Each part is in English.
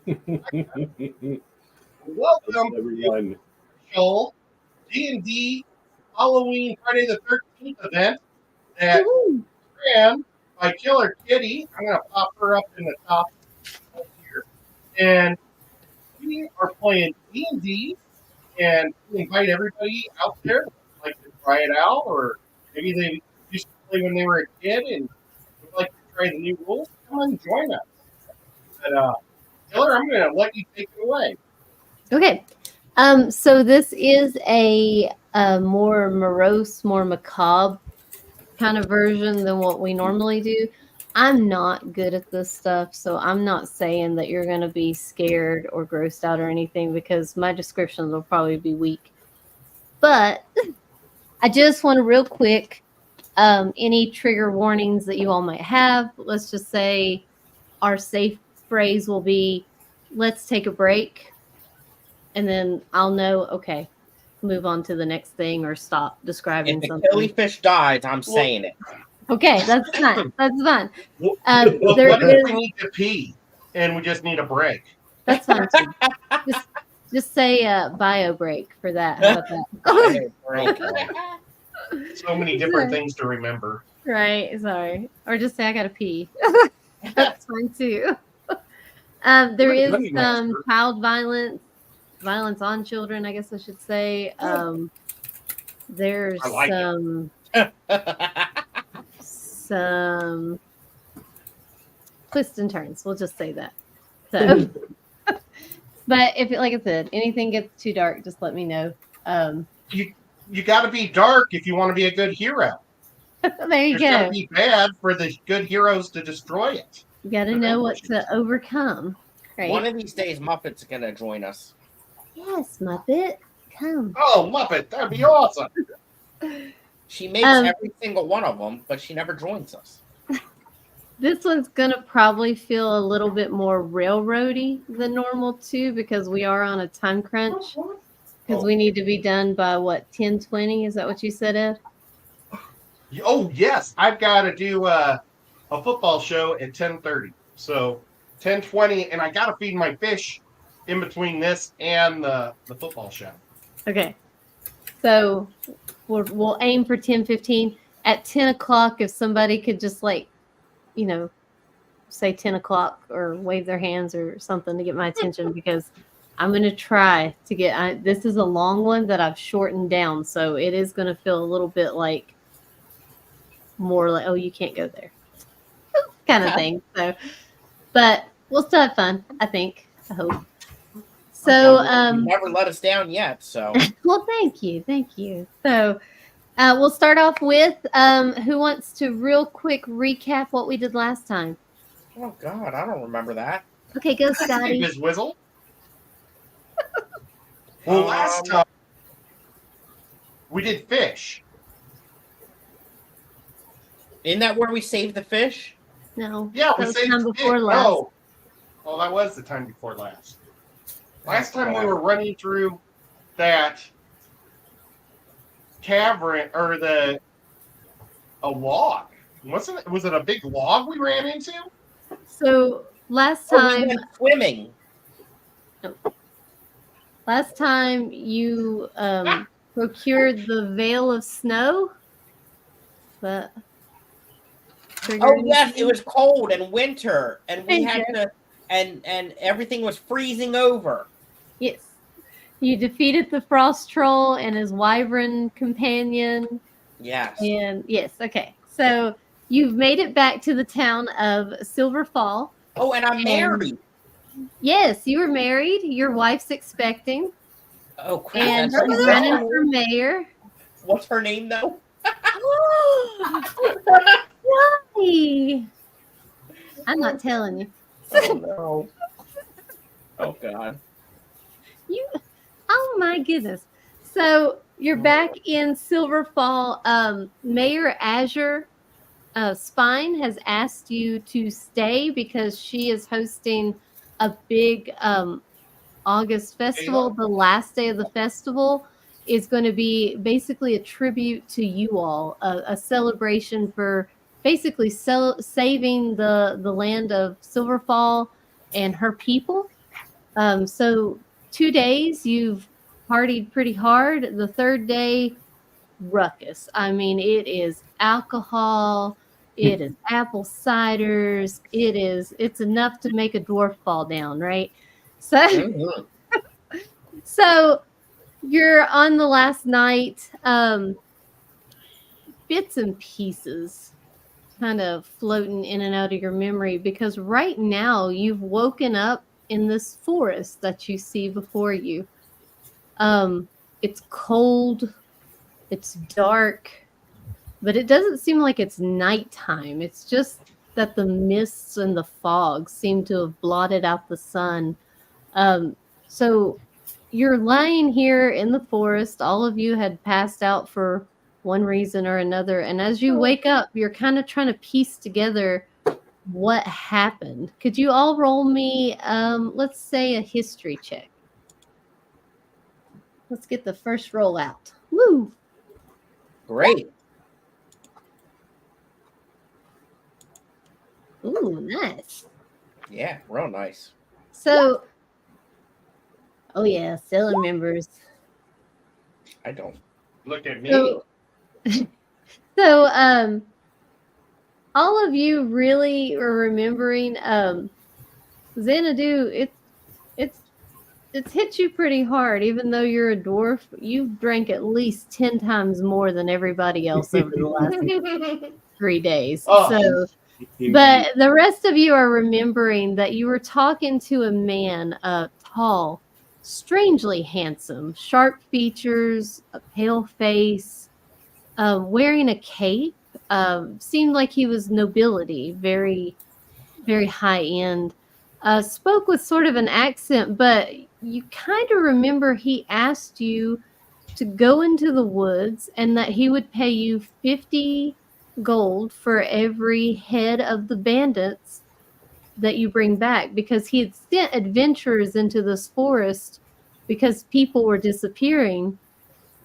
Welcome everyone. to special D&D Halloween Friday the 13th event that Woohoo. ran by KilrKitty. I'm going to pop her up in the top up here. And we are playing D&D, and we invite everybody out there who would like to try it out, or maybe they used to play when they were a kid and would like to try the new rules. Come on, join us. But, Killer, I'm going to let you take it away. Okay. So this is a more morose, more macabre kind of version than what we normally do. I'm not good at this stuff, so I'm not saying that you're going to be scared or grossed out or anything because my descriptions will probably be weak. But I just want to real quick, any trigger warnings that you all might have. Let's just say our safe phrase will be, let's take a break. And then I'll know, okay, move on to the next thing or stop describing If the something. killifish dies, I'm saying it. Okay, that's fine. That's fine. What There if is, we need to pee and we just need a break? that's fine too. Just say bio break for that. How about that? So many different things to remember. Right, sorry. Or just say I gotta pee. That's fine too. There is Goody master. child violence on children, I guess I should say. There's I like some twists and turns. We'll just say that. So, but if, like I said, anything gets too dark, just let me know. You got to be dark if you want to be a good hero. There you It's got to go. be bad for the good heroes to destroy it. You got to know what to overcome. Right? One of these days, Muppet's gonna join us. Yes, Muppet, come. Oh, Muppet, that'd be awesome. She makes every single one of them, but she never joins us. This one's gonna probably feel a little bit more railroady than normal too, because we are on a time crunch. Because we need to be done by what, 10:20? Is that what you said, Ed? Oh, yes, I've got to do a football show at 10:30. So 10:20, and I got to feed my fish in between this and the football show. Okay. So we'll aim for 10:15. At 10 o'clock, if somebody could just say 10 o'clock or wave their hands or something to get my attention, because I'm going to try to get, this is a long one that I've shortened down. So it is going to feel a little bit like more like, oh, you can't go there kind of thing. So, but we'll still have fun, I think. I hope. So, You never let us down yet, so. well, thank you. So, we'll start off with who wants to real quick recap what we did last time? Oh God, I don't remember that. Okay, go, Scotty. Ms. Wizzle. Well, last time we did fish. Isn't that where we saved the fish? No. Yeah, we that was saved time the before fish. last. Oh, well, that was the time before last. Last time we were running through that cavern or a log. Was it a big log we ran into? So last We time, went swimming. last time you procured the veil of snow. But Oh yes, it was cold and winter, and we had to, and everything was freezing over. Yes, you defeated the frost troll and his wyvern companion. Yes. And yes, okay. So you've made it back to the town of Silver Fall. Oh, and I'm married. Yes, you were married. Your wife's expecting. Oh crap! And that's she's running for mayor. What's her name though? Why? I'm not telling you. Oh no! Oh God! Oh my goodness! So you're back in Silver Fall. Mayor Azure Spine has asked you to stay because she is hosting a big August festival. The last day of the festival is going to be basically a tribute to you all, a celebration for basically saving the land of Silver Fall and her people. So 2 days you've partied pretty hard. The third day, ruckus. I mean, it is alcohol, it is apple ciders, it's enough to make a dwarf fall down, right? So Mhm. so you're on the last night, bits and pieces kind of floating in and out of your memory because right now you've woken up in this forest that you see before you. It's cold, it's dark, but it doesn't seem like it's nighttime. It's just that the mists and the fog seem to have blotted out the sun. So you're lying here in the forest. All of you had passed out for one reason or another. And as you wake up, you're kind of trying to piece together what happened. Could you all roll me, let's say, a history check? Let's get the first roll out. Woo! Great. Ooh, nice. Yeah, real nice. So, oh yeah, Stellar members. I don't. Look at me. So, all of you really are remembering, Xanadu, it's hit you pretty hard, even though you're a dwarf. You've drank at least 10 times more than everybody else over the last 3 days. Oh. So, but the rest of you are remembering that you were talking to a man, tall, strangely handsome, sharp features, a pale face, wearing a cape. Seemed like he was nobility, very, very high end. Spoke with sort of an accent, but you kind of remember he asked you to go into the woods and that he would pay you 50 gold for every head of the bandits that you bring back, because he had sent adventurers into this forest because people were disappearing,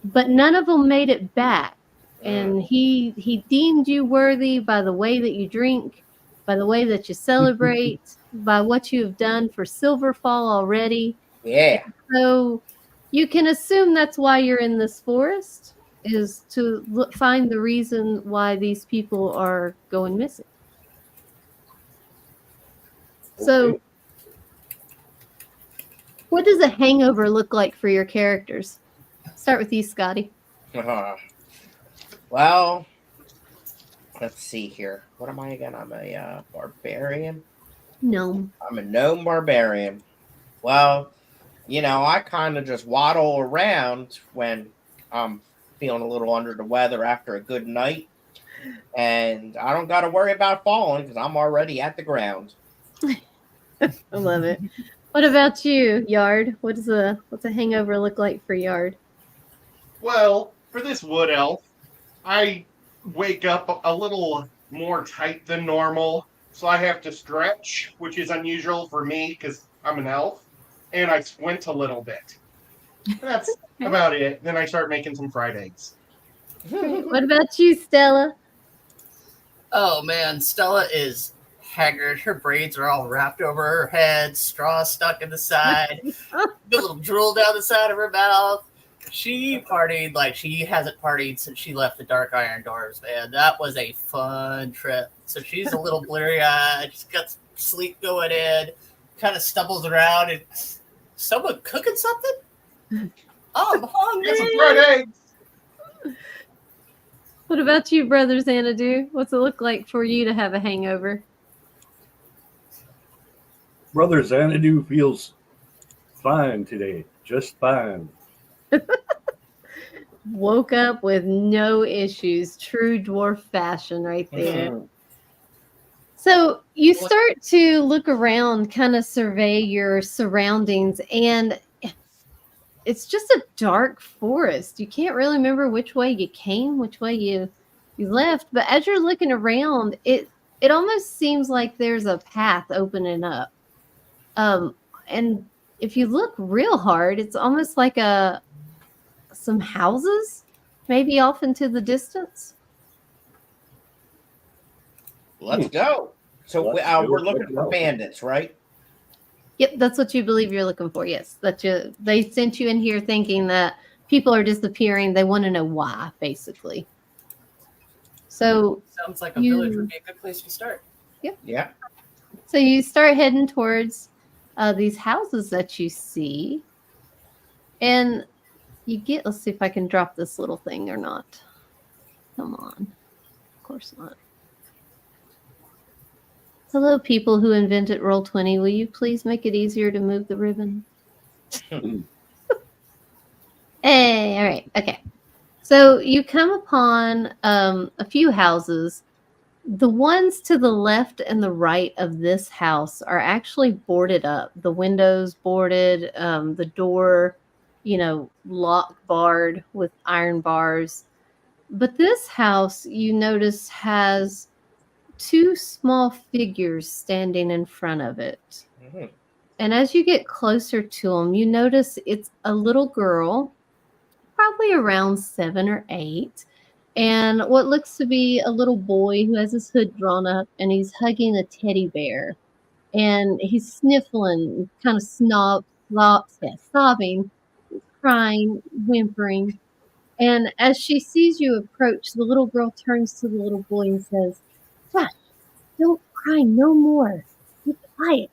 but none of them made it back. And he deemed you worthy by the way that you drink, by the way that you celebrate, by what you have done for Silverfall already. Yeah. So you can assume that's why you're in this forest, is to find the reason why these people are going missing. So what does a hangover look like for your characters? Start with you, Scotty. Well, let's see here. What am I again? I'm a barbarian. Gnome. I'm a gnome barbarian. Well, I kind of just waddle around when I'm feeling a little under the weather after a good night. And I don't got to worry about falling because I'm already at the ground. I love it. What about you, Yard? What's a hangover look like for Yard? Well, for this wood elf, I wake up a little more tight than normal, so I have to stretch, which is unusual for me because I'm an elf, and I squint a little bit. That's about it. Then I start making some fried eggs. What about you, Stella? Oh man, Stella is haggard. Her braids are all wrapped over her head, straw stuck in the side, a little drool down the side of her mouth. She partied like she hasn't partied since she left the Dark Iron Doors, man. That was a fun trip. So she's a little bleary-eyed. She's got sleep going in, kind of stumbles around, and someone cooking something? Oh, I'm hungry. Get some fried eggs. What about you, Brother Xanadu? What's it look like for you to have a hangover? Brother Xanadu feels fine today. Just fine. Woke up with no issues. True dwarf fashion right there. Mhm. So you start to look around, kind of survey your surroundings, and it's just a dark forest. You can't really remember which way you came, which way you left. But as you're looking around, it almost seems like there's a path opening up. And if you look real hard, it's almost like some houses, maybe off into the distance. Let's go. So Let's go. we're looking for bandits, right? Yep, that's what you believe you're looking for. Yes, they sent you in here thinking that people are disappearing. They want to know why, basically. So Sounds like a village would be a good place to start. Yeah. So you start heading towards these houses that you see, and you get. Let's see if I can drop this little thing or not. Come on, of course not. Hello, people who invented Roll20. Will you please make it easier to move the ribbon? Hey, all right, okay. So you come upon a few houses. The ones to the left and the right of this house are actually boarded up. The windows boarded, the door, lock barred with iron bars. But this house, you notice, has two small figures standing in front of it. Mhm. And as you get closer to them, you notice it's a little girl, probably around 7 or 8, and what looks to be a little boy who has his hood drawn up, and he's hugging a teddy bear, and he's sniffling, kind of sobbing, crying, whimpering. And as she sees you approach, the little girl turns to the little boy and says, "Josh, don't cry no more. Be quiet."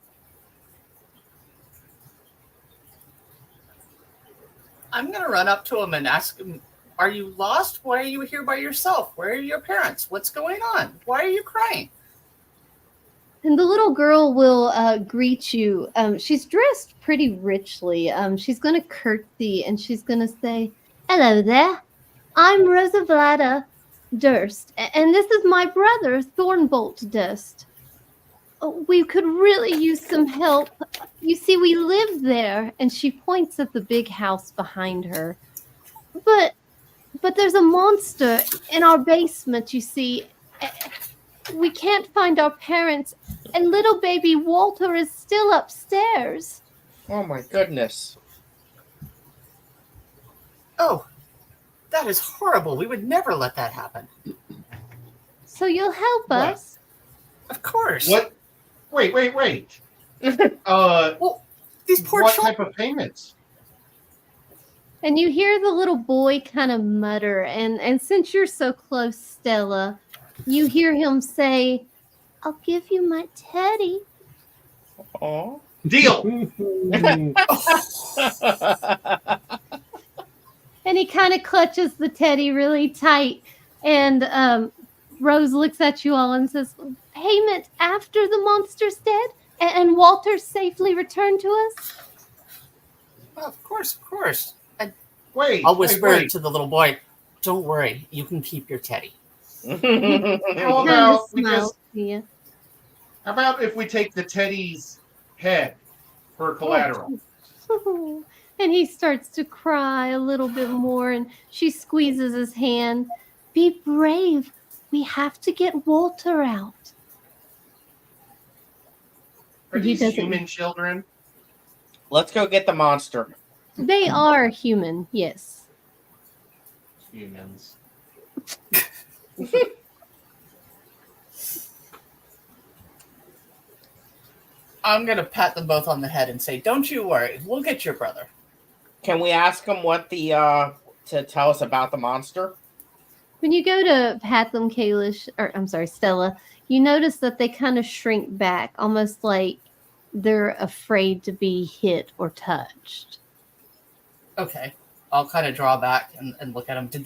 I'm going to run up to him and ask him, are you lost? Why are you here by yourself? Where are your parents? What's going on? Why are you crying? And the little girl will greet you. She's dressed pretty richly. She's going to curtsy and she's going to say, "Hello there. I'm Rosa Vlada Durst, and this is my brother, Thornbolt Durst. We could really use some help. You see, we live there," and she points at the big house behind her. But there's a monster in our basement, you see. We can't find our parents, and little baby Walter is still upstairs. Oh my goodness. Oh, that is horrible. We would never let that happen. So you'll help What? us? Of course. What? Wait. Well, these poor What children. type of payments? And you hear the little boy kind of mutter, and since you're so close, Stella, you hear him say, "I'll give you my teddy." Oh. Deal. And he kind of clutches the teddy really tight. And Rose looks at you all and says, "Payment after the monster's dead and Walter's safely returned to us?" Oh, of course. Wait. I'll whisper wait. to the little boy, don't worry, you can keep your teddy. How Kind of about we smiles just? to you. How about if we take the teddy's head for collateral? And he starts to cry a little bit more, and she squeezes his hand. "Be brave. We have to get Walter out." Are He these doesn't- human children? Let's go get the monster. They are human, yes. Humans. I'm going to pat them both on the head and say, don't you worry, we'll get your brother. Can we ask him what to tell us about the monster? When you go to pat them, Stella, you notice that they kind of shrink back, almost like they're afraid to be hit or touched. Okay. I'll kind of draw back and look at them. Did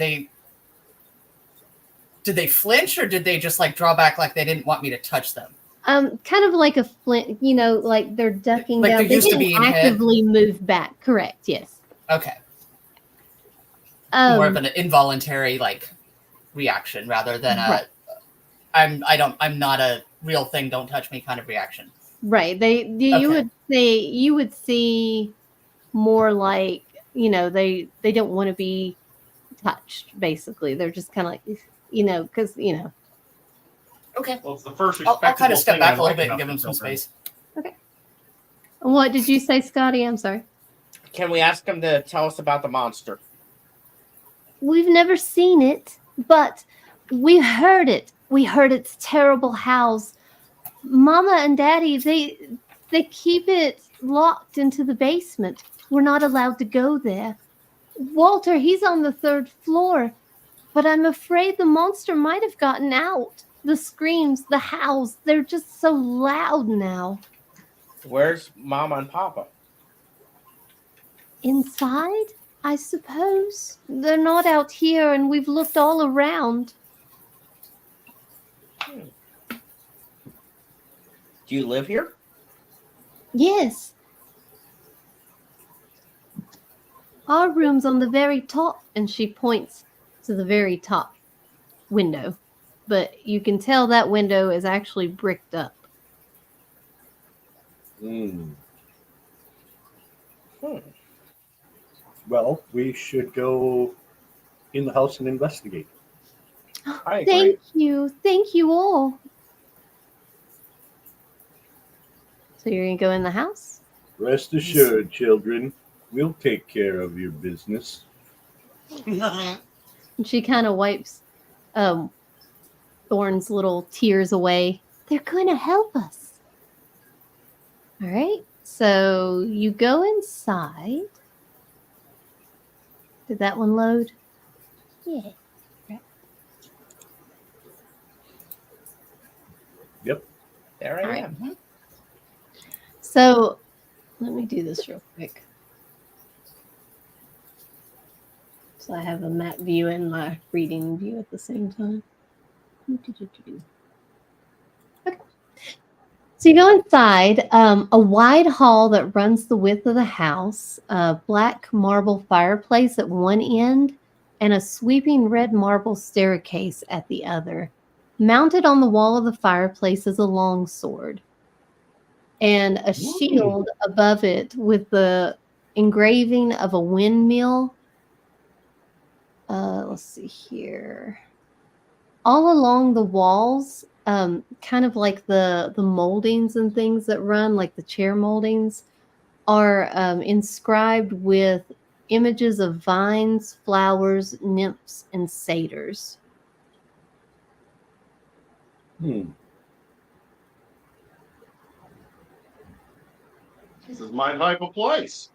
they flinch, or did they just like draw back like they didn't want me to touch them? Kind of like a flint, like they're ducking Like down. they're They used to didn't being hit? actively move back. Correct. Yes. Okay. More of an involuntary like reaction rather than a right. I'm not a real thing, don't touch me kind of reaction. Right. You would see more like, they don't want to be touched, basically. They're just kind of like, because, Okay. Well, it's the first I'll respectable kind of step thing back I a little like bit and about give the him some children. space. What did you say, Scotty? I'm sorry. Can we ask him to tell us about the monster? We've never seen it, but we heard it. We heard its terrible howls. Mama and Daddy, They keep it locked into the basement. We're not allowed to go there. Walter, he's on the 3rd floor, but I'm afraid the monster might have gotten out. The screams, the howls, they're just so loud now. Where's Mama and Papa? Inside, I suppose. They're not out here, and we've looked all around. Do you live here? Yes. Our room's on the very top, and she points to the very top window. But you can tell that window is actually bricked up. Well, we should go in the house and investigate. I agree. Thank you. Thank you all. So you're going to go in the house? Rest assured, children, we'll take care of your business. And she kind of wipes Thorn's little tears away. They're going to help us. All right. So you go inside. Did that one load? Yeah. Yep. There I All right. am. So let me do this real quick. So I have a map view and my reading view at the same time. Okay. So you go inside, a wide hall that runs the width of the house, a black marble fireplace at one end, and a sweeping red marble staircase at the other. Mounted on the wall of the fireplace is a longsword and a shield above it with the engraving of a windmill. Let's see here. All along the walls, kind of like the moldings and things that run, like the chair moldings, are inscribed with images of vines, flowers, nymphs, and satyrs. This is my type of place.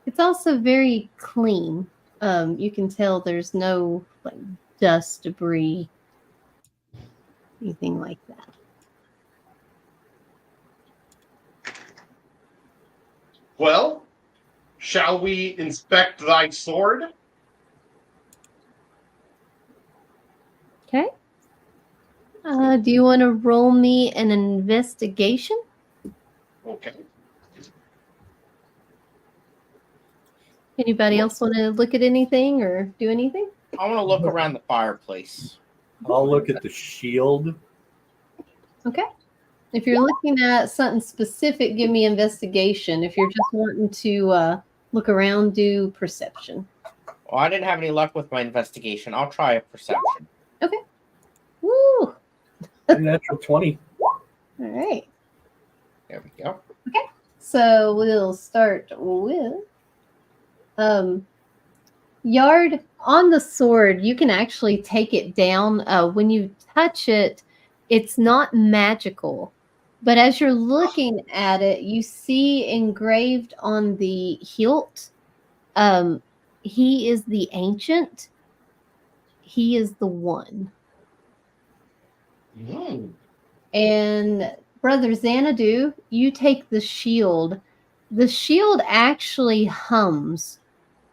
It's also very clean. You can tell there's no like dust, debris, anything like that. Well, shall we inspect thy sword? Okay. Do you want to roll me an investigation? Okay. Anybody else want to look at anything or do anything? I want to look around the fireplace. I'll look at the shield. Okay. If you're looking at something specific, give me investigation. If you're just wanting to look around, do perception. Well, I didn't have any luck with my investigation. I'll try a perception. Okay. Woo! Natural 20. All right. There we go. So we'll start with Yard. On the sword, you can actually take it down. When you touch it, it's not magical. But as you're looking at it, you see engraved on the hilt, he is the ancient. He is the one. And Brother Xanadu, you take the shield. The shield actually hums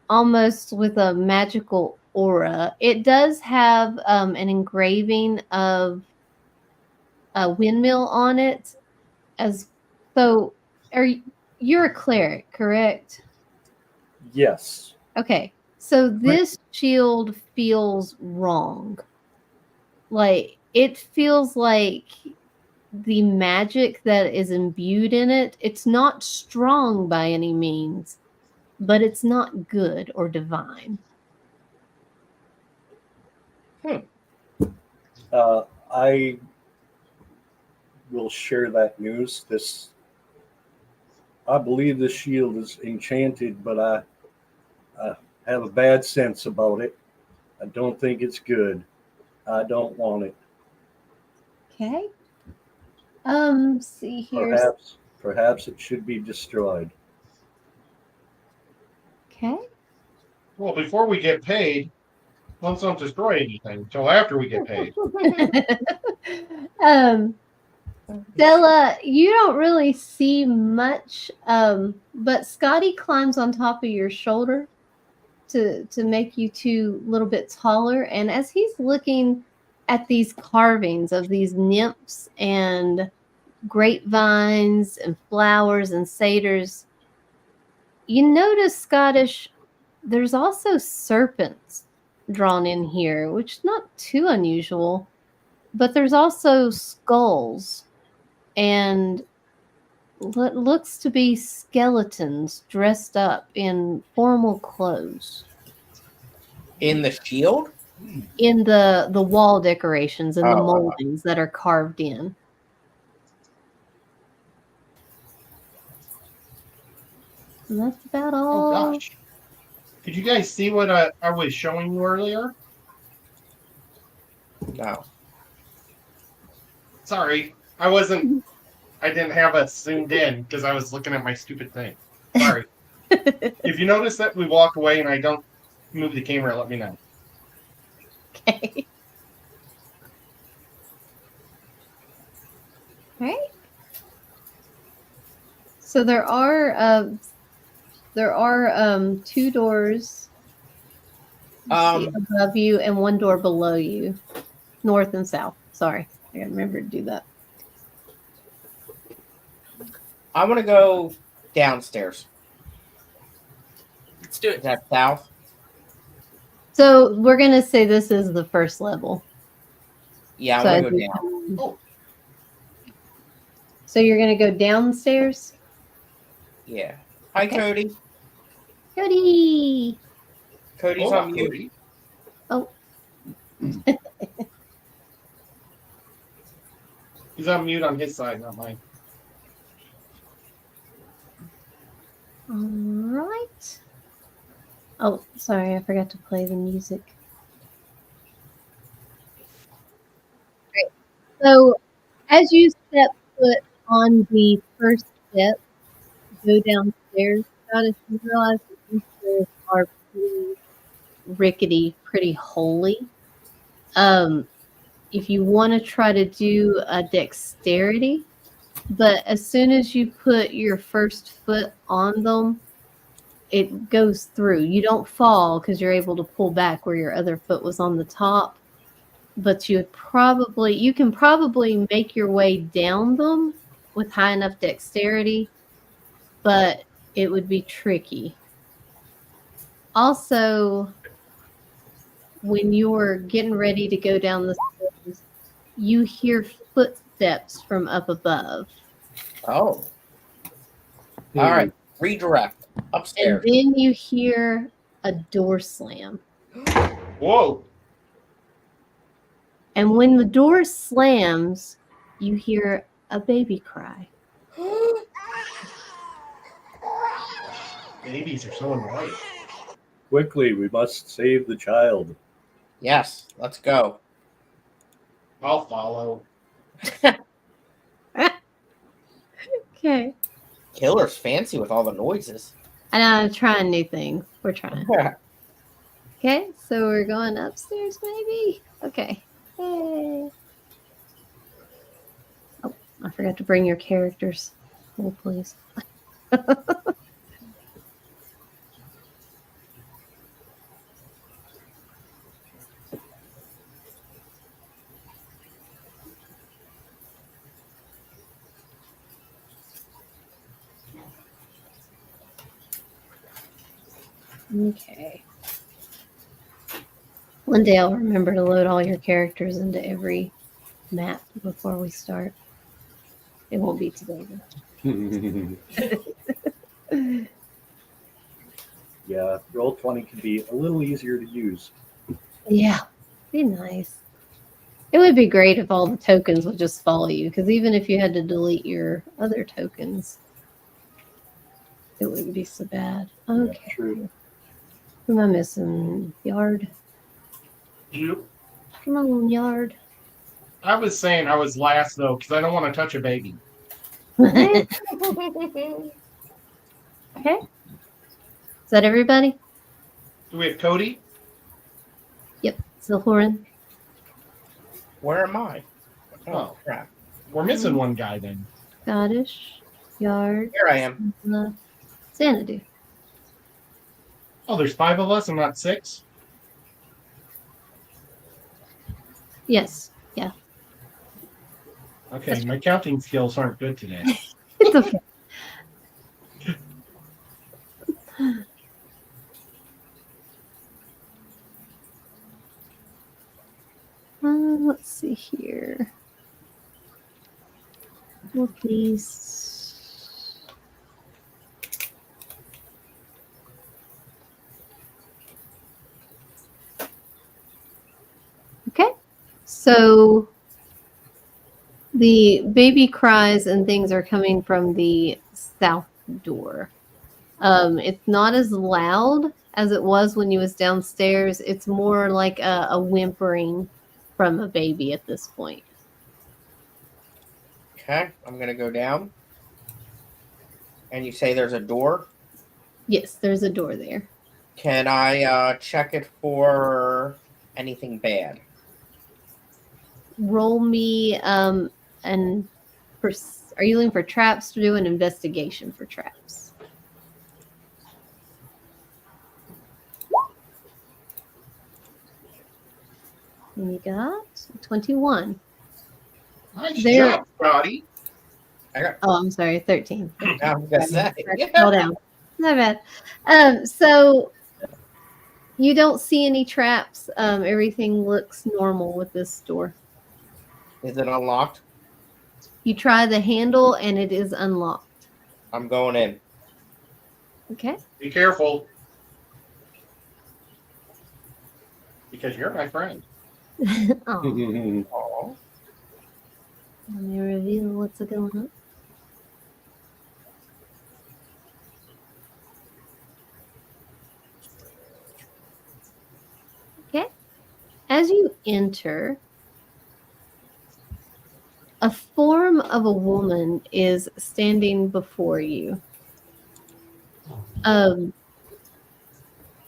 almost with a magical aura. It does have an engraving of a windmill on it. You're a cleric, correct? Yes. Okay. So this shield feels wrong. Like it feels like the magic that is imbued in it, it's not strong by any means, but it's not good or divine. I will share that news. I believe the shield is enchanted, but I have a bad sense about it. I don't think it's good. I don't want it. Okay. See here. Perhaps it should be destroyed. Okay. Well, before we get paid, don't destroy anything until after we get paid. Della, you don't really see much, but Scotty climbs on top of your shoulder to make you two a little bit taller. And as he's looking at these carvings of these nymphs and grapevines and flowers and satyrs, you notice, Scottish, there's also serpents drawn in here, which is not too unusual, but there's also skulls and what looks to be skeletons dressed up in formal clothes. In the shield? In the wall decorations and the Oh, moldings that are carved in. And that's about all. Oh gosh. Did you guys see what I was showing you earlier? No. Sorry, I didn't have it zoomed in because I was looking at my stupid thing. Sorry. If you notice that we walk away and I don't move the camera, let me know. Okay. All right. So there are two doors above you and one door below you, north and south. Sorry, I gotta remember to do that. I want to go downstairs. Let's do Is it. that south? So we're gonna say this is the first level. Yeah, So I'm going to as go you down. come- Oh, So you're gonna go downstairs, Yeah. Hi, Okay. Cody. Cody. Cody's hola, on mute. Cody. Oh. He's on mute on his side, not mine. All right. Oh, sorry, I forgot to play the music. Great. So, as you step foot on the first step, go downstairs, Scottish, you realize that these stairs are pretty rickety, pretty holy. If you want to try to do a dexterity, but as soon as you put your first foot on them, it goes through. You don't fall because you're able to pull back where your other foot was on the top, but you can probably make your way down them with high enough dexterity, but it would be tricky. Also, when you're getting ready to go down the stairs, you hear footsteps from up above. Oh. All right. Redirect. And Upstairs. then you hear a door slam. Whoa. And when the door slams, you hear a baby cry. Babies are so annoying. Quickly, we must save the child. Yes. Let's go. I'll follow. Okay. Killer's fancy with all the noises. And I'm trying new things. We're trying. Okay, so we're going upstairs, maybe? Okay. Hey. Oh, I forgot to bring your characters. Oh, please. Okay. One day I'll remember to load all your characters into every map before we start. It won't be today, though. Yeah, Roll20 can be a little easier to use. Yeah, be nice. It would be great if all the tokens would just follow you, because even if you had to delete your other tokens, it wouldn't be so bad. Okay. Yeah, true. Who am I missing? Yard. You. Come on, Yard. I was saying I was last though because I don't want to touch a baby. Okay. Is that everybody? Do we have Cody? Yep. Silhoran. Where am I? Oh. Crap. We're missing one guy then. Scottish. Yard. Here I am. Xanadu. Oh, there's 5 of us and not 6? Yes. Yeah. Okay, my counting skills aren't good today. It's okay. Let's see here. Well, please. Okay. So the baby cries and things are coming from the south door. It's not as loud as it was when you was downstairs. It's more like a whimpering from a baby at this point. Okay, I'm gonna go down. And you say there's a door? Yes, there's a door there. Can I check it for anything bad? Roll me are you looking for traps to do an investigation for traps? And you got 21. Nice There- job, Scotty. Oh, I'm sorry, 13. I was gonna say. Hold down. Not bad. So you don't see any traps. Everything looks normal with this door. Is it unlocked? You try the handle and it is unlocked. I'm going in. Okay. Be careful. Because you're my friend. Aw, Oh. let me reveal what's going on. Okay. As you enter, a form of a woman is standing before you.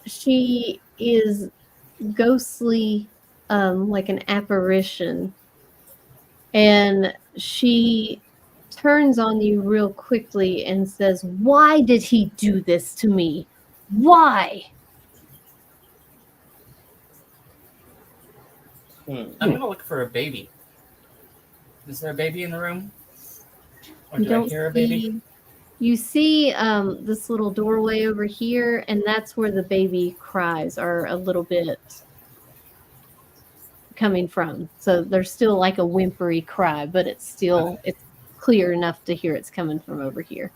She is ghostly, like an apparition, and she turns on you real quickly and says, "Why did he do this to me? Why?" I'm gonna look for a baby. Is there a baby in the room? Or You do I don't hear a baby? see. You see this little doorway over here, and that's where the baby cries are a little bit coming from. So there's still like a whimpery cry, but it's clear enough to hear it's coming from over here.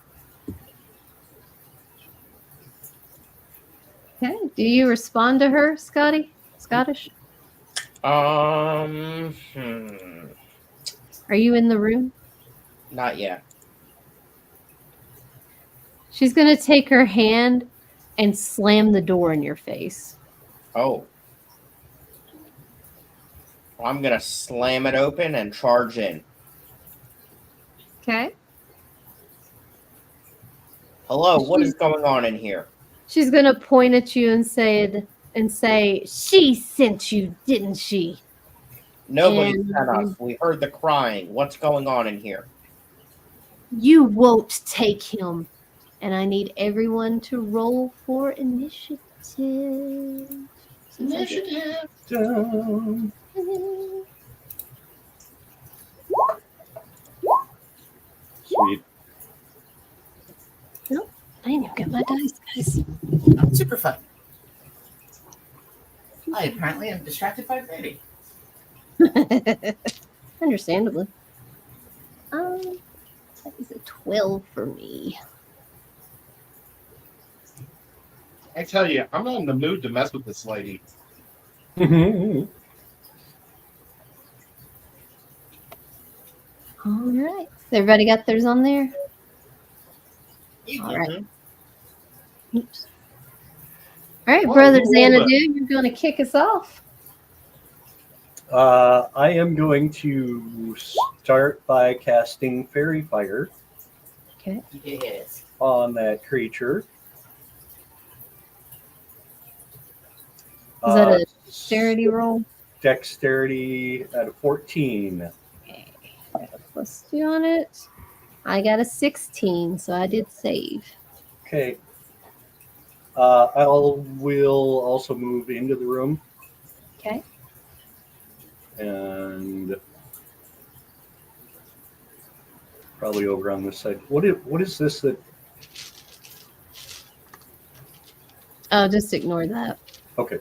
Okay. Do you respond to her, Scotty? Scottish? Are you in the room? Not yet. She's going to take her hand and slam the door in your face. Oh. Well, I'm gonna slam it open and charge in. Okay. Hello, what is going on in here? She's going to point at you and say, "She sent you, didn't she?" Nobody And- sent us. We heard the crying. What's going on in here? You won't take him. And I need everyone to roll for initiative. Initiative. Sweet. I need to get my dice, guys. Super fun. I apparently am distracted by a baby. Understandably. That is a 12 for me. I tell you, I'm not in the mood to mess with this lady. All right. Everybody got theirs on there? All right. Oops. All right, Whoa, Brother whoa, Xanadu, you're going to kick us off. I am going to start by casting Fairy Fire Okay. Yes. on that creature. Is that a dexterity roll? Dexterity at a 14. Okay. Got a +2 on it. I got a 16, so I did save. Okay. I will also move into the room Okay. and probably over on this side. What is this that? Oh, just ignore that. Okay.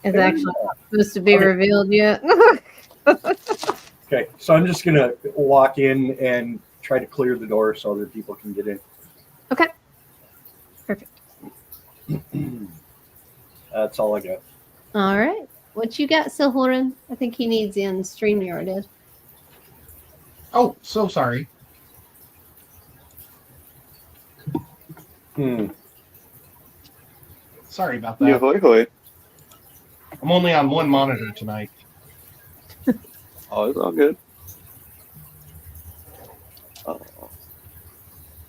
It's actually not supposed to be Okay. revealed yet. Okay. So I'm just gonna walk in and try to clear the door so other people can get in. Okay. Perfect. That's all I got. All right. What you got, Silhoran? I think he needs in StreamYard. Oh, so sorry. Sorry about that. Yeah, hoy hoy. I'm only on one monitor tonight. Oh, it's all good.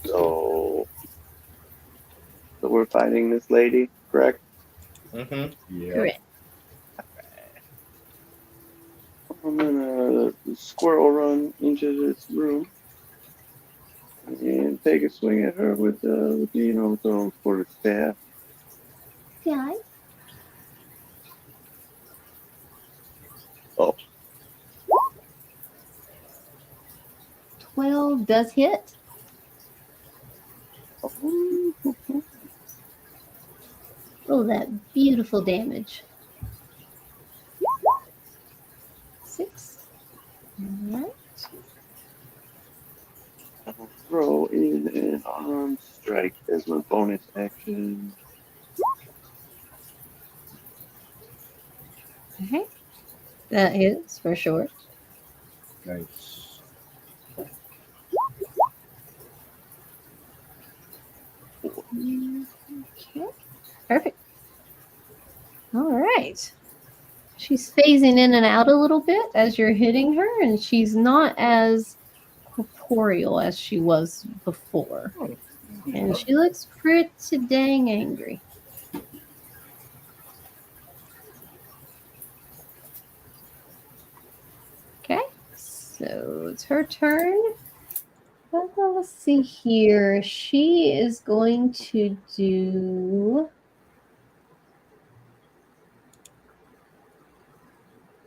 So we're fighting this lady, correct? Mm-hmm. Yeah. Correct. I'm gonna squirrel run into this room and take a swing at her with the the quarter staff. Okay. Oh, 12 does hit. Roll that beautiful damage. 6. All right. I'll throw in an arm strike as my bonus action. Okay. That hits for sure. Nice. Okay. Perfect. All right. She's phasing in and out a little bit as you're hitting her, and she's not as corporeal as she was before. And she looks pretty dang angry. Okay, so it's her turn. Let's see here. She is going to do.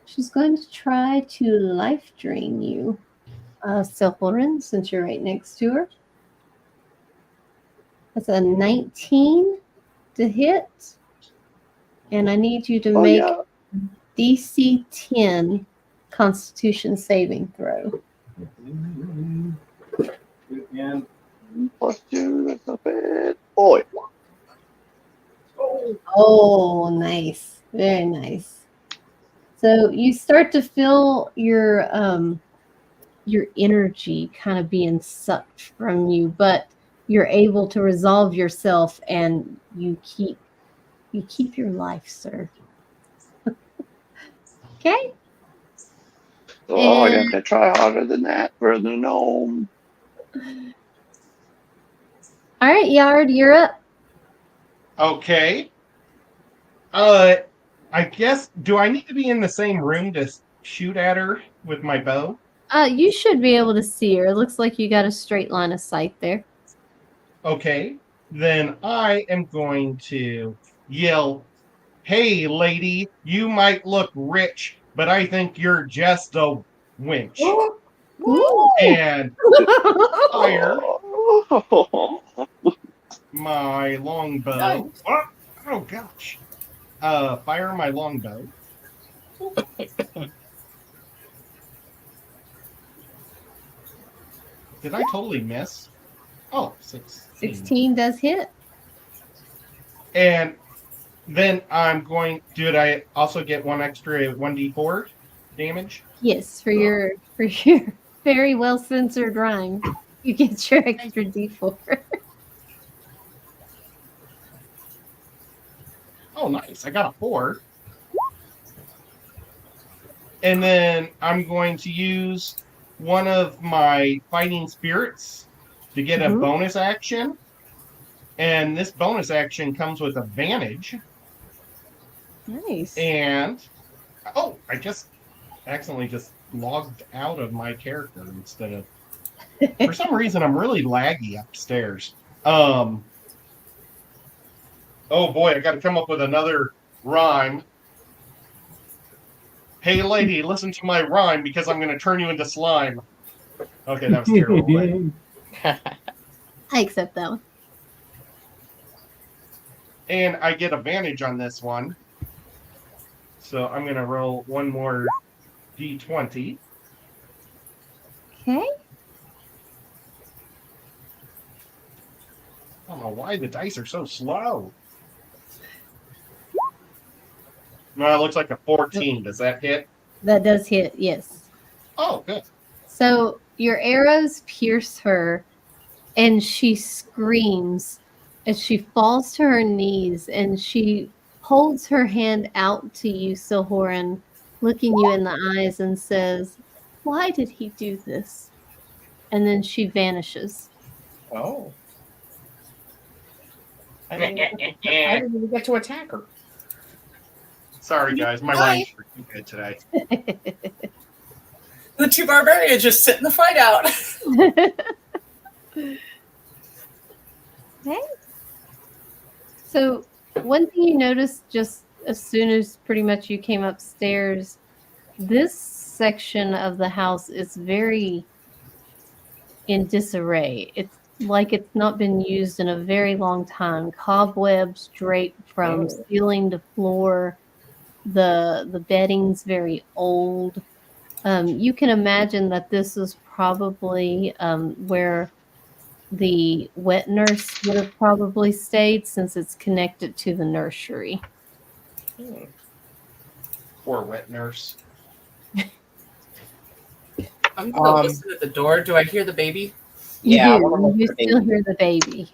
She's going to try to life drain you, Silverin, since you're right next to her. That's a 19 to hit. And I need you to make DC 10 Constitution saving throw. And +2, that's not bad. Boy. Oh, nice. Very nice. So you start to feel your energy kind of being sucked from you, but you're able to resolve yourself and you keep your life, sir. Okay. Oh, I got to try harder than that for the gnome. All right, Yard, you're up. Okay. I guess, do I need to be in the same room to shoot at her with my bow? You should be able to see her. It looks like you got a straight line of sight there. Okay. Then I am going to yell, "Hey, lady, you might look rich, but I think you're just a wench." Ooh. And fire Oh. my longbow. Oh gosh. Fire my longbow. Did I totally miss? Oh, 16 does hit. And then I'm going. Did I also get one extra 1d4 damage? Yes, for your very well censored rhyme, you get your extra D4. Oh, nice. I got a 4. And then I'm going to use one of my fighting spirits to get a Mhm. bonus action. And this bonus action comes with advantage. Nice. And oh, I just accidentally just logged out of my character instead of for some reason I'm really laggy upstairs. Oh boy, I gotta come up with another rhyme. Hey lady, listen to my rhyme because I'm gonna turn you into slime. Okay, that was terrible. But... I accept that one. and I get advantage on this one. So I'm gonna roll one more d20. Okay. I don't know why the dice are so slow. No, it looks like a 14. Does that hit? That does hit, yes. Oh, good. So your arrows pierce her, and she screams as she falls to her knees, and she holds her hand out to you, Silhoran, looking you in the eyes, and says, "Why did he do this?" And then she vanishes. Oh. I didn't even get to attack her. Sorry, guys. My rhymes are too good today. The two barbarians just sitting the fight out. Okay. So one thing you noticed just as soon as pretty much you came upstairs, this section of the house is very in disarray. It's like it's not been used in a very long time. Cobwebs draped from ceiling to floor. The bedding's very old. You can imagine that this is probably where the wet nurse would have probably stayed, since it's connected to the nursery. Poor wet nurse. I'm gonna listen at the door. Do I hear the baby? Yeah, You still hear the baby.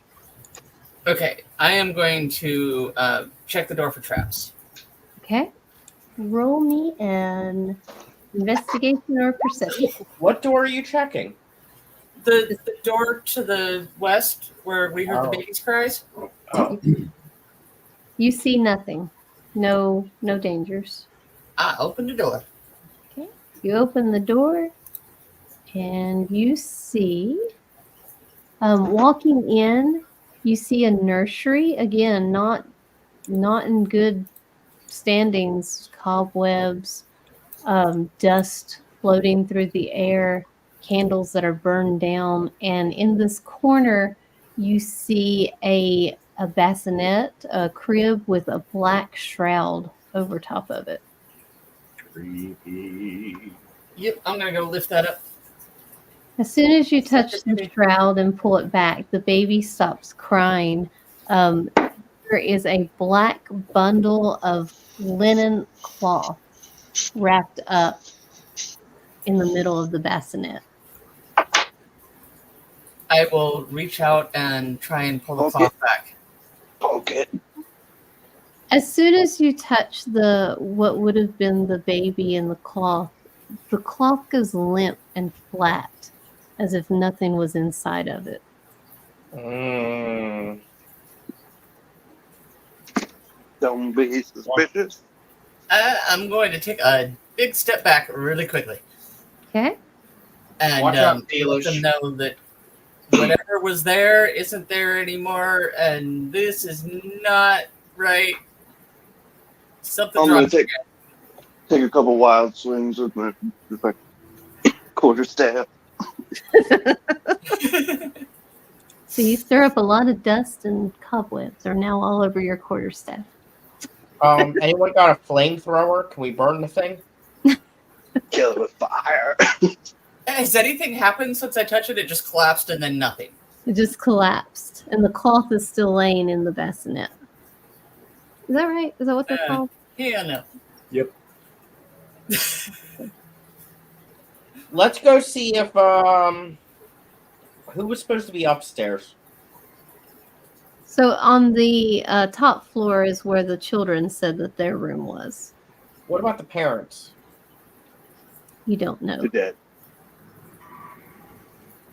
Okay, I am going to check the door for traps. Okay. Roll me an investigation or perception. What door are you checking? The door to the west, where we heard the baby's cries. Oh. You see nothing. No dangers. I open the door. Okay. You open the door and you see, walking in, you see a nursery. Again, not in good standings, cobwebs, dust floating through the air, candles that are burned down. And in this corner, you see a bassinet, a crib with a black shroud over top of it. Creepy. Yep, I'm gonna go lift that up. As soon as you touch the shroud and pull it back, the baby stops crying. There is a black bundle of linen cloth wrapped up in the middle of the bassinet. I will reach out and try and pull the cloth back. Okay. As soon as you touch what would have been the baby in the cloth goes limp and flat, as if nothing was inside of it. Don't be suspicious. I'm going to take a big step back really quickly. Okay. And Watch out, let Delish. them know that whatever was there isn't there anymore, and this is not right. Something's I'm wrong. gonna take a couple wild swings with my quarterstaff. So you stir up a lot of dust, and cobwebs are now all over your quarterstaff. Anyone got a flamethrower? Can we burn the thing? Kill it with fire. Has anything happened since I touched it? It just collapsed and then nothing. It just collapsed, and the cloth is still laying in the bassinet. Is that right? Is that what they're called? Yeah, no. Yep. Let's go see if who was supposed to be upstairs. So on the top floor is where the children said that their room was. What about the parents? You don't know. to death.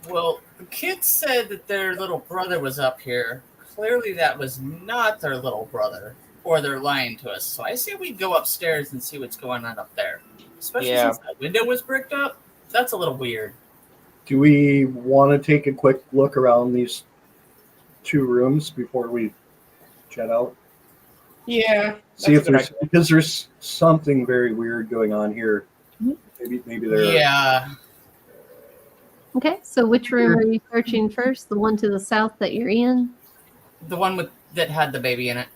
Well, the kids said that their little brother was up here. Clearly, that was not their little brother, or they're lying to us. So I say we go upstairs and see what's going on up there. Especially Yeah. since that window was bricked up. That's a little weird. Do we want to take a quick look around these 2 rooms before we jet out? Yeah. See if that's a good there's idea. because there's something very weird going on here. Maybe there. Yeah. Okay, so which room are you searching first? The one to the south that you're in? The one that had the baby in it.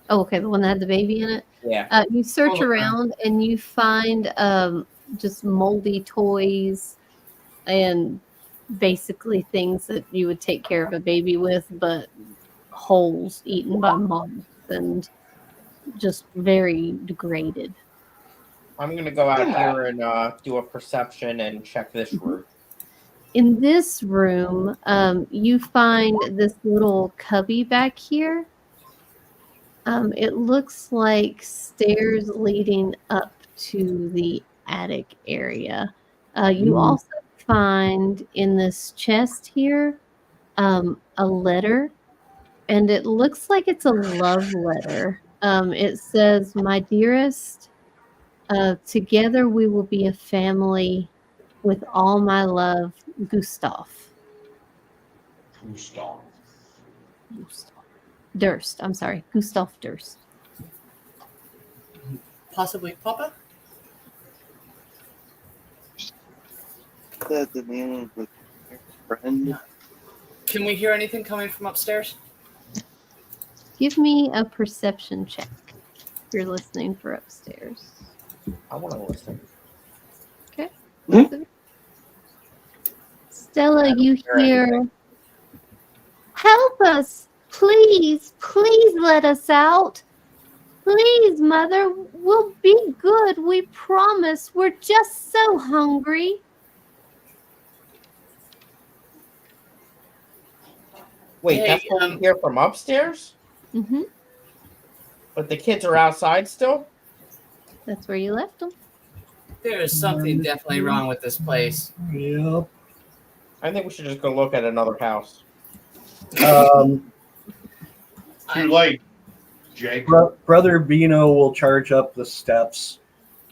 Oh, okay, the one that had the baby in it. Yeah. You search Oh, okay. around and you find just moldy toys and basically things that you would take care of a baby with, but holes eaten by moths and just very degraded. I'm gonna go out here and do a perception and check this room. In this room, you find this little cubby back here. It looks like stairs leading up to the attic area. You also find in this chest here a letter, and it looks like it's a love letter. It says, "My dearest, together we will be a family. With all my love, Gustav." Gustav. Durst. I'm sorry, Gustav Durst. Possibly Papa? Is that the name of your friend? Can we hear anything coming from upstairs? Give me a perception check if you're listening for upstairs. I want to listen. Okay. Hmm? Stella, you hear hear, "Help us! Please, please let us out. Please, Mother, we'll be good. We promise. We're just so hungry." Wait, Hey, that's what we hear from upstairs? Mm-hmm. But the kids are outside still? That's where you left them. There is something definitely wrong with this place. Yep. I think we should just go look at another house. Too late, Jake. Brother Bino will charge up the steps.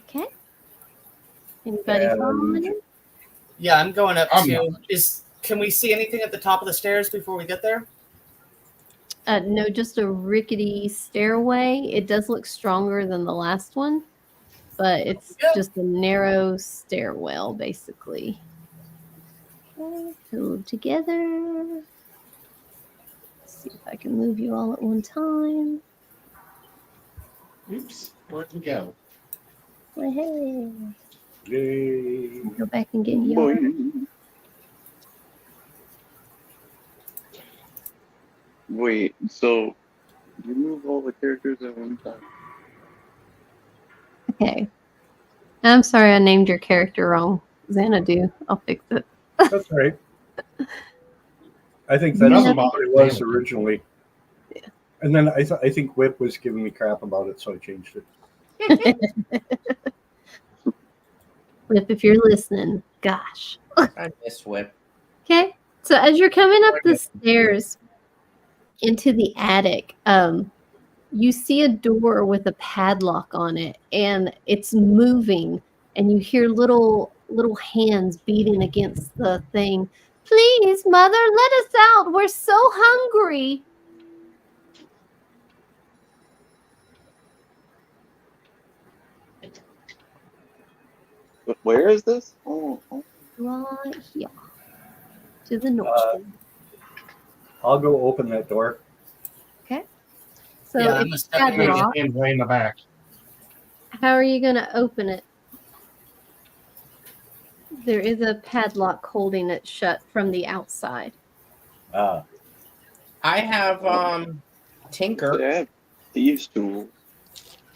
Okay. Anybody And- following him? Yeah, I'm going up I'm to. Can we see anything at the top of the stairs before we get there? No, just a rickety stairway. It does look stronger than the last one, but it's Yeah. just a narrow stairwell, basically. Okay, hold together. Let's see if I can move you all at one time. Oops. Where'd we go? Well, hey, Yay. go back and get Boy. you. Wait, so you move all the characters at one time? Okay. I'm sorry I named your character wrong. Xanadu. I'll fix it. That's right. I think that's Yeah. what it was originally. And then I think Whip was giving me crap about it, so I changed it. Whip, if you're listening, gosh. I miss Whip. Okay. So as you're coming up the stairs into the attic, you see a door with a padlock on it, and it's moving, and you hear little hands beating against the thing. "Please, Mother, let us out. We're so hungry." But where is this? Oh. Right here. To the north. I'll go open that door. So Yeah, I'm it's a step away. padlocked. And way in the back. How are you going to open it? There is a padlock holding it shut from the outside. Ah, I have Tinker. They have thieves' tools.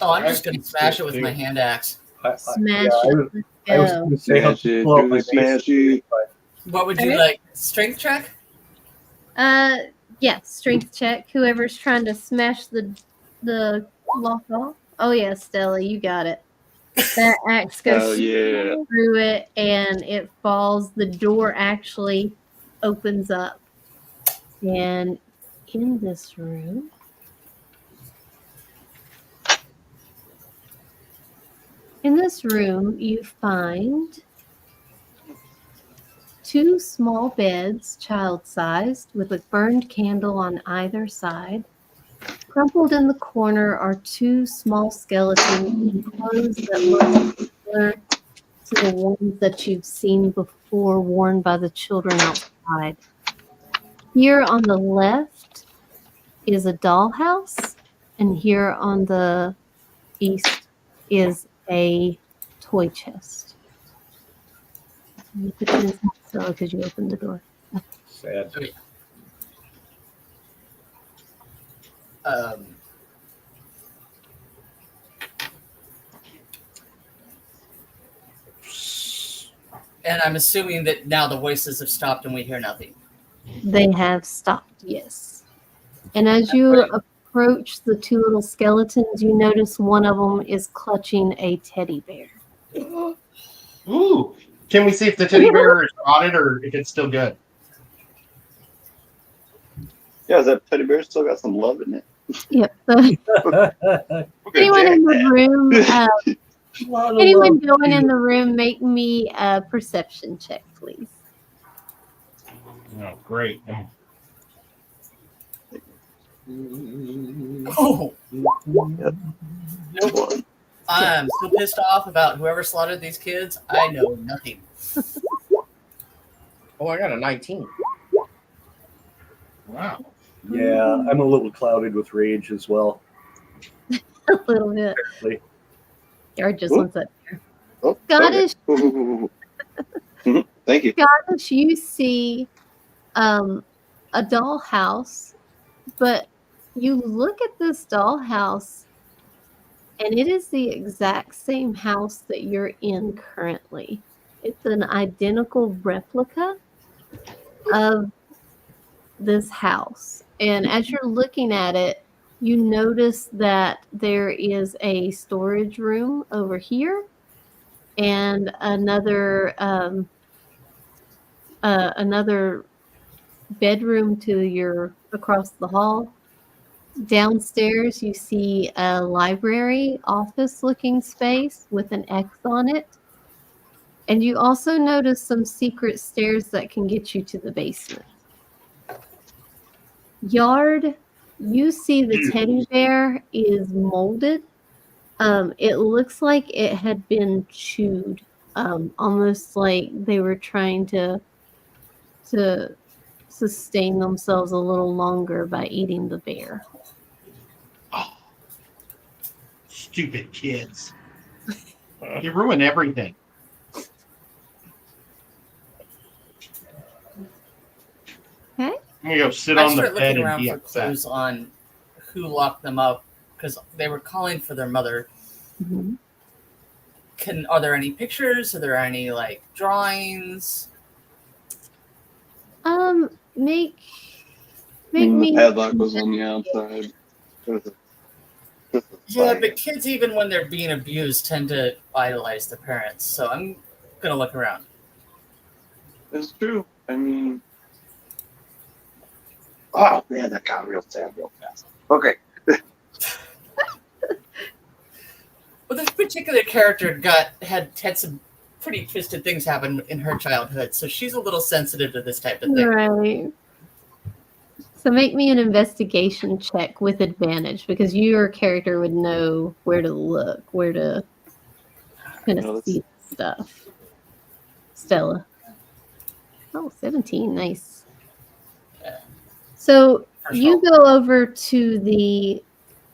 Oh, I'm just going to smash it with my hand axe. Smash yeah, it. I was Let's going to say how Smash it, pull out do my the smash base, it. but What would you Okay. like? Strength check? go. Yeah, strength check. Whoever's trying to smash the lock off. Oh yeah, Stella, you got it. That axe goes Oh, yeah. through it and it falls. The door actually opens up. And in this room, you find 2 small beds, child-sized, with a burned candle on either side. Crumpled in the corner are 2 small skeletons in clothes that look similar to the ones that you've seen before worn by the children outside. Here on the left is a dollhouse, and here on the east is a toy chest. You put you inside because you opened the door. Sad. Um, and I'm assuming that now the voices have stopped and we hear nothing. They have stopped, yes. And as you approach the 2 little skeletons, you notice one of them is clutching a teddy bear. Ooh. Can we see if the teddy bear is rotted or if it's still good? Yeah, is that teddy bear still got some love in it? Yep. So Okay, anyone in the room, Lot of anyone love. going in the room, make me a perception check, please. Oh, great. Oh, Yep. nope. I'm so pissed off about whoever slaughtered these kids. I know nothing. Oh, I got a 19. Wow. Yeah, I'm a little clouded with rage as well. A little bit. Apparently. Or just Ooh. one second. Oh, Scottish, okay. Ooh. Mhm. Thank you. Scottish, you see a dollhouse, but you look at this dollhouse and it is the exact same house that you're in currently. It's an identical replica of this house. And as you're looking at it, you notice that there is a storage room over here and another bedroom to your across the hall. Downstairs, you see a library office looking space with an X on it. And you also notice some secret stairs that can get you to the basement. Yard, you see the teddy bear is molded. It looks like it had been chewed, almost like they were trying to sustain themselves a little longer by eating the bear. Oh, stupid kids. You ruin everything. Okay. I'm gonna go sit I on the start bed looking and around be for upset. clues on who locked them up because they were calling for their mother. Mhm. Are there any pictures? Are there any like drawings? Make The me padlock was on the outside. Yeah, but kids, even when they're being abused, tend to idolize their parents. So I'm gonna look around. It's true. I mean, oh man, that got real sad real fast. Okay. Well, this particular character had some pretty twisted things happen in her childhood, so she's a little sensitive to this type of thing. right. So make me an investigation check with advantage because your character would know where to look, where to kind No, of see stuff. Stella. Oh, 17. Nice. So you go over to the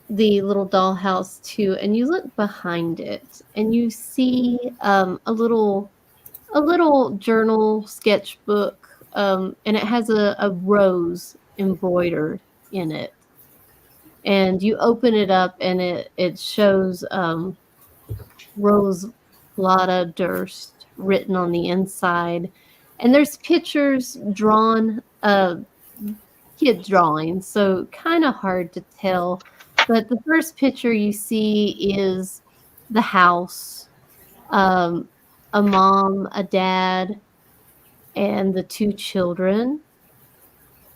little dollhouse too, and you look behind it, and you see a little journal sketchbook, and it has a rose embroidered in it. And you open it up, and it shows Rose Lotta Durst written on the inside, and there's pictures drawn, kid drawings, so kind of hard to tell. But the first picture you see is the house, a mom, a dad, and the 2 children.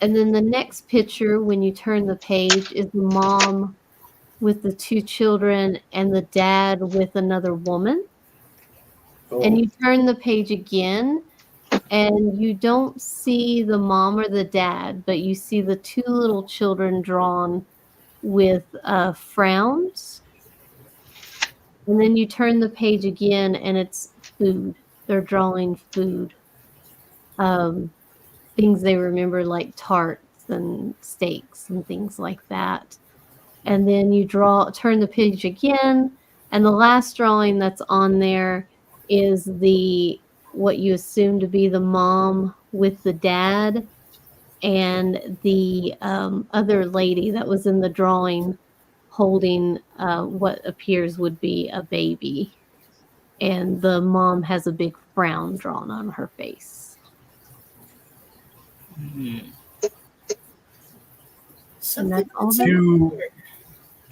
And then the next picture, when you turn the page, is the mom with the 2 children and the dad with another woman. And you turn the page again, and you don't see the mom or the dad, but you see the 2 little children drawn with frowns. And then you turn the page again, and it's food. They're drawing food. Things they remember, like tarts and steaks and things like that. And then you turn the page again, and the last drawing that's on there is what you assume to be the mom with the dad and the other lady that was in the drawing holding what appears would be a baby. And the mom has a big frown drawn on her face. And that's all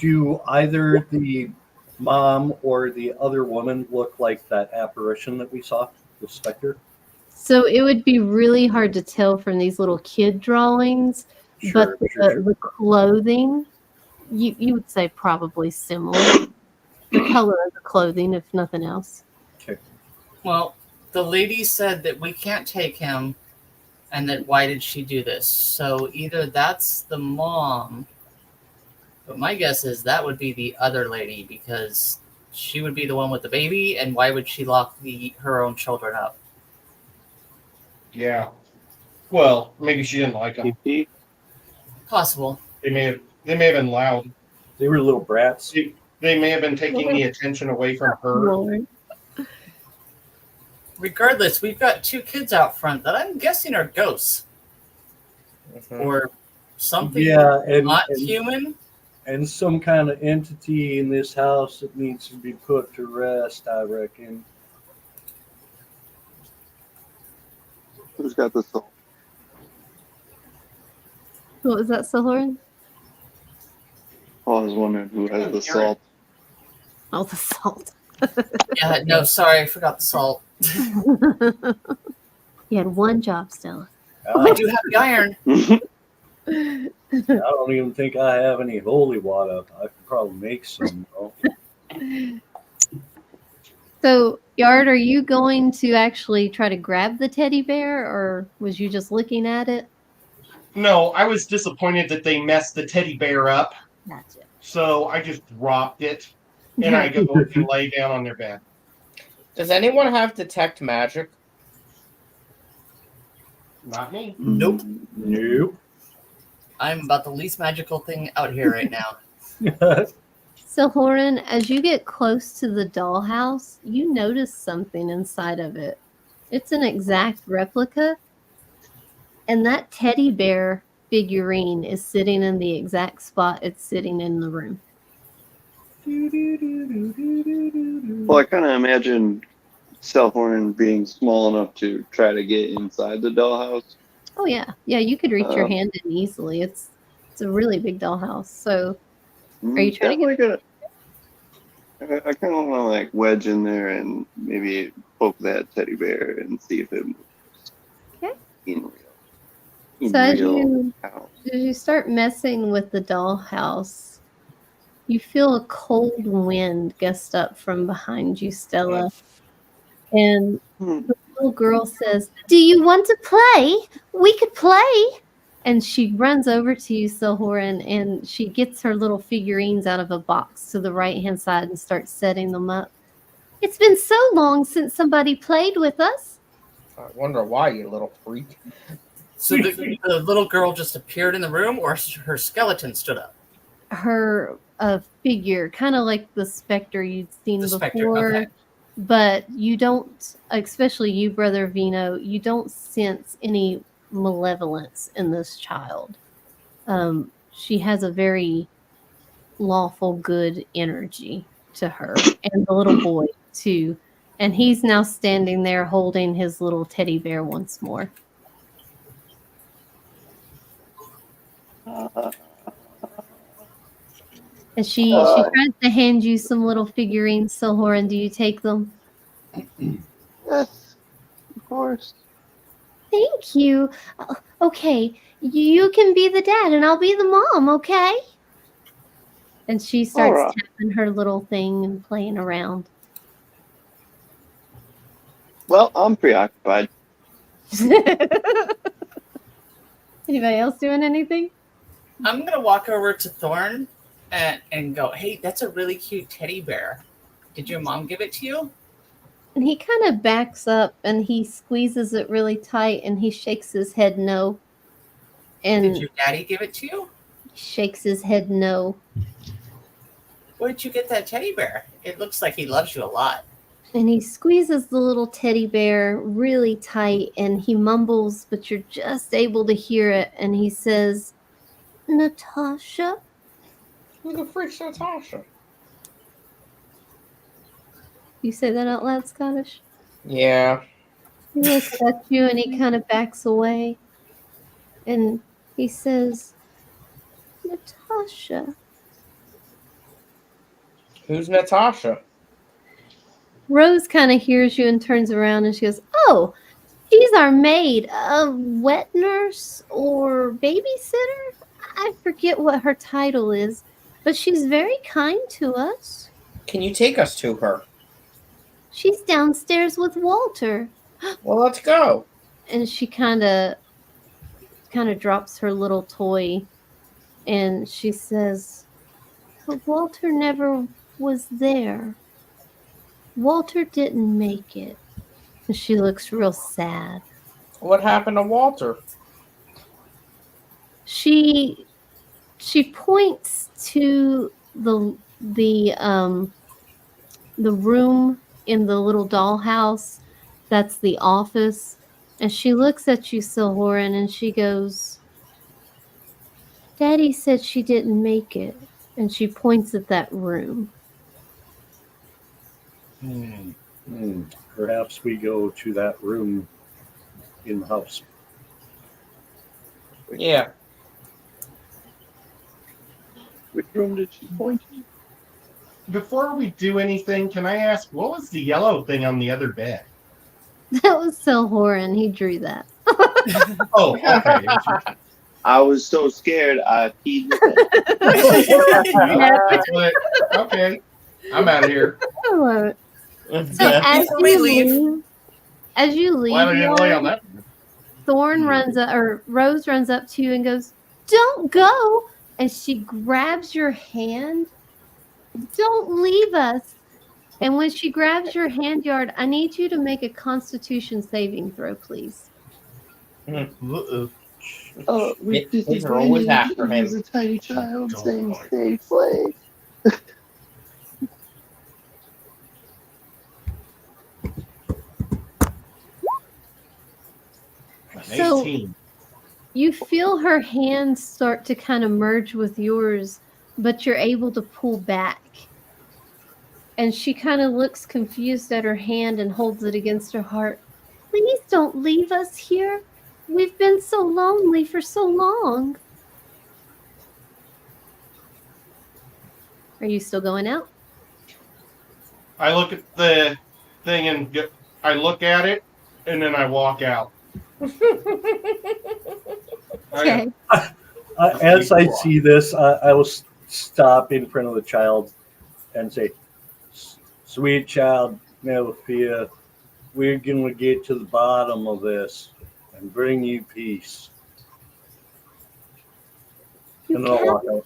Do either the mom or the other woman look like that apparition that we saw, the specter? So it would be really hard to tell from these little kid drawings, but the clothing, you would say probably similar. The color of the clothing, if nothing else. Okay. Well, the lady said that we can't take him, and that why did she do this? So either that's the mom, but my guess is that would be the other lady because she would be the one with the baby, and why would she lock her own children up? Yeah. Well, maybe she didn't like them. Possible. They may have been loud. They were little brats. They may have been taking the attention away from her. Lord. Regardless, we've got 2 kids out front that I'm guessing are ghosts. Or something not human. And some kind of entity in this house that needs to be put to rest, I reckon. Who's got the soul? What was that, Sohoran? Oh, I was wondering who has the salt. Oh, the salt. Yeah, no, sorry, I forgot the salt. You had one job, Stella. I do have the iron. I don't even think I have any holy water. I could probably make some. So, Yard, are you going to actually try to grab the teddy bear, or was you just looking at it? No, I was disappointed that they messed the teddy bear up. Gotcha. So I just dropped it, and I go and lay down on their bed. Does anyone have detect magic? Not me. Nope. Nope. I'm about the least magical thing out here right now. So, Horan, as you get close to the dollhouse, you notice something inside of it. It's an exact replica, and that teddy bear figurine is sitting in the exact spot it's sitting in the room. Well, I kind of imagine Selhorn being small enough to try to get inside the dollhouse. Oh yeah, you could reach your hand in easily. It's a really big dollhouse. So, are you trying to get? I kind of want to like wedge in there and maybe poke that teddy bear and see if it moves. Okay. In real. So as you start messing with the dollhouse, you feel a cold wind gust up from behind you, Stella. And the little girl says, "Do you want to play? We could play." And she runs over to you, Silhoran, and she gets her little figurines out of a box to the right-hand side and starts setting them up. "It's been so long since somebody played with us." I wonder why, you little freak. So the little girl just appeared in the room, or her skeleton stood up? Her figure, kind of like the specter you'd seen before. Okay. But you don't, especially you, Brother Vino, you don't sense any malevolence in this child. She has a very lawful, good energy to her, and the little boy too. And he's now standing there holding his little teddy bear once more. And she tries to hand you some little figurines, Silhoran. Do you take them? Yes, of course. Thank you. Okay, you can be the dad and I'll be the mom, okay? And she starts Alright. tapping her little thing and playing around. Well, I'm preoccupied. Anybody else doing anything? I'm gonna walk over to Thorn and go, "Hey, that's a really cute teddy bear. Did your mom give it to you?" And he kind of backs up and he squeezes it really tight and he shakes his head no. Did And your daddy give it to you? shakes his head no. Where did you get that teddy bear? It looks like he loves you a lot. And he squeezes the little teddy bear really tight and he mumbles, but you're just able to hear it. And he says, Natasha? Who the freak's Natasha? You say that out loud, Scottish? Yeah. He looks at you and he kind of backs away. And he says, Natasha. Who's Natasha? Rose kind of hears you and turns around and she goes, Oh, she's our maid, a wet nurse or babysitter. I forget what her title is, but she's very kind to us. Can you take us to her? She's downstairs with Walter. Well, let's go. And she kind of drops her little toy and she says, But Walter never was there. Walter didn't make it. And she looks real sad. What happened to Walter? She points to the room in the little dollhouse that's the office, and she looks at you, Silhoran, and she goes, Daddy said she didn't make it. And she points at that room. Perhaps we go to that room in the house. Yeah. Which room did she point to? Before we do anything, can I ask what was the yellow thing on the other bed? That was Silhoran. He drew that. Oh, okay. I was so scared I peed. Okay, I'm out of here. I love it. So Before we as you leave, Why did you lay on that? Thorn runs up, or Rose runs up to you and goes, Don't go. And she grabs your hand. Don't leave us. And when she grabs your hand, Yard, I need you to make a Constitution saving throw, please. Oh, we Kids are always after him. He's a tiny child saying stay play. So 18. you feel her hands start to kind of merge with yours, but you're able to pull back. And she kind of looks confused at her hand and holds it against her heart. Please don't leave us here. We've been so lonely for so long. Are you still going out? I look at the thing and I look at it, and then I walk out. Okay. As I see this, I will stop in front of the child and say, Sweet child, never fear. We're going to get to the bottom of this and bring you peace. And then I'll walk out.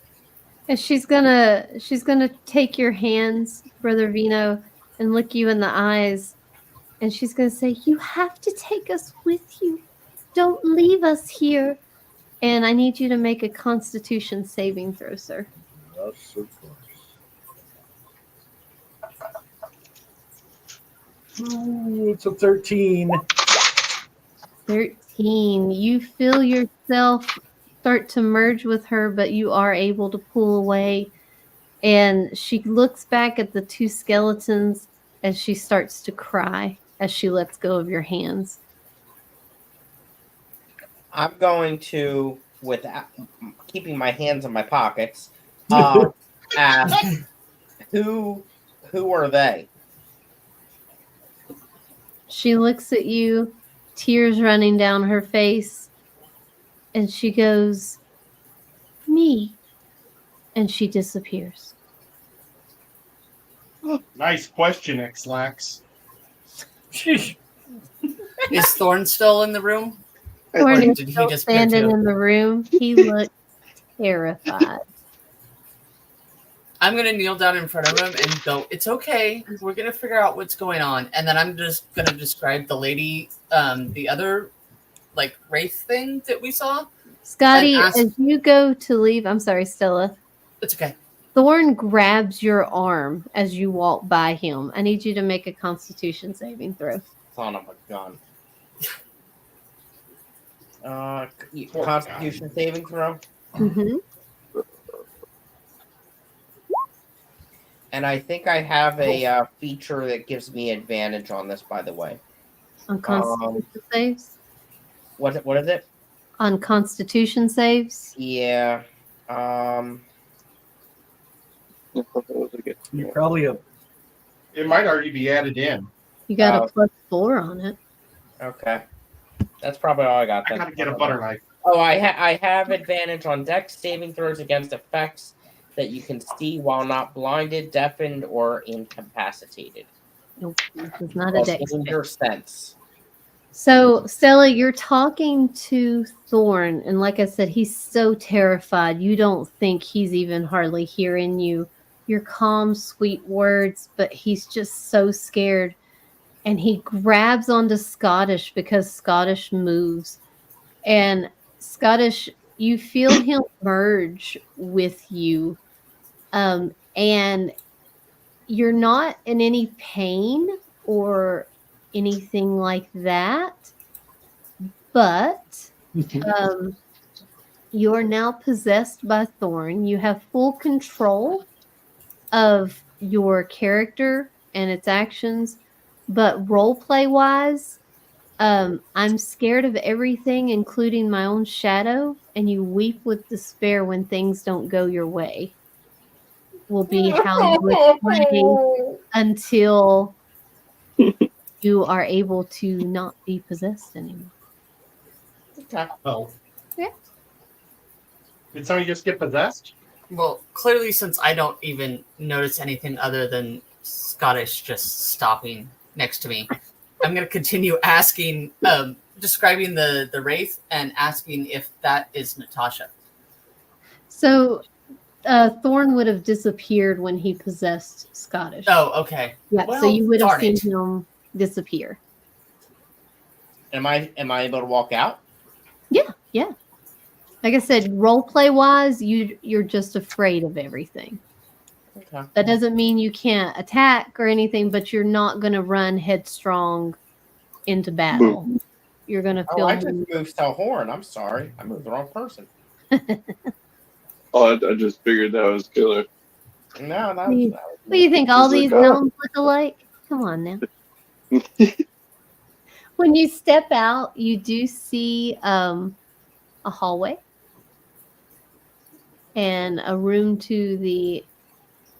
And she's gonna take your hands, Brother Vino, and look you in the eyes. And she's gonna say, You have to take us with you. Don't leave us here. And I need you to make a Constitution saving throw, sir. Yes, of course. Ooh, it's a 13. 13. You feel yourself start to merge with her, but you are able to pull away. And she looks back at the two skeletons as she starts to cry as she lets go of your hands. I'm going to, without keeping my hands in my pockets, ask who are they? She looks at you, tears running down her face, and she goes, "Me." And she disappears. Nice question, Xlax. Sheesh. Is Thorn still in the room? Thorn Or is did he still disappear standing too? in the room. He looks terrified. I'm gonna kneel down in front of him and go, "It's okay. We're gonna figure out what's going on." And then I'm just gonna describe the lady, the other like wraith thing that we saw. Scotty, And ask- as you go to leave, I'm sorry, Stella. It's okay. Thorn grabs your arm as you walk by him. I need you to make a Constitution saving throw. Son of a gun. Constitution saving throw. Mm-hmm. And I think I have a feature that gives me advantage on this, by the way. On Constitution saves? What is it? On Constitution saves? Yeah. You probably have. It might already be added in. You got a +4 on it. Okay. That's probably all I got. I gotta get a butter knife. Oh, I have advantage on Dex saving throws against effects that you can see while not blinded, deafened, or incapacitated. Nope, this is not a dex. Danger sense. So, Stella, you're talking to Thorn, and like I said, he's so terrified. You don't think he's even hardly hearing you. Your calm, sweet words, but he's just so scared. And he grabs onto Scottish because Scottish moves. And Scottish, you feel him merge with you. And you're not in any pain or anything like that. But you're now possessed by Thorn. You have full control of your character and its actions. But roleplay wise, I'm scared of everything, including my own shadow, and you weep with despair when things don't go your way. Will be how you would play until you are able to not be possessed anymore. Okay. Oh. Yeah. Did somebody just get possessed? Well, clearly, since I don't even notice anything other than Scottish just stopping next to me, I'm going to continue asking, describing the wraith and asking if that is Natasha. So, Thorn would have disappeared when he possessed Scottish. Oh, okay. Yeah, Well, so you would have darn seen it. him disappear. Am I able to walk out? Yeah. Like I said, roleplay wise, you're just afraid of everything. Okay. That doesn't mean you can't attack or anything, but you're not going to run headstrong into battle. You're going to feel. Oh, I just moved to Horn. I'm sorry. I moved the wrong person. Oh, I just figured that was killer. No, that What do was you think? All It's like, these oh. gnomes look alike? Come on now. When you step out, you do see a hallway and a room to the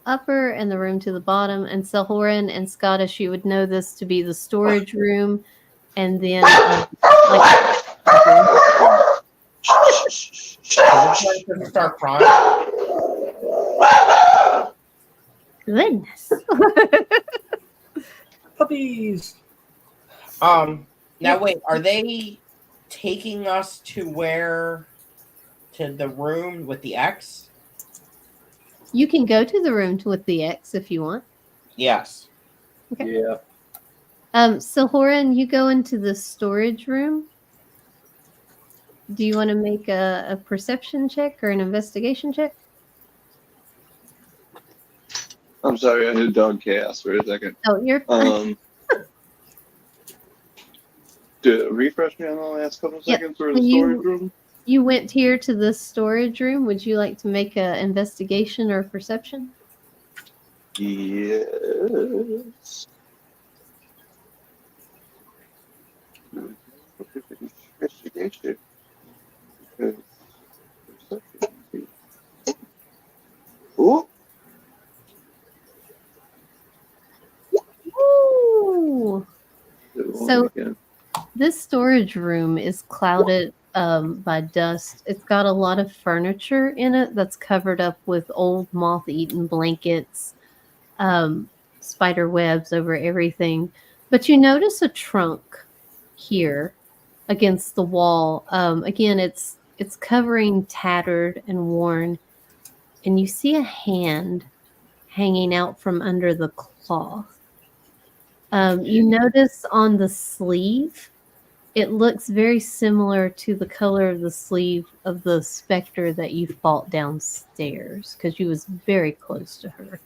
upper and the room to the bottom. And Selhoran and Scottish, you would know this to be the storage room, and then start crying. goodness. Puppies. Now wait, are they taking us to the room with the X? You can go to the room with the X if you want. Yes. Okay. Yeah. Selhoran, you go into the storage room. Do you want to make a perception check or an investigation check? I'm sorry, I hit dog chaos for a second. Oh, you're fine. Refresh me on the last couple Yeah, seconds for the when storage room. You went here to the storage room. Would you like to make an investigation or perception? Yes. Investigation. Ooh. Ooh. So again. this storage room is clouded by dust. It's got a lot of furniture in it that's covered up with old moth-eaten blankets, spider webs over everything. But you notice a trunk here against the wall. Again, it's covering tattered and worn, and you see a hand hanging out from under the cloth. You notice on the sleeve, it looks very similar to the color of the sleeve of the specter that you fought downstairs, because you was very close to her.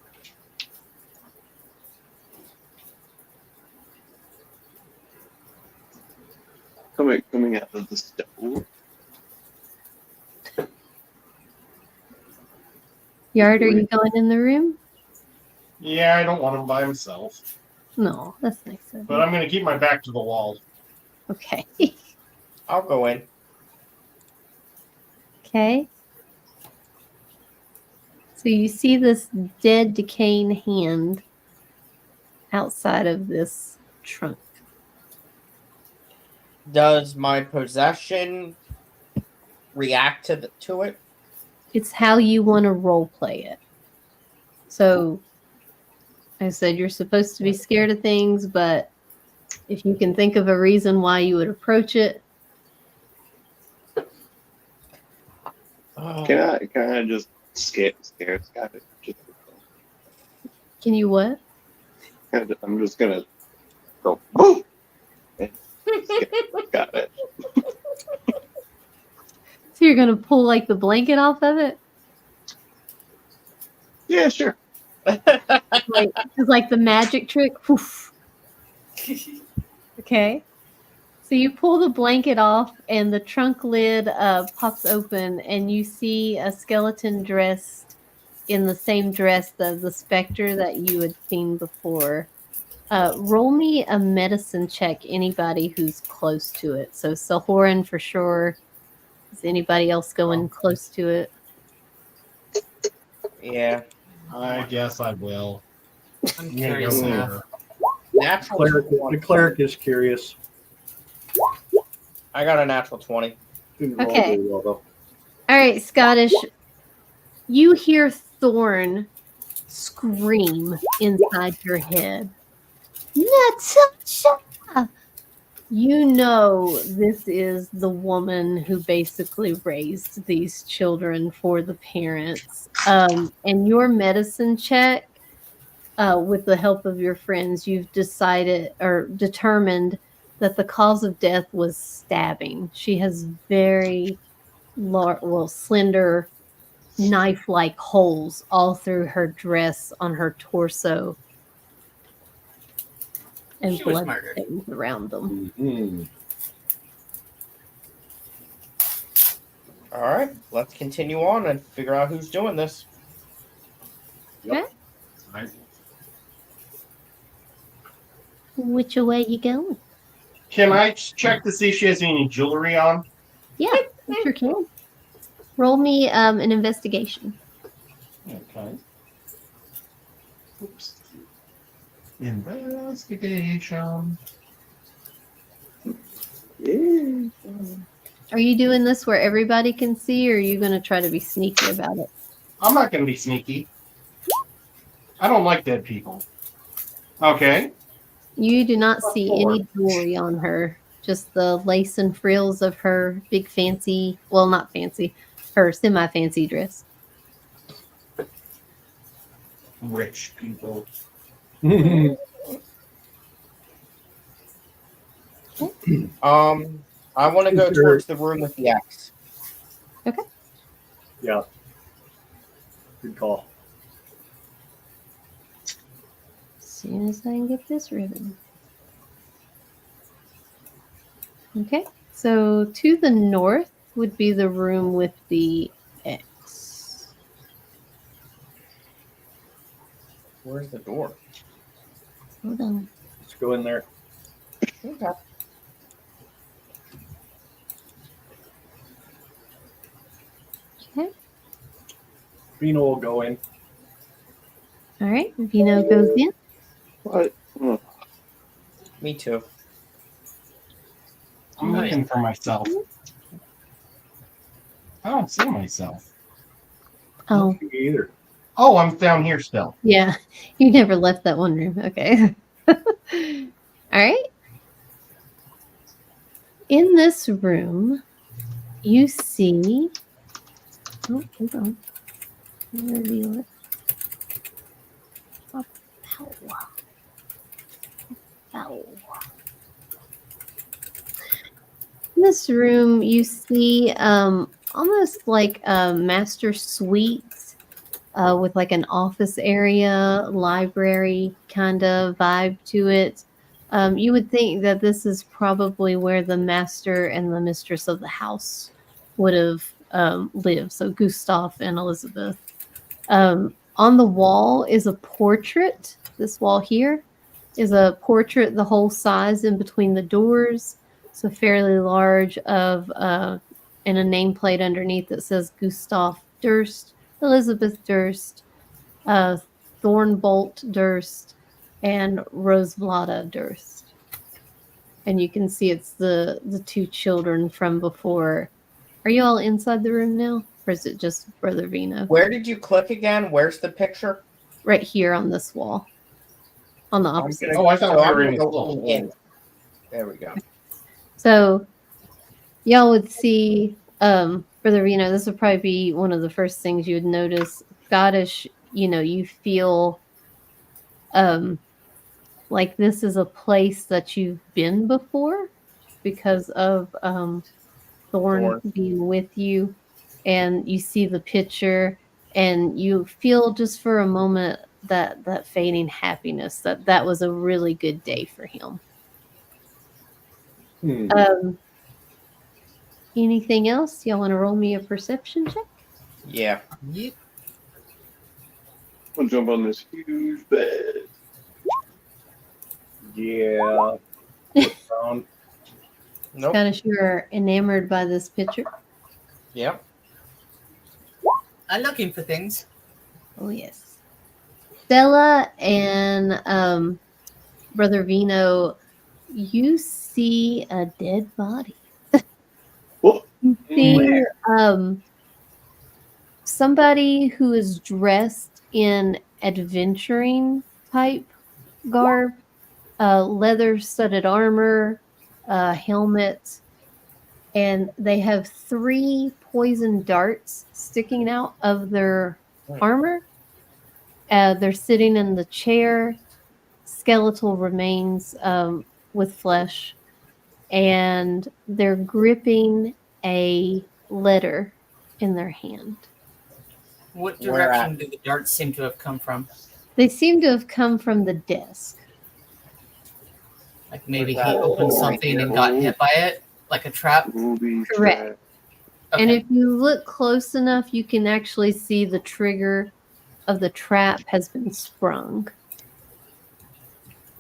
Coming out of the stove. Yard, are you going in the room? Yeah, I don't want him by himself. No, that's nice of But you. I'm going to keep my back to the wall. Okay. I'll go in. Okay. So you see this dead, decaying hand outside of this trunk. Does my possession react to it? It's how you want to role play it. So I said you're supposed to be scared of things, but if you can think of a reason why you would approach it. Can I just scare Scott? Can you what? I'm just gonna go boom. And got it. So you're gonna pull like the blanket off of it? Yeah, sure. Like it's like the magic trick. Poof. Okay. So you pull the blanket off, and the trunk lid pops open, and you see a skeleton dressed in the same dress as the specter that you had seen before. Roll me a medicine check, anybody who's close to it. So Sahoran for sure. Is anybody else going close to it? Yeah. I guess I will. I'm Yeah, curious go enough. there. Natural The cleric is curious. I got a natural 20. Didn't roll Okay. very well, though. All right, Scottish. You hear Thorn scream inside your head. Natasha! You know this is the woman who basically raised these children for the parents. And your medicine check, with the help of your friends, you've decided or determined that the cause of death was stabbing. She has very slender knife-like holes all through her dress, on her torso, and She was blood murdered. stains around them. Mm-hmm. All right, let's continue on and figure out who's doing this. Yep. I- Which way you going? Can I check to see if she has any jewelry on? Yeah, you sure can. Roll me an investigation. Okay. Oops. Investigation. Yeah. Are you doing this where everybody can see, or are you going to try to be sneaky about it? I'm not going to be sneaky. I don't like dead people. Okay. You do not see any jewelry on her, just the lace and frills of her big fancy, well, not fancy, her semi-fancy dress. Rich people. I want to go towards the room with the axe. Yeah. Good call. As soon as I can get this ribbon. Okay, so to the north would be the room with the X. Where's the door? Hold on. Let's go in there. Okay. Okay, Vino will go in. all right, Vino goes in. What? Oh, Me too. looking for myself. I don't see myself. Oh, Me either. Oh, I'm down here still. yeah. You never left that one room. Okay. All right. In this room, you see. Oh, hold on. Let me reveal it. Ow. Ow. In this room, you see almost like a master suite with like an office area, library kind of vibe to it. You would think that this is probably where the master and the mistress of the house would have lived. So Gustav and Elizabeth. On the wall is a portrait. This wall here is a portrait the whole size in between the doors. So fairly large of and a nameplate underneath that says Gustav Durst, Elizabeth Durst, Thornbolt Durst, and Rosevlada Durst. And you can see it's the two children from before. Are you all inside the room now? Or is it just Brother Vino? Where did you click again? Where's the picture? Right here on this wall. On the opposite. Oh, I thought So we I'm were in gonna the go little in. hole. There we go. So y'all would see Brother Vino, this would probably be one of the first things you would notice. Scottish, you feel like this is a place that you've been before because of Thorn being with you, and you see the picture and you feel just for a moment that fading happiness that was a really good day for him. Anything else? Y'all want to roll me a perception check? Yeah. Yep. I'll jump on this huge bed. Yeah. Look around. Nope. Scottish, you're enamored by this picture. Yep. I'm looking for things. Oh yes. Stella and Brother Vino, you see a dead body. What? You see somebody who is dressed in adventuring type garb, leather studded armor, helmet, and they have 3 poison darts sticking out of their armor. They're sitting in the chair, skeletal remains with flesh, and they're gripping a letter in their hand. What Where direction at? do the darts seem to have come from? They seem to have come from the desk. Like maybe he Where's that? opened something and got hit by it, like a trap. Booby Correct. trap. Okay. And if you look close enough, you can actually see the trigger of the trap has been sprung.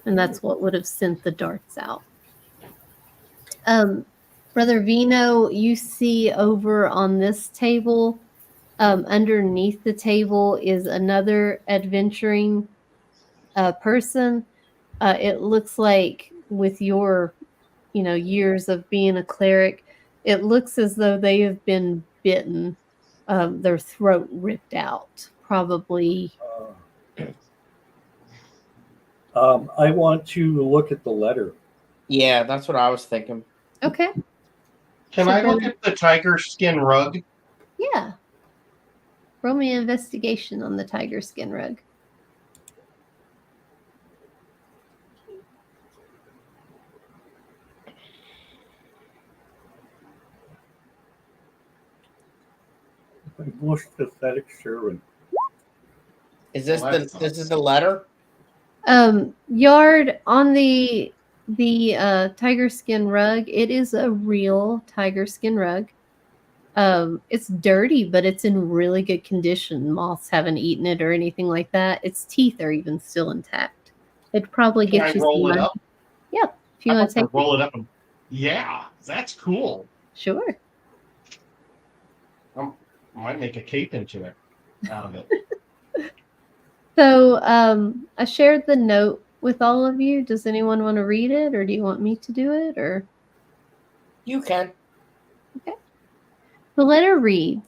And that's what would have sent the darts out. Brother Vino, you see over on this table, underneath the table is another adventuring person. It looks like with your, years of being a cleric, it looks as though they have been bitten, their throat ripped out, probably. I want to look at the letter. Yeah, that's what I was thinking. Okay. Can So I look then- at the tiger skin rug? Yeah. Roll me an investigation on the tiger skin rug. My most pathetic servant. Is this Well, that this sucks. is the letter? Yard on the tiger skin rug, it is a real tiger skin rug. It's dirty, but it's in really good condition. Moths haven't eaten it or anything like that. Its teeth are even still intact. It'd probably Can get I you roll some it money. up? Yeah, if you I'd want like to to take roll it up. Yeah, that's cool. Sure. Might make a cape into it out of it. So I shared the note with all of you. Does anyone want to read it, or do you want me to do it? Or You can. The letter reads,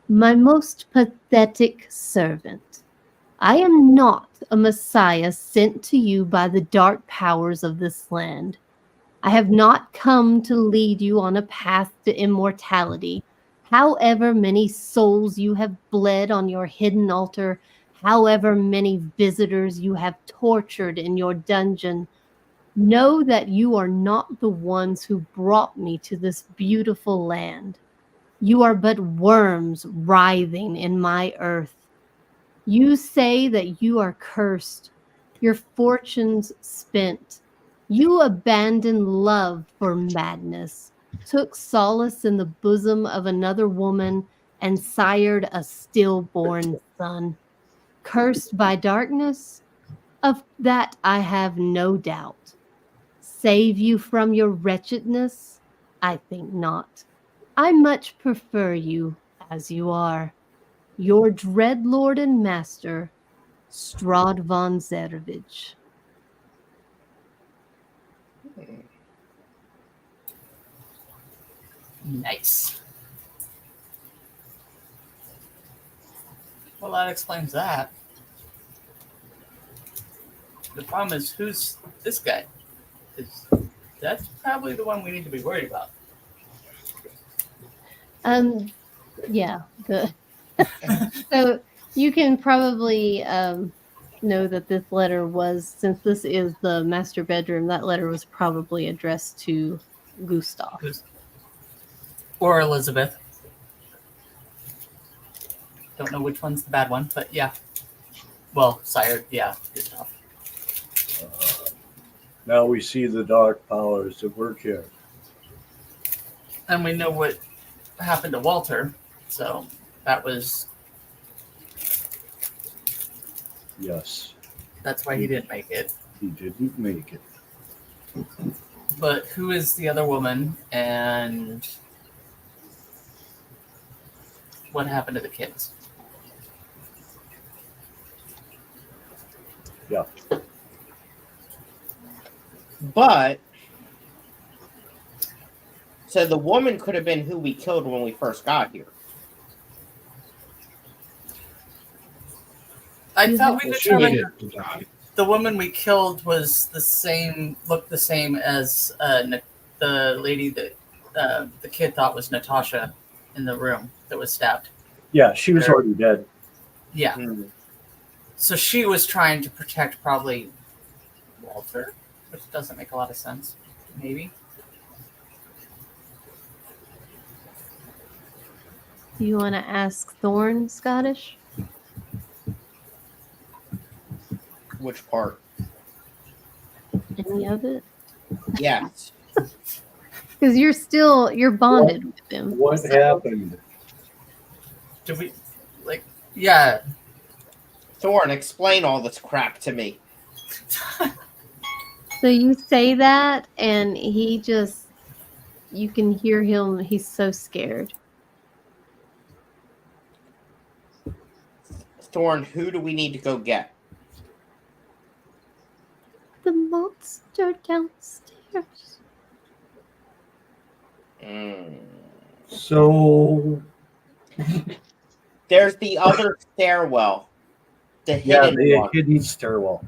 "My most pathetic servant, I am not a messiah sent to you by the dark powers of this land. I have not come to lead you on a path to immortality. However many souls you have bled on your hidden altar, however many visitors you have tortured in your dungeon, know that you are not the ones who brought me to this beautiful land. You are but worms writhing in my earth. You say that you are cursed, your fortunes spent. You abandoned love for madness, took solace in the bosom of another woman, and sired a stillborn son. Cursed by darkness? Of that I have no doubt. Save you from your wretchedness? I think not. I much prefer you as you are. Your dread lord and master, Strahd von Zervich." Nice. Well, that explains that. The problem is, who's this guy? 'Cause that's probably the one we need to be worried about. Yeah. So you can probably know that this letter was, since this is the master bedroom, that letter was probably addressed to Gustav. Or Elizabeth. Don't know which one's the bad one, but yeah. Well, sire, yeah, good stuff. Now we see the dark powers at work here. And we know what happened to Walter, so that was, Yes, that's why he didn't make it. he didn't make it. But who is the other woman, and what happened to the kids? Yeah. But so the woman could have been who we killed when we first got here. I thought we determined She the woman we killed was looked the same as the lady that the kid thought was Natasha in the room that was stabbed. Yeah, she was already dead. Yeah. So she was trying to protect probably Walter, which doesn't make a lot of sense. Maybe. Do you want to ask Thorn, Scottish? Which part? Any of it? Yes. Because you're bonded with him. What happened? Did we yeah. Thorn, explain all this crap to me. So you say that, and he just, you can hear him. He's so scared. Thorn, who do we need to go get? The monster downstairs. So There's the other stairwell. The yeah, hidden the one. hidden stairwell.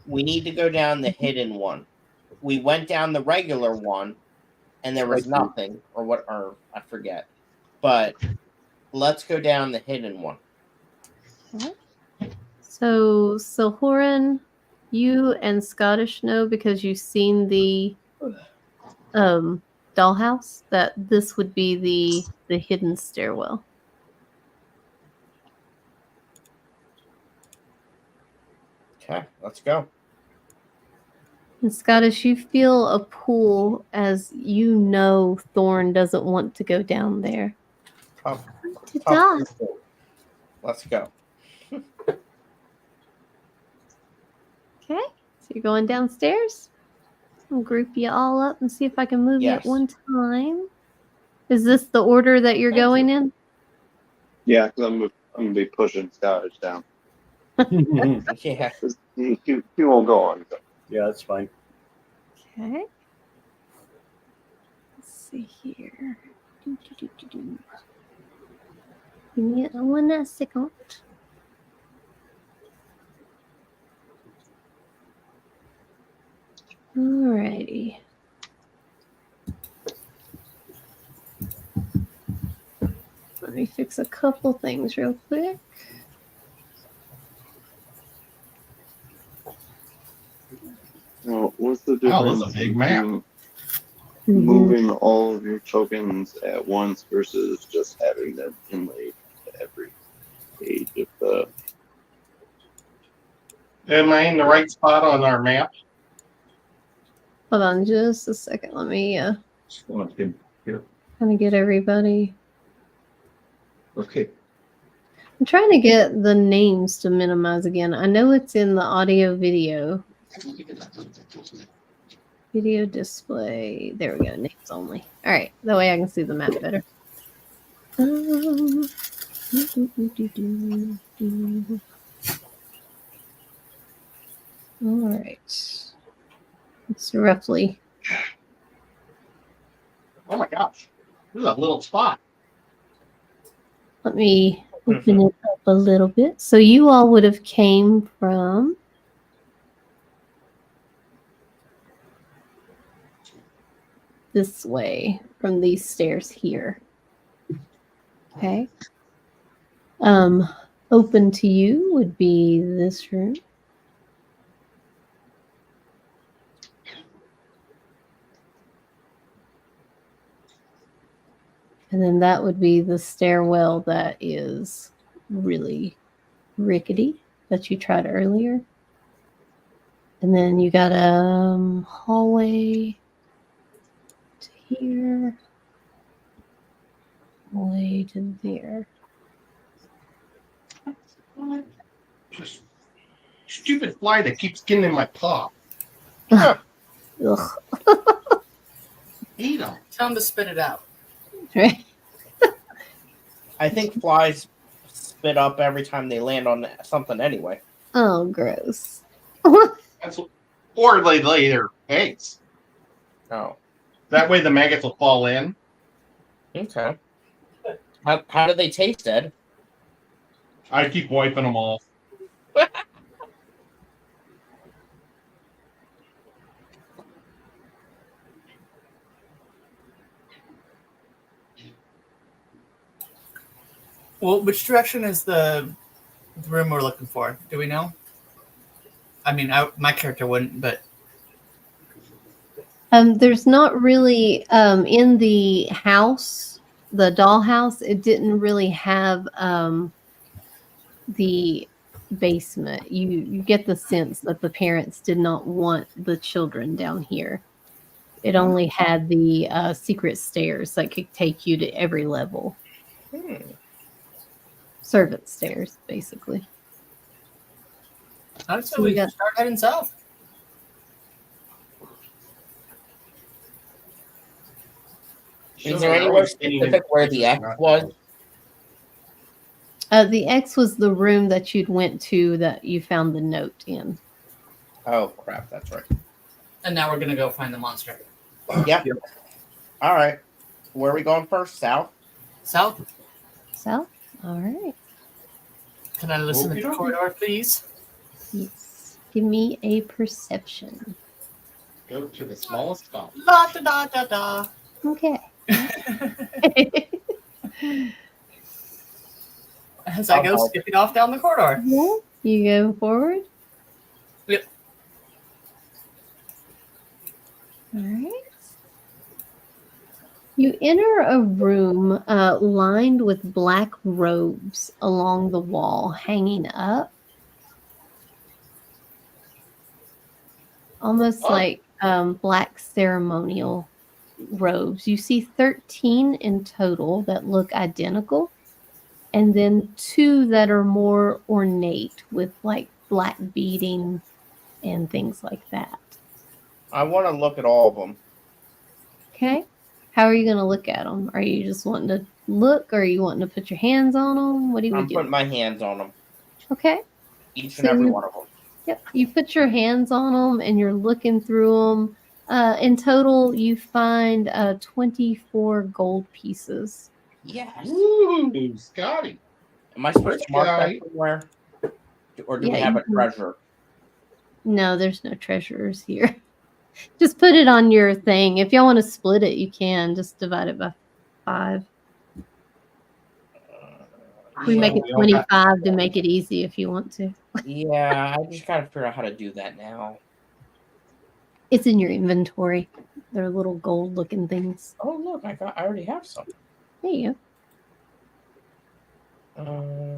We need to go down the hidden one. We went down the regular one, and there was nothing, or I forget. But let's go down the hidden one. So Silhoran, you and Scottish know, because you've seen the dollhouse, that this would be the hidden stairwell. Okay, let's go. And Scottish, you feel a pull, as you know Thorn doesn't want to go down there. Tough To die. people. Let's go. Okay, so you're going downstairs. I'll group you all up and see if I can move you at Yes. one time. Is this the order that you're going in? Yeah, because I'm gonna be pushing Scottish down. Yeah. He won't go on. Yeah, that's fine. Okay. see here. Give me 1 second. Alrighty. Let me fix a couple things real quick. Now, what's the Wow, difference that's a big map. between Mhm. moving all of your tokens at once versus just having them inlaid to every page of the? Am I in the right spot on our map? Hold on just a second. Let me Just want him here. kind of get everybody. Okay. I'm trying to get the names to minimize again. I know it's in the audio video. Video display. There we go. Names only. All right. That way I can see the map better. All right. It's roughly. Oh my gosh. This is a little spot. Let me open it up a little bit. So you all would have came from this way, from these stairs here. Okay. Open to you would be this room. And then that would be the stairwell that is really rickety that you tried earlier. And then you got a hallway to here, hallway to there. Just stupid fly that keeps getting in my paw. Ugh. Eat them. Tell him to spit it out. Right. I think flies spit up every time they land on something anyway. Oh, gross. Or they lay their eggs. Oh, That way the maggots will fall in. okay. How do they taste, Ed? I keep wiping them off. Well, which direction is the room we're looking for? Do we know? I mean, my character wouldn't, but There's not really in the house, the dollhouse, it didn't really have the basement. You get the sense that the parents did not want the children down here. It only had the secret stairs that could take you to every level. Servant stairs, basically. I'd say So we we got- start heading south. Is there anywhere specific where the X was? The X was the room that you'd went to that you found the note in. Oh crap, that's right. And now we're gonna go find the monster. Yep. All right. Where are we going first? South? South? South? All right. Can I listen to the corridor, please? Yes. Give me a perception. Go to the smallest spot. La da da da da. Okay. As I go skipping off down the corridor. Yeah. You go forward? Yep. All right. You enter a room lined with black robes along the wall, hanging up. Almost like black ceremonial robes. You see 13 in total that look identical, and then 2 that are more ornate with like black beading and things like that. I want to look at all of them. Okay. How are you going to look at them? Are you just wanting to look, or are you wanting to put your hands on them? What do you I'm do? putting my hands on them. Okay. Each So and every you- one of them. Yep. You put your hands on them and you're looking through them. In total, you find 24 gold pieces. Yes. Ooh, Scotty. Am I supposed to mark that Guy. somewhere? Or do we Yeah, have you a can- treasure? No, there's no treasures here. Just put it on your thing. If y'all want to split it, you can. Just divide it by 5. We make it We all got- 25 to make it easy if you want to. Yeah, I just gotta figure out how to do that now. It's in your inventory. They're little gold looking things. Oh look, I already have some. There you go.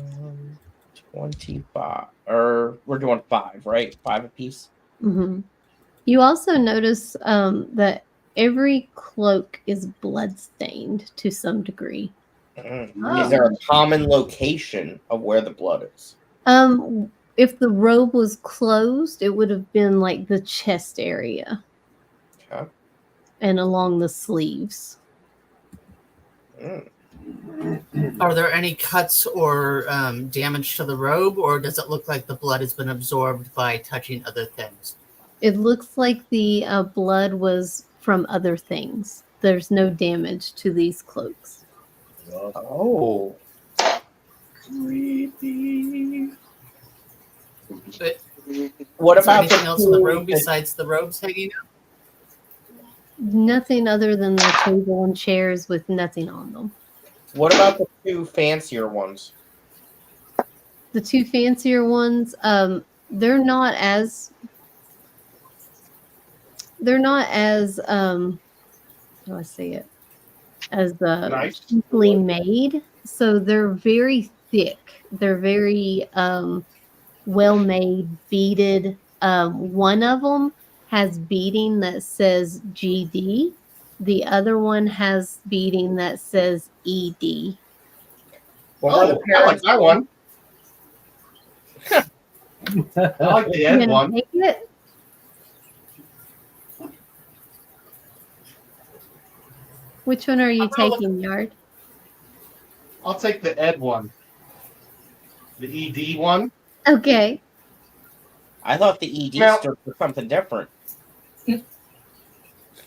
25. Or we're doing 5, right? 5 apiece. Hmm. You also notice that every cloak is bloodstained to some degree. Is there a common location of where the blood is? If the robe was closed, it would have been like the chest area Okay. and along the sleeves. Are there any cuts or damage to the robe, or does it look like the blood has been absorbed by touching other things? It looks like the blood was from other things. There's no damage to these cloaks. Oh. Creepy. But What is there about anything else in the room besides the robes hanging out? Nothing other than the table and chairs with nothing on them. What about the 2 fancier ones? The 2 fancier ones, they're not as how do I say it? As Nice. cheaply made. So they're very thick. They're very well made, beaded. One of them has beading that says GD. The other one has beading that says ED. What were the I like parents' that one. I like the You Ed gonna one. take it? Which one are you I'm gonna look- taking, Yard? I'll take the Ed one. The ED one. Okay. I thought the ED Now- stood for something different.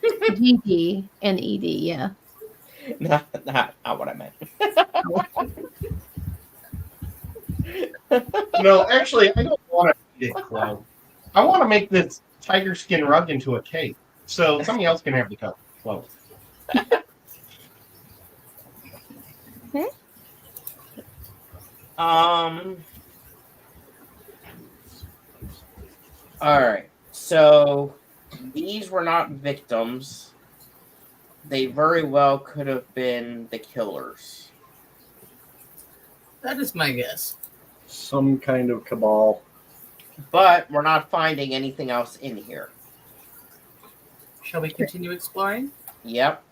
GD and ED, yeah. Not what I meant. No, actually, I don't want to eat it clove. I want to make this tiger skin rug into a cake. So somebody else can have the clove. Okay. All right. So these were not victims. They very well could have been the killers. That is my guess. Some kind of cabal. But we're not finding anything else in here. Shall we continue exploring? Yep.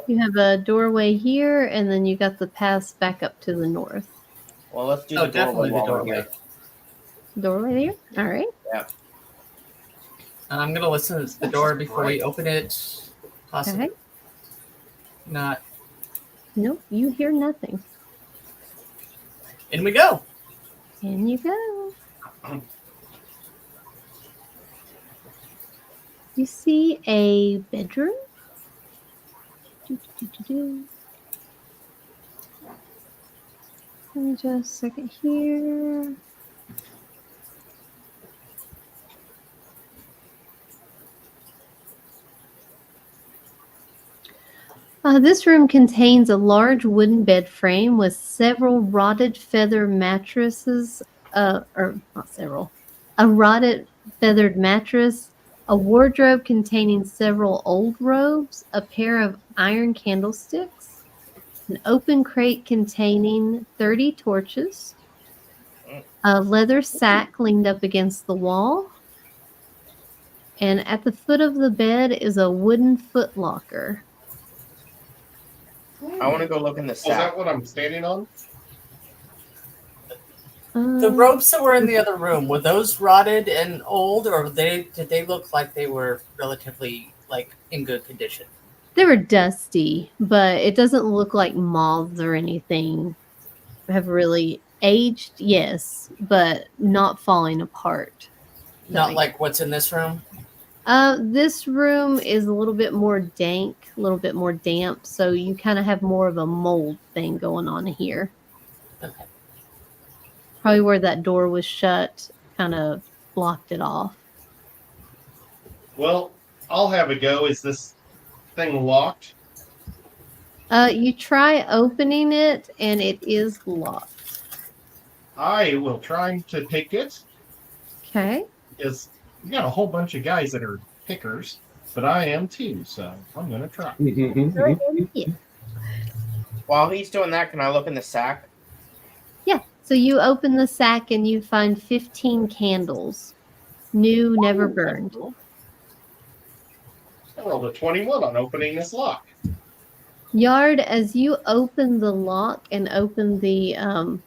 You have a doorway here, and then you got the paths back up to the north. Well, let's do Oh, the doorway definitely the while we're doorway. here. Doorway there? All right. I'm going to listen to the door before we open it. Possibly Okay. not. Nope, you hear nothing. In we go. In you go. You see a bedroom. Let me just a second here. This room contains a large wooden bed frame with several rotted feather mattresses, or not several, a rotted feathered mattress, a wardrobe containing several old robes, a pair of iron candlesticks, an open crate containing 30 torches, a leather sack leaned up against the wall, and at the foot of the bed is a wooden footlocker. I want to go look in the Is sack. that what I'm standing on? The robes that were in the other room, were those rotted and old, or did they look like they were relatively in good condition? They were dusty, but it doesn't look like moths or anything have really aged, yes, but not falling apart. Not like what's in this room? This room is a little bit more dank, a little bit more damp, so you kind of have more of a mold thing going on here. Okay. Probably where that door was shut, kind of blocked it off. Well, I'll have a go. Is this thing locked? You try opening it, and it is locked. I will try to pick it. Okay. Because we got a whole bunch of guys that are pickers, but I am too, so I'm gonna try. Yeah. While he's doing that, can I look in the sack? Yeah. So you open the sack, and you find 15 candles. New, never burned. I rolled a 21 on opening this lock. Yard, as you open the lock and open the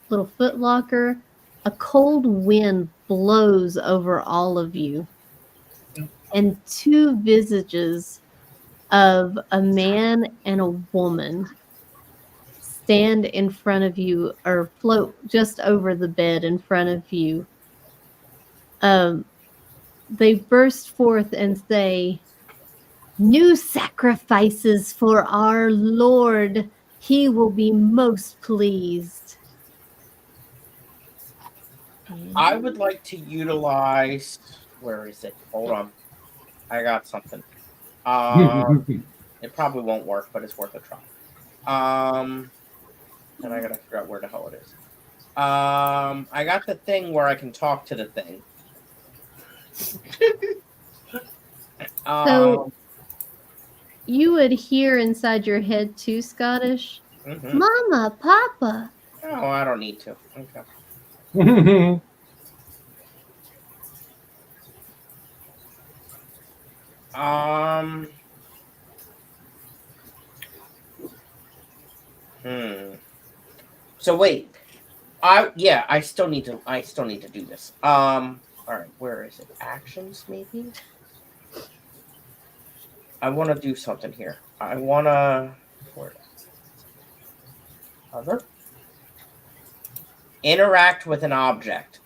little foot locker, a cold wind blows over all of you. And two visages of a man and a woman stand in front of you or float just over the bed in front of you. They burst forth and say, "New sacrifices for our Lord. He will be most pleased." I would like to utilize. Where is it? Hold on. I got something. It probably won't work, but it's worth a try. And I gotta figure out where the hell it is. I got the thing where I can talk to the thing. So you would hear inside your head too, Scottish. Mama, Papa. Oh, I don't need to. Okay. So wait. I still need to do this. All right, where is it? Actions, maybe? I want to do something here. I want to... Other? Interact with an object.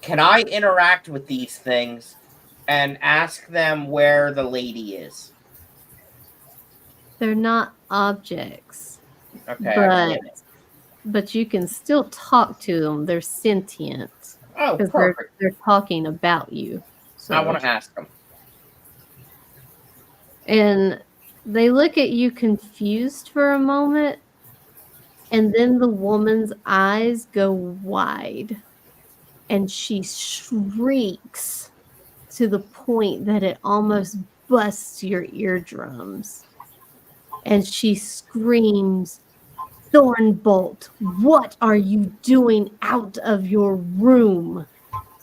Can I interact with these things and ask them where the lady is? They're not objects. Okay. But you can still talk to them. They're sentient. Oh, because perfect. they're talking about you. So, I want to ask them. And they look at you confused for a moment, and then the woman's eyes go wide, and she shrieks to the point that it almost busts your eardrums. And she screams, "Thornbolt, what are you doing out of your room?"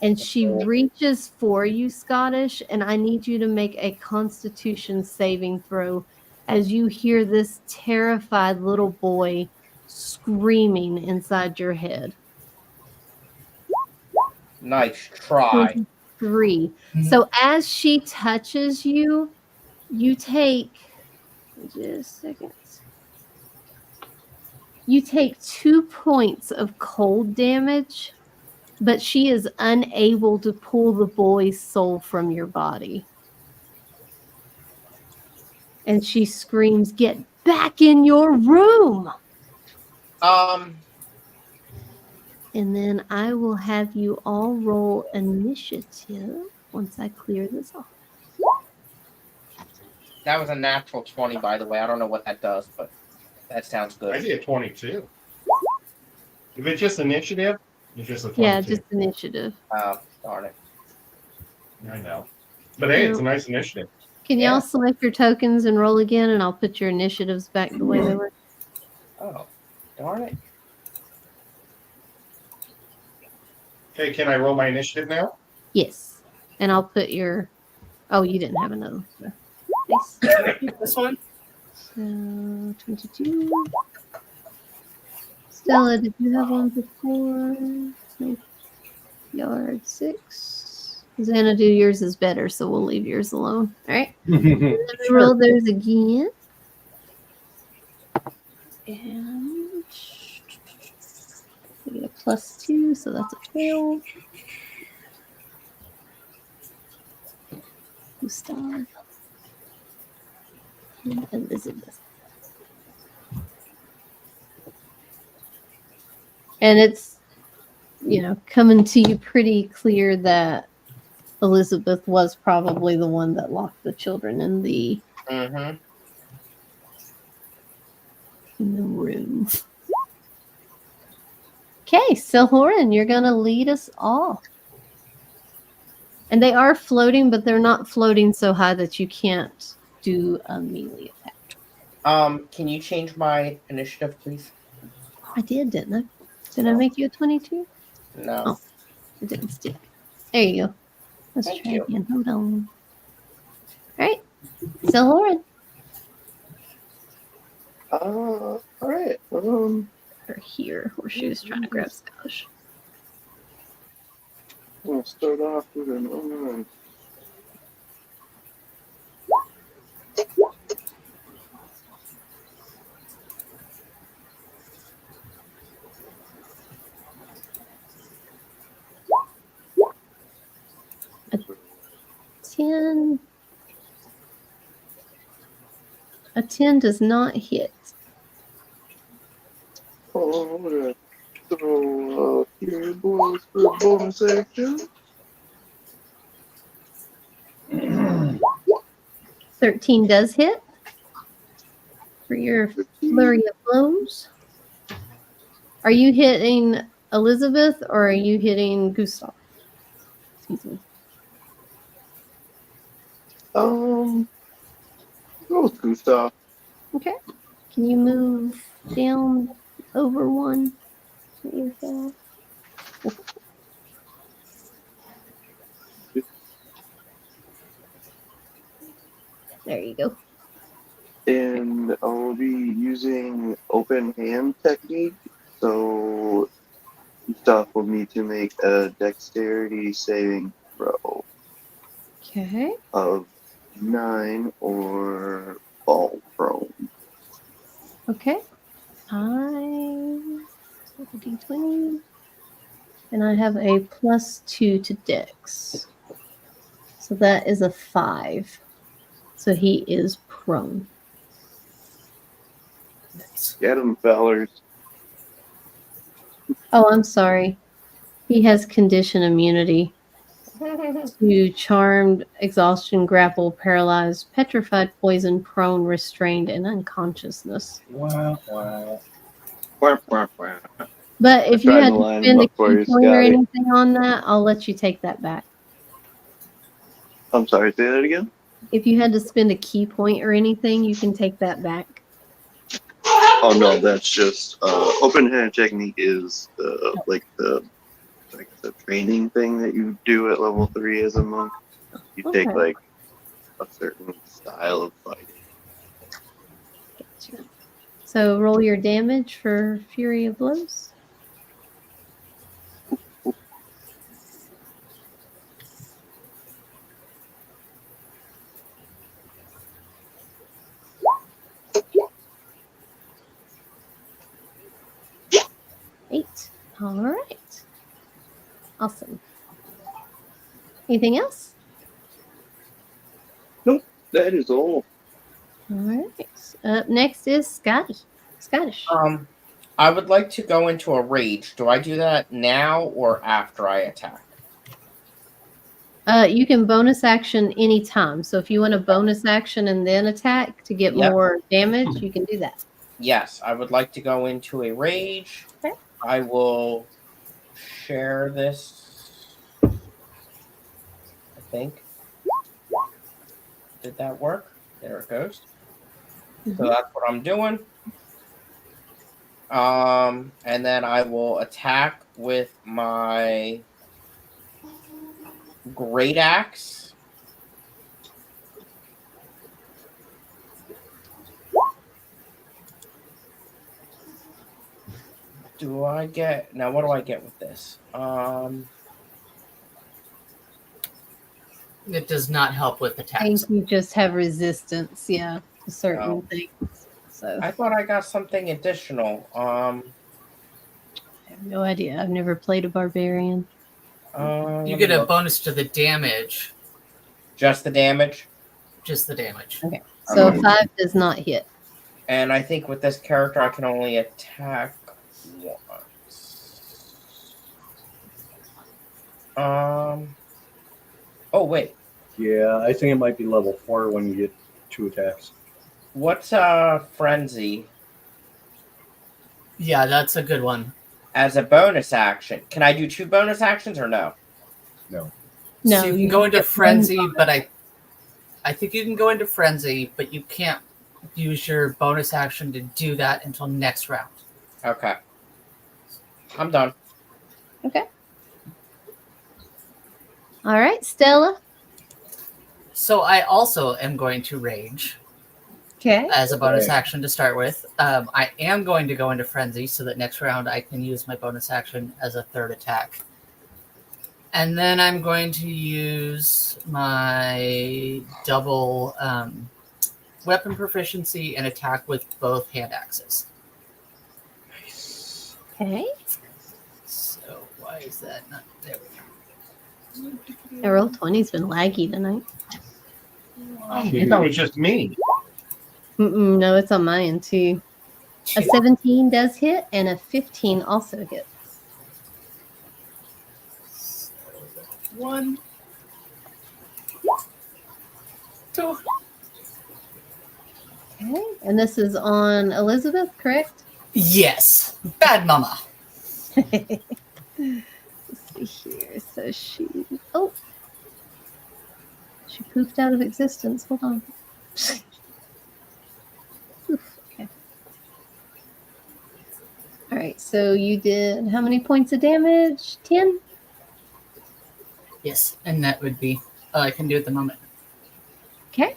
And she reaches for you, Scottish, and I need you to make a Constitution saving throw as you hear this terrified little boy screaming inside your head. Nice try. 23. So as she touches you, you take just a second. You take 2 points of cold damage, but she is unable to pull the boy's soul from your body. And she screams, "Get back in your room!" And then I will have you all roll initiative once I clear this off. That was a natural 20, by the way. I don't know what that does, but that sounds good. I see a 22. If it's just initiative, it's just a 22. Yeah, just initiative. Oh, darn it. I know. But hey, it's a nice initiative. Can y'all select your tokens and roll again, and I'll put your initiatives back the way they were? Oh, darn it. Okay, can I roll my initiative now? Yes. And I'll put your... Oh, you didn't have another. So. Nice. This one? So, 22. Stella, did you have one before? No. Yard 6. Xanadu, yours is better, so we'll leave yours alone. All right. Let me roll those again. And we get a +2, so that's a 12. Gustav and Elizabeth. And it's, coming to you pretty clear that Elizabeth was probably the one that locked the children in the Mm-hmm. room. Okay, so Horan, you're going to lead us off. And they are floating, but they're not floating so high that you can't do a melee attack. Can you change my initiative, please? I did, didn't I? Did I make you a 22? No. Oh, it didn't stick. There you go. Let's Thank try you. again. Hold on. All right. So Horan. All right. Or here, where she was trying to grab Scottish. We'll start off with an A 10. A 10 does not hit. Oh, I'm gonna throw Fury Blows for bonus action. 13 does hit for your flurry of blows. Are you hitting Elizabeth or are you hitting Gustav? Excuse me. Go with Gustav. Okay. Can you move down over one? There you go. And I'll be using open hand technique. So Gustav will need to make a dexterity saving throw Okay. of 9 or fall prone. Okay. I take a d20. And I have a +2 to dex. So that is a 5. So he is prone. Get him, fellers. Oh, I'm sorry. He has condition immunity to charmed, exhaustion, grapple, paralyzed, petrified, poison, prone, restrained, and unconsciousness. Wow. Wah, wah, wah. But if you tried had to to line spend him a up for key you, point or Scotty. anything on that, I'll let you take that back. I'm sorry, say that again? If you had to spend a key point or anything, you can take that back. Oh no, that's just open hand technique is like the training thing that you do at level 3 as a monk. You take Okay. like a certain style of fighting. Gotcha. So roll your damage for Fury of Blows. Eight. All right. Awesome. Anything else? That is all. All right. Up next is Scottish. I would like to go into a rage. Do I do that now or after I attack? You can bonus action anytime. So if you want a bonus action and then attack to get Yep. more damage, you can do that. Yes, I would like to go into a rage. Okay. I will share this. I think. Did that work? There it goes. So that's what I'm doing. And then I will attack with my great axe. Do I get now? What do I get with this? It does not help with I attacks. think you just have resistance, to certain things. So I thought I got something additional. I have no idea. I've never played a barbarian. You get a bonus to the damage. Just the damage. Just the damage. Okay. So a 5 does not hit. And I think with this character, I can only attack once. Oh, wait. Yeah, I think it might be level 4 when you get 2 attacks. What's Frenzy? Yeah, that's a good one. As a bonus action. Can I do 2 bonus actions or no? No. No, So you can you go into get Frenzy, one but I think you can go into Frenzy, but you can't use your bonus action to do that until next round. Okay. I'm done. Okay. All right, Stella. So I also am going to rage Okay. as a bonus action to start with. I am going to go into Frenzy so that next round I can use my bonus action as a third attack. And then I'm going to use my double weapon proficiency and attack with both hand axes. Okay. So why is that not there? We go. The roll 20's been laggy tonight. I thought it was just me. No, it's on my end too. A 17 does hit, and a 15 also hits. 1, 2. Okay. And this is on Elizabeth, correct? Yes, bad mama. Let's see here. So she poofed out of existence. Hold on. Oof, okay. All right. So you did how many points of damage? 10? Yes, and that would be all I can do at the moment. Okay.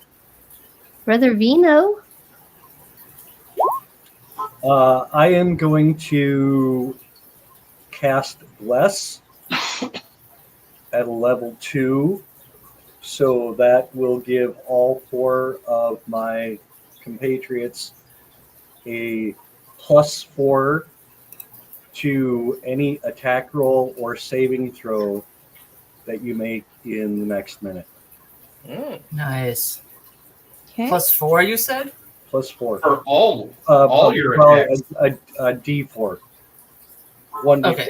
Brother Vino. I am going to cast Bless at a level 2. So that will give all 4 of my compatriots a +4 to any attack roll or saving throw that you make in the next minute. Nice. Okay. +4, you said? +4. For all your attacks. A D4. One D4. Okay.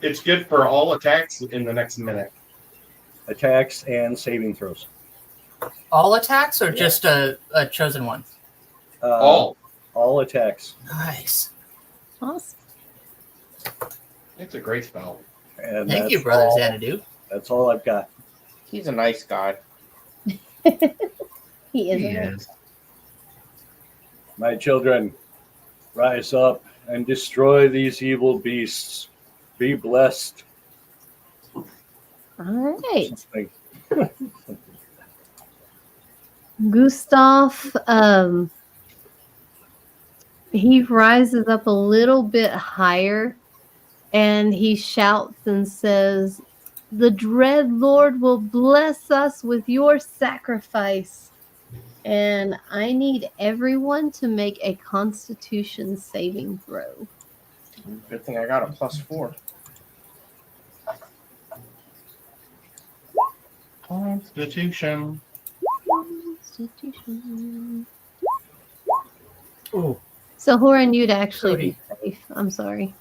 It's good for all attacks in the next minute. Attacks and saving throws. All attacks or just a chosen one? All. All attacks. Nice. Awesome. It's a great spell. And Thank you, that's Brother all- Xanadu. That's all I've got. He's a nice guy. He is. My children, rise up and destroy these evil beasts. Be blessed. All right. Something. Gustav, he rises up a little bit higher and he shouts and says, "The Dread Lord will bless us with your sacrifice." And I need everyone to make a Constitution saving throw. Good thing I got a +4. Constitution. Constitution. Ooh. So Horan, you'd actually be safe. I'm sorry.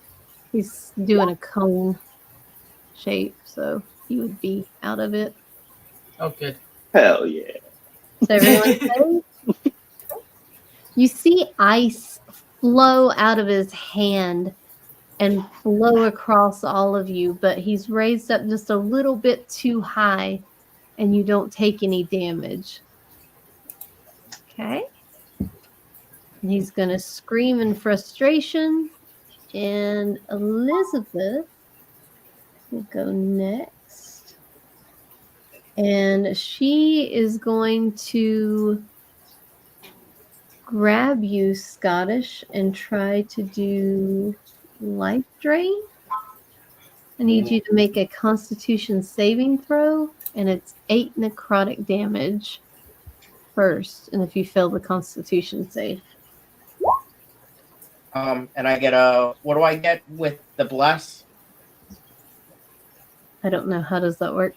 He's doing a cone shape, so you would be out of it. Oh, good. Hell yeah. So everyone safe? You see ice flow out of his hand and flow across all of you, but he's raised up just a little bit too high and you don't take any damage. Okay. And he's going to scream in frustration. And Elizabeth will go next. And she is going to grab you, Scottish, and try to do life drain. I need you to make a Constitution saving throw, and it's 8 necrotic damage first. And if you fail the Constitution save, And I get a. What do I get with the bless? I don't know, how does that work?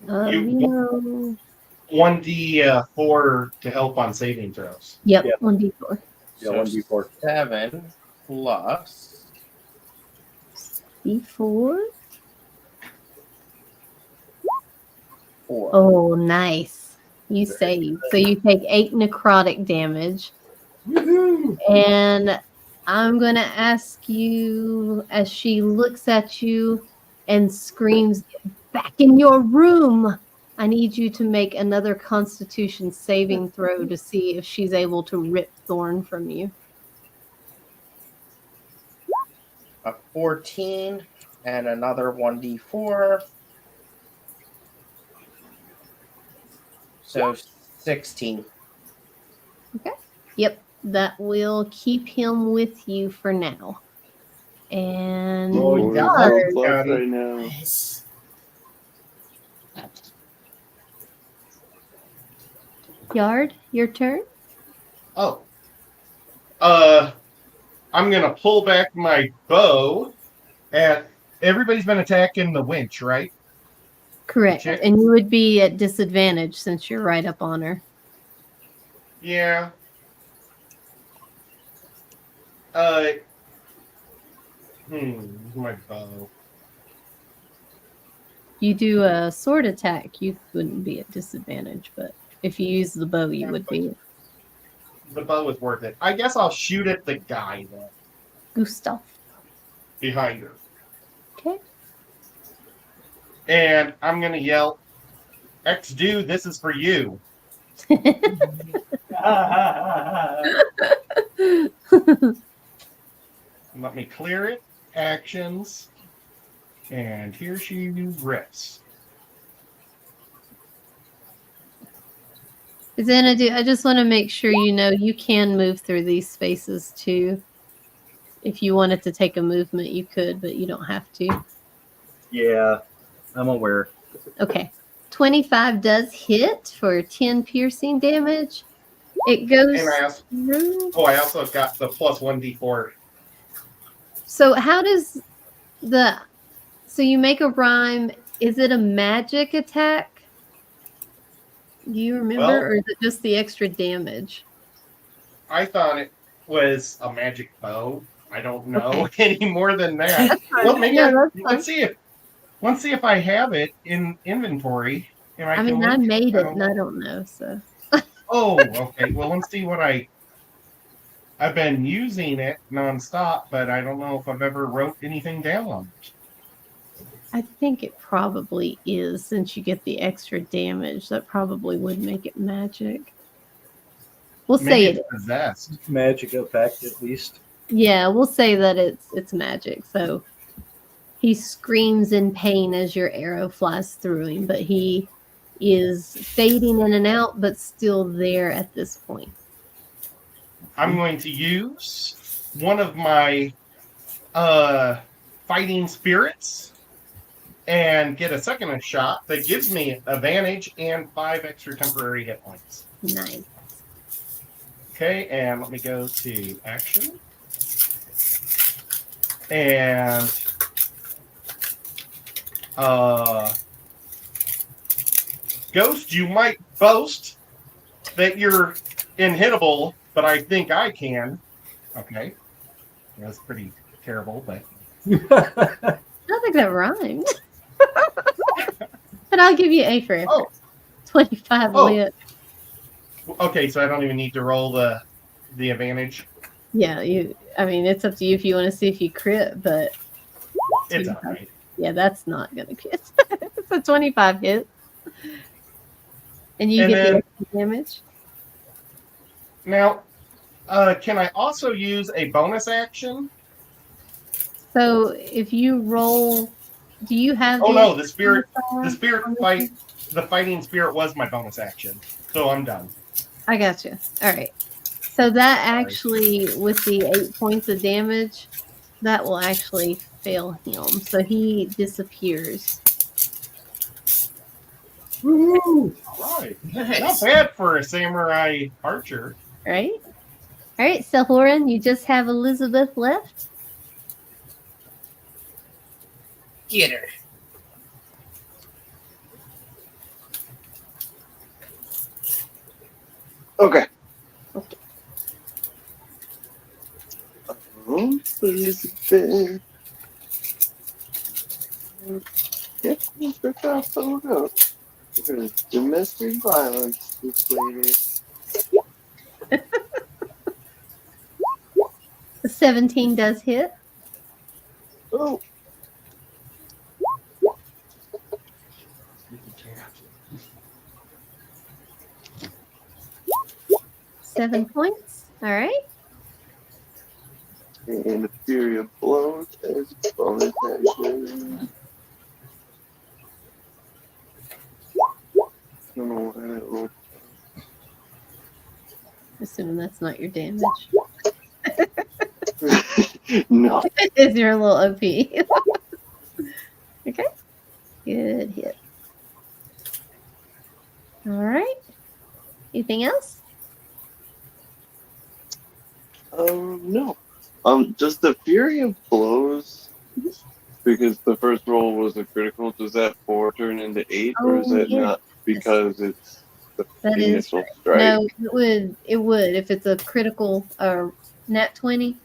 You know. 1d4 to help on saving throws. Yep, Yeah. 1d4. Yeah, 1d4. 7 plus D4. 4. Oh, nice. You save. So you take 8 necrotic damage. Woohoo! And I'm going to ask you, as she looks at you and screams, "Get back in your room." I need you to make another Constitution saving throw to see if she's able to rip Thorn from you. A 14 and another 1d4. So 16. Yep, that will keep him with you for now. And Oh, Or yeah. Yard. left right now. Nice. Yard, your turn. Oh. I'm gonna pull back my bow. And everybody's been attacking the winch, right? Correct. Check. And you would be at disadvantage since you're right up on her. Yeah. My bow. You do a sword attack, you wouldn't be at disadvantage, but if you use the bow, you would be. The bow is worth it. I guess I'll shoot at the guy then, Gustav. behind her. Okay. And I'm gonna yell, X dude, this is for you. Let me clear it. Actions. And here she rips. Xanadu, I just want to make sure you know you can move through these spaces too. If you wanted to take a movement, you could, but you don't have to. Yeah, I'm aware. Okay. 25 does hit for 10 piercing damage. It goes And I also, through. I also got the plus 1d4. So how does the... So you make a rhyme. Is it a magic attack? Do you remember? Well- Or is it just the extra damage? I thought it was a magic bow. I don't know Okay. any more than that. Well, maybe Yeah, that's fine. let's see if I have it in inventory. And I mean, can I look. made it don't and I know. don't know, so. Oh, okay. Well, let's see what I've been using it nonstop, but I don't know if I've ever wrote anything down on it. I think it probably is, since you get the extra damage. That probably would make it magic. We'll say Maybe it. it's possessed. Magic effect, at least. Yeah, we'll say that it's magic. So he screams in pain as your arrow flies through him, but he is fading in and out, but still there at this point. I'm going to use one of my fighting spirits and get a second shot that gives me advantage and 5 extra temporary hit points. Nice. Okay, and let me go to action. And Ghost, you might boast that you're inhittable, but I think I can. Okay. That's pretty terrible, but I don't think that rhymed. But I'll give you A for effort. Oh. 25 Oh. lit. okay, so I don't even need to roll the advantage. Yeah, I mean, it's up to you if you want to see if you crit, but It's all right. yeah, that's not going to hit. It's a 25 hit. And you And get then- the extra damage. Now, can I also use a bonus action? So if you roll, do you have Oh the no, the spirit extra fight, the fighting spirit was my bonus action, so I'm done. I got you. All right. So that actually, with the 8 points of damage, that will actually fail him. So he disappears. Woohoo! All right, not Nice. bad for a samurai archer. Right? All right, so Horan, you just have Elizabeth left. Get her. Okay. Okay. Elizabeth. Yeah, let's out phone up. There's domestic violence this lady. 17 does hit. Oh, 7 points. All right. and the Fury of Blows as bonus action. I don't know why that rolled. Assuming that's not your damage. No. Is your little OP. Okay. Good hit. All right. Anything else? No. Does the Fury of Blows, because the first roll was a critical, does that 4 turn into 8, or is Oh, that yes. not because it's the That is initial right. strike? No, it would if it's a critical nat 20.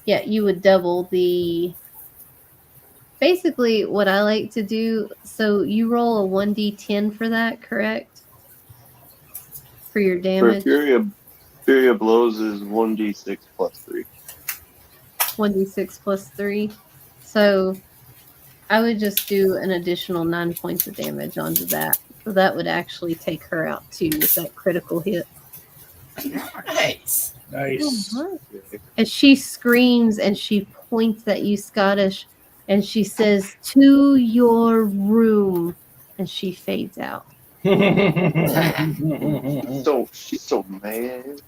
Yeah, you would double the. Basically, what I like to do. So you roll a 1d10 for that, correct? For your For damage, Fury of Blows is 1d6 plus 3. 1d6 plus 3. So I would just do an additional 9 points of damage onto that. So that would actually take her out too with that critical hit. Nice. Nice. And she screams and she points at you, Scottish, and she says, "To your room," and she fades out. She's so mad.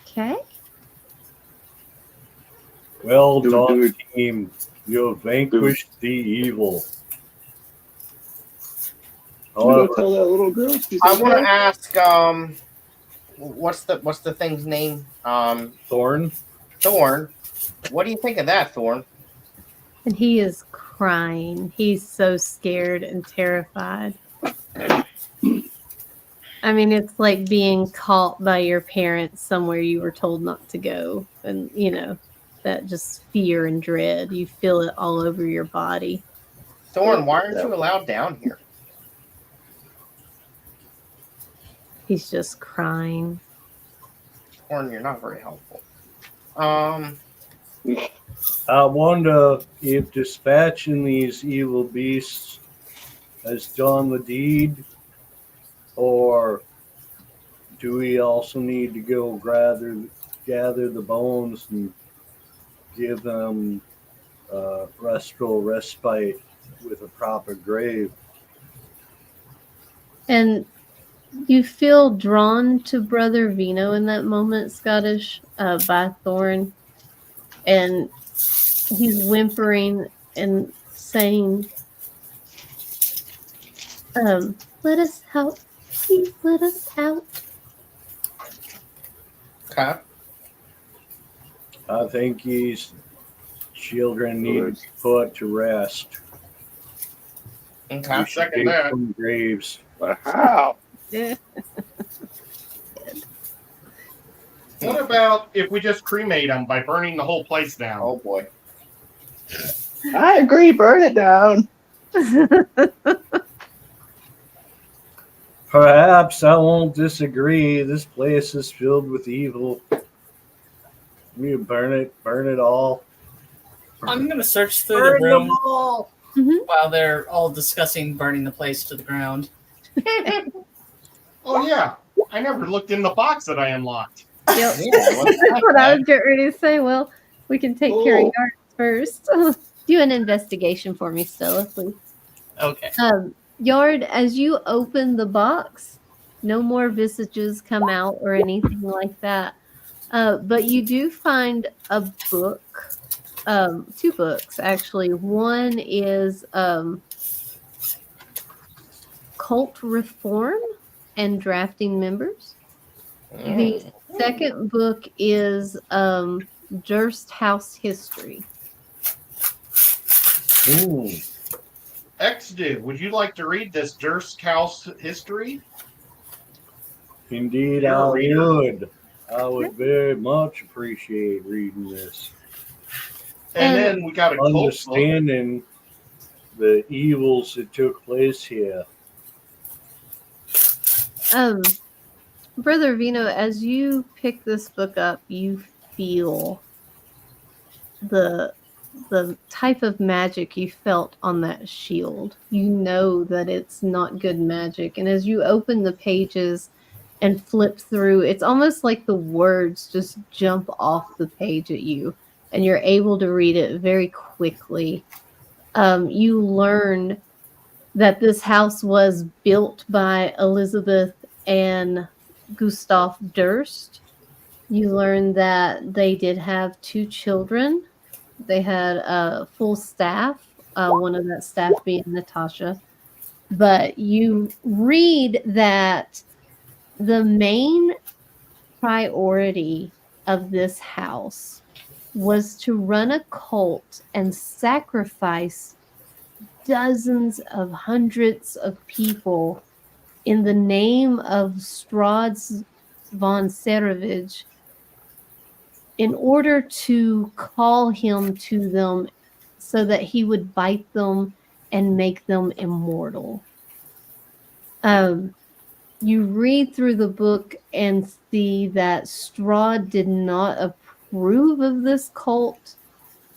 Okay. Well Do done, it. team. You have vanquished the evil. Go However, tell that little girl. I want to ask, what's the thing's name? Thorn, Thorn. What do you think of that, Thorn? And he is crying. He's so scared and terrified. I mean, it's like being caught by your parents somewhere you were told not to go. And, that just fear and dread. You feel it all over your body. Thorn, why aren't you allowed down here? He's just crying. Thorn, you're not very helpful. I wonder if dispatching these evil beasts has done the deed, or do we also need to go gather the bones and give them restful respite with a proper grave? And you feel drawn to Brother Vino in that moment, Scottish, by Thorn. And he's whimpering and saying, let us out. Please let us out. Okay. I think these children need to be put to rest. Okay. We should Second dig that. some graves. But how? What about if we just cremate them by burning the whole place down? Oh boy. I agree. Burn it down. Perhaps I won't disagree. This place is filled with evil. We burn it all. I'm gonna search through Burn the them room all. while they're all discussing burning the place to the ground. Oh yeah, I never looked in the box that I unlocked. Yep. Yeah, what's That's that, what I man? was getting ready to say. Well, we can take care of Cool. yours first. Do an investigation for me, Stella, please. Okay. Yard, as you open the box, no more visages come out or anything like that. But you do find a book, 2 books actually. One is Cult Reform and Drafting Members. The second book is Durst House History. Ooh. X-Dude, would you like to read this Durst House history? Indeed, You're a I reader. would. I would very much appreciate reading this. And And- then we got a cult book. Understanding the evils that took place here. Brother Vino, as you pick this book up, you feel the type of magic you felt on that shield. You know that it's not good magic. And as you open the pages and flip through, it's almost like the words just jump off the page at you and you're able to read it very quickly. You learn that this house was built by Elizabeth and Gustav Durst. You learn that they did have 2 children. They had a full staff, one of that staff being Natasha. But you read that the main priority of this house was to run a cult and sacrifice dozens of hundreds of people in the name of Strauss von Serovich in order to call him to them so that he would bite them and make them immortal. You read through the book and see that Strahd did not approve of this cult,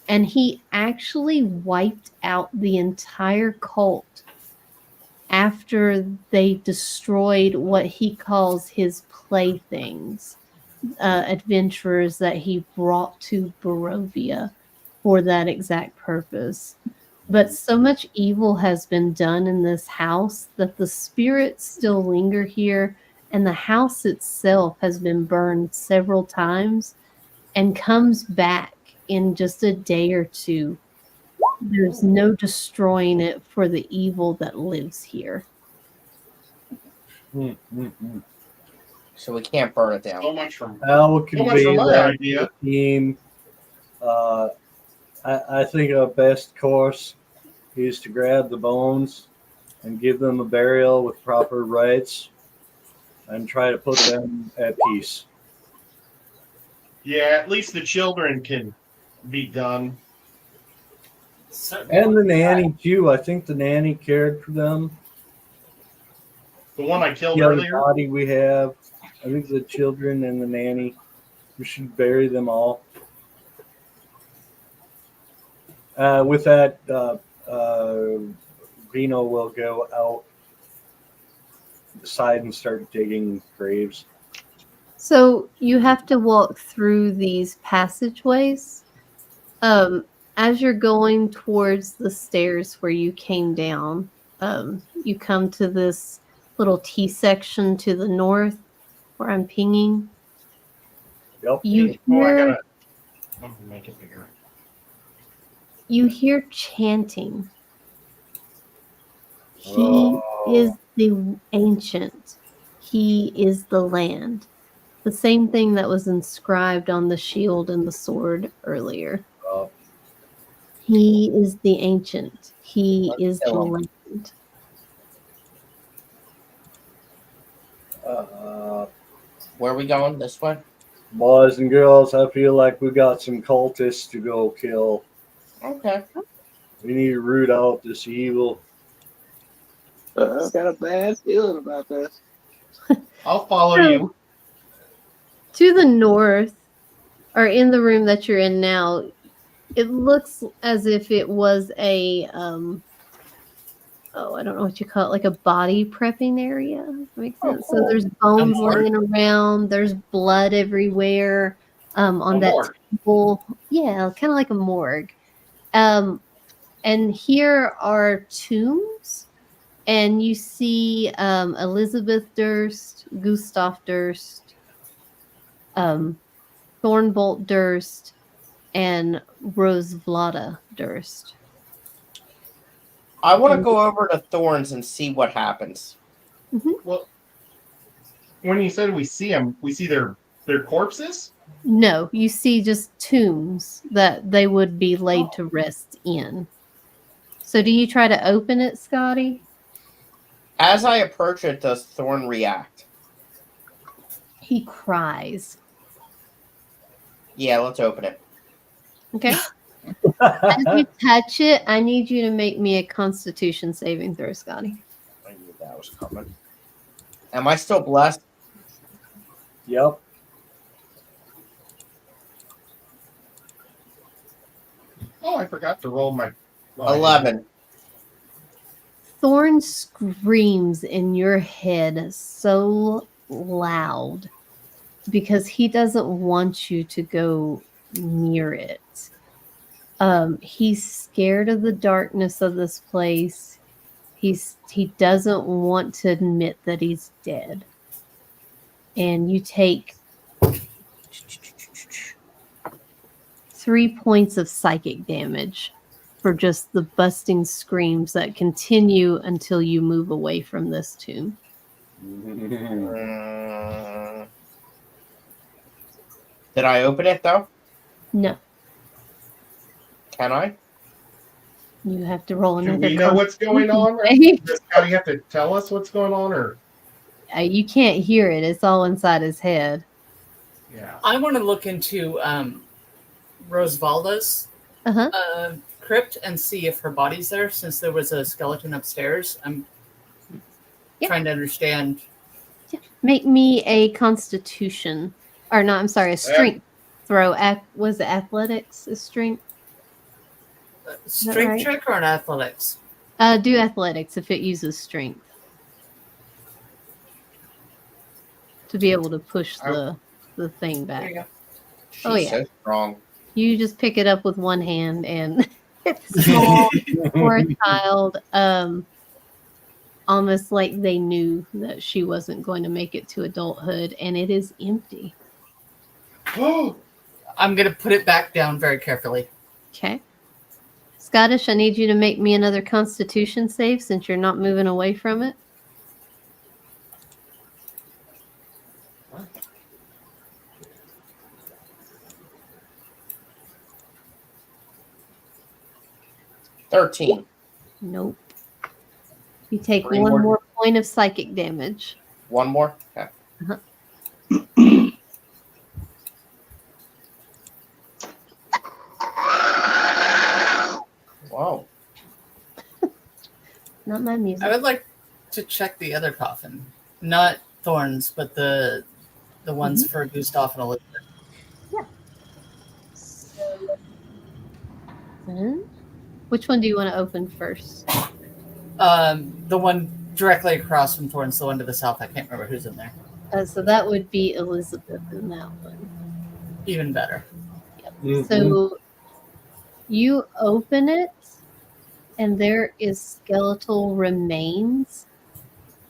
and he actually wiped out the entire cult after they destroyed what he calls his playthings, adventurers that he brought to Barovia for that exact purpose. But so much evil has been done in this house that the spirits still linger here, and the house itself has been burned several times and comes back in just a day or two. There's no destroying it for the evil that lives here. So we can't burn it down. So much from I will so much convey from my that idea. to the team. I think our best course is to grab the bones and give them a burial with proper rites and try to put them at peace. Yeah, at least the children can be done. And the nanny, too. I think the nanny cared for them. The one I killed The other earlier. body we have, I think the children and the nanny, we should bury them all. With that, Vino will go out the side and start digging graves. So you have to walk through these passageways. As you're going towards the stairs where you came down, you come to this little T section to the north where I'm pinging. Yep. You Oh, I hear, gotta. I'm gonna make it bigger. you hear chanting. He Oh. is the ancient. He is the land. The same thing that was inscribed on the shield and the sword earlier. Oh. He is the ancient. He Let's is the kill him. land. Where are we going? This way? Boys and girls, I feel like we got some cultists to go kill. Okay. We need to root out this evil. I've got a bad feeling about this. I'll follow So- you. To the north, or in the room that you're in now, it looks as if it was a I don't know what you call it, like a body prepping area. Makes Oh, sense. cool. So there's bones morgue? laying around, there's blood everywhere on A that morgue. table. Yeah, kind of like a morgue. And here are tombs, and you see Elizabeth Durst, Gustav Durst, Thornbolt Durst, and Rosvlada Durst. I want to go over to Thorns and see what happens. Well, when you said we see them, we see their corpses. No, you see just tombs that they would be laid to rest in. So do you try to open it, Scotty? As I approach it, does Thorn react? He cries. Yeah, let's open it. Okay. As you touch it, I need you to make me a Constitution saving throw, Scotty. I knew that was coming. Am I still blessed? Yep. Oh, I forgot to roll my 11. Thorn screams in your head so loud because he doesn't want you to go near it. He's scared of the darkness of this place. He doesn't want to admit that he's dead. And you take 3 points of psychic damage for just the busting screams that continue until you move away from this tomb. Did I open it though? No, Can I? you have to roll Do another. we know what's going on? Or Constitution does Scotty have to tell us what's going on? Or save. You can't hear it; it's all inside his head. yeah, I want to look into Rosevalda's Uh-huh. crypt and see if her body's there, since there was a skeleton upstairs. I'm Yeah. trying to understand. Make me a Constitution, or no, I'm sorry, a Strength throw. Was it athletics? A strength? Strength right? check or an athletics? Do athletics if it uses strength to be able to push the thing There back. you go. She's Oh, yeah. so strong. You just pick it up with one hand and it's small for a child. Almost like they knew that she wasn't going to make it to adulthood, and it is empty. I'm going to put it back down very carefully. Okay. Scottish, I need you to make me another Constitution save since you're not moving away from it. $13. Nope. You take 3 one more. more point of psychic damage. One more? Okay. Wow. Not my music. I would like to check the other coffin. Not Thorn's, but the ones for Gustav and Elizabeth. Which one do you want to open first? The one directly across from Thorn's, the one to the south. I can't remember who's in there. So that would be Elizabeth in that one. Even better. So you open it, and there is skeletal remains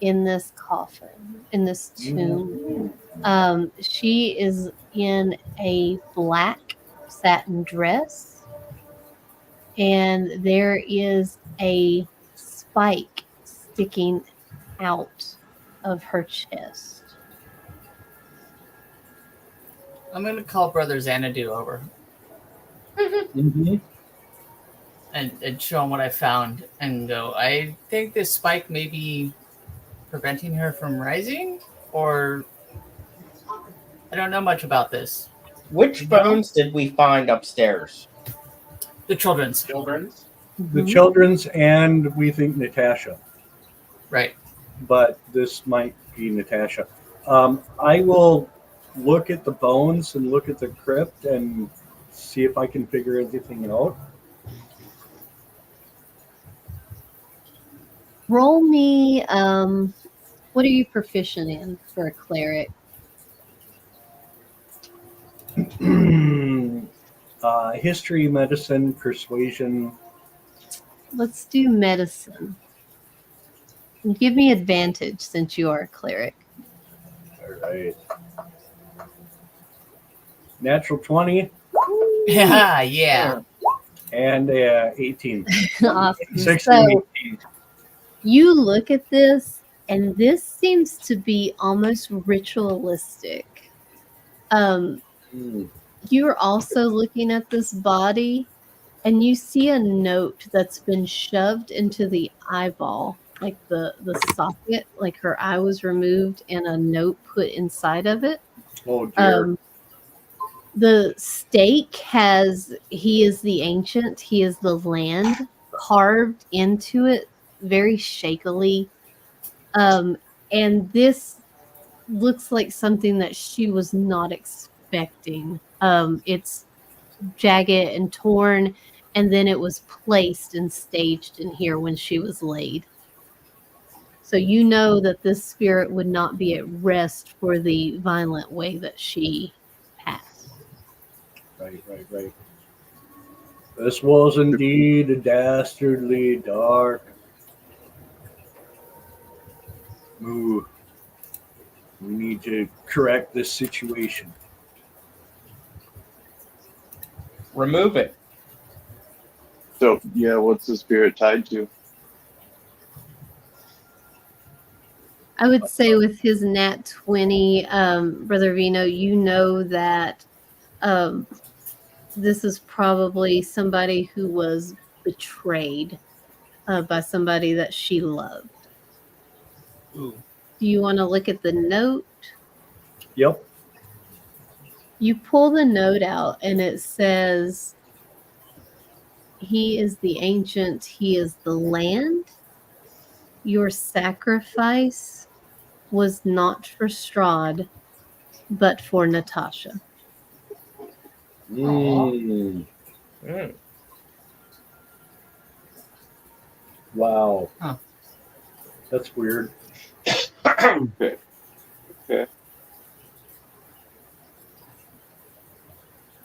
in this coffin, in this tomb. She is in a black satin dress, and there is a spike sticking out of her chest. I'm going to call Brother Xanadu over Mm-hmm. and show him what I found and go, I think this spike may be preventing her from rising, or I don't know much about this. Which bones did we find upstairs? The children's. children's. The children's, and we think Natasha, Right. but this might be Natasha. I will look at the bones and look at the crypt and see if I can figure anything out. Roll me. What are you proficient in for a cleric? History, medicine, persuasion. Let's do medicine. And give me advantage since you are a cleric. All right. Natural 20 Yeah, yeah. and 18. Awesome. 16, So 18. you look at this, and this seems to be almost ritualistic. Mm. You're also looking at this body, and you see a note that's been shoved into the eyeball, like the socket, like her eye was removed and a note put inside of it. Oh dear. The stake has "He is the ancient, he is the land" carved into it very shakily. And this looks like something that she was not expecting. It's jagged and torn, and then it was placed and staged in here when she was laid. So you know that this spirit would not be at rest for the violent way that she passed. Right. This was indeed a dastardly dark move. We need to correct this situation. Remove it. So, yeah, what's the spirit tied to? I would say with his nat 20, Brother Vino, you know that this is probably somebody who was betrayed by somebody that she loved. Ooh. Do you want to look at the note? Yep. You pull the note out and it says, "He is the ancient, he is the land. Your sacrifice was not for Strahd, but for Natasha." Mm. Mm. Wow. Huh. That's weird. Okay.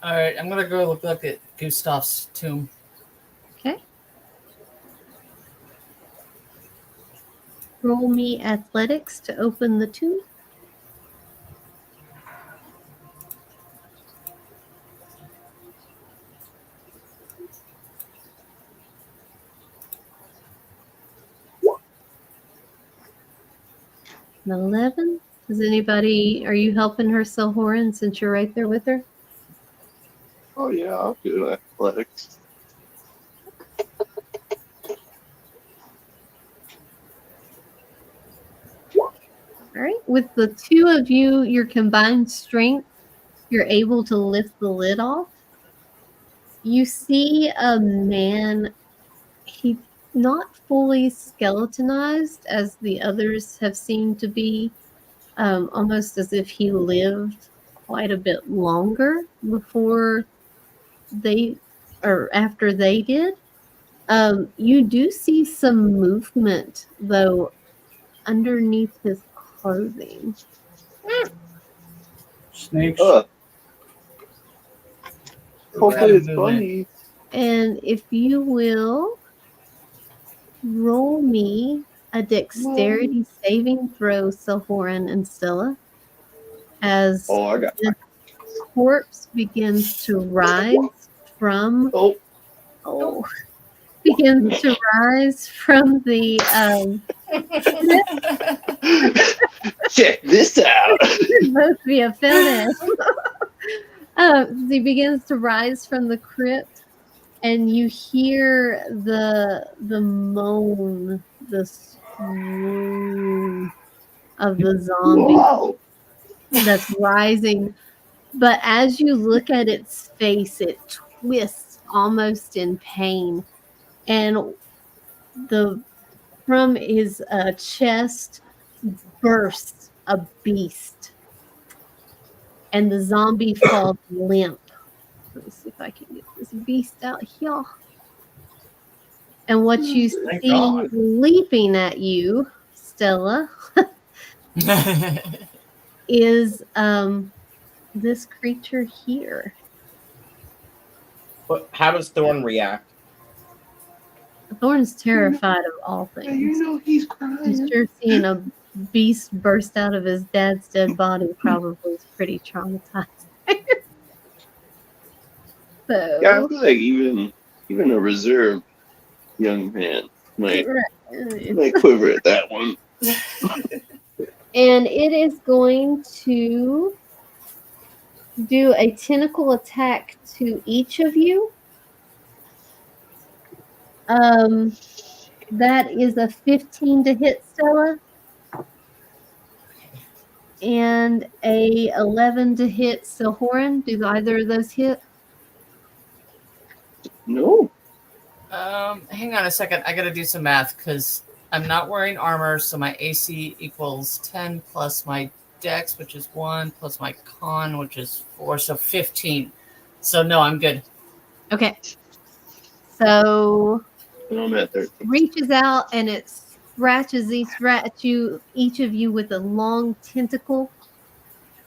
All right, I'm gonna go look at Gustav's tomb. Okay. Roll me athletics to open the tomb. An 11. Does anybody, are you helping her, Silhoran, since you're right there with her? Oh, yeah, I'll do athletics. All right. With the two of you, your combined strength, you're able to lift the lid off. You see a man. He's not fully skeletonized as the others have seemed to be, almost as if he lived quite a bit longer before they or after they did. You do see some movement, though, underneath his clothing. Snakes. Hopefully it's Movement. funny. And if you will roll me a dexterity saving throw, Silhoran and Stella, as Oh, I got. the corpse begins to rise from begins to rise from the Check this out. both be a fetish. He begins to rise from the crypt, and you hear the moan, the swoon of the zombie Whoa. that's rising. But as you look at its face, it twists almost in pain, and from his chest bursts a beast, and the zombie falls limp. Let me see if I can get this beast out here. And what you Thank see God. leaping at you, Stella, is this creature here. But how does Thorn react? Thorn's terrified of all Yeah, things. you know he's I'm crying. sure seeing a beast burst out of his dad's dead body probably is pretty traumatizing. So, Yeah, I feel like even a reserved young man might quiver at that one. and it is going to do a tentacle attack to each of you. That is a 15 to hit, Stella, and a 11 to hit, Silhoran. Do either of those hit? No. Hang on a second. I gotta do some math because I'm not wearing armor, so my AC equals 10 plus my dex, which is 1, plus my con, which is 4, so 15. So no, I'm good. Okay. So And I'm at 13. reaches out and it scratches each of you with a long tentacle,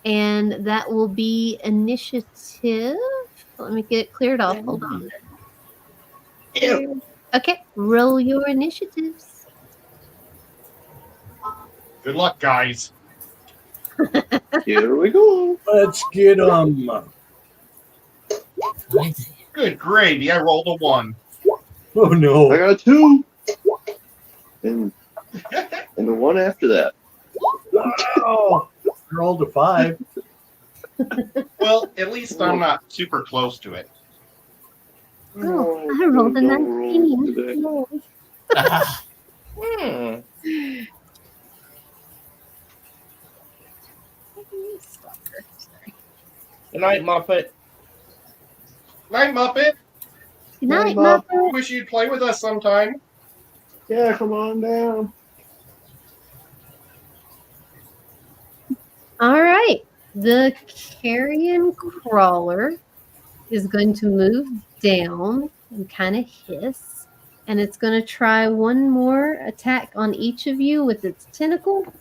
and that will be initiative. Let me get it cleared off. Hold on. Ew. Okay, roll your initiatives. Good luck, guys. Here we go. Let's get Good gravy. I rolled a 1. Oh I no! got a 2. And the one after that. Wow! I rolled a 5. Well, at least I'm not super close to it. Oh, I rolled a Don't roll 19. today. Yay. Ah, Hmm. Good night, Muppet. Night, Muppet. Good night, Mupp. Muppet. Wish you'd play with us sometime. Yeah, come on down. All right. The carrion crawler is going to move down and kind of hiss. And it's going to try one more attack on each of you with its tentacle.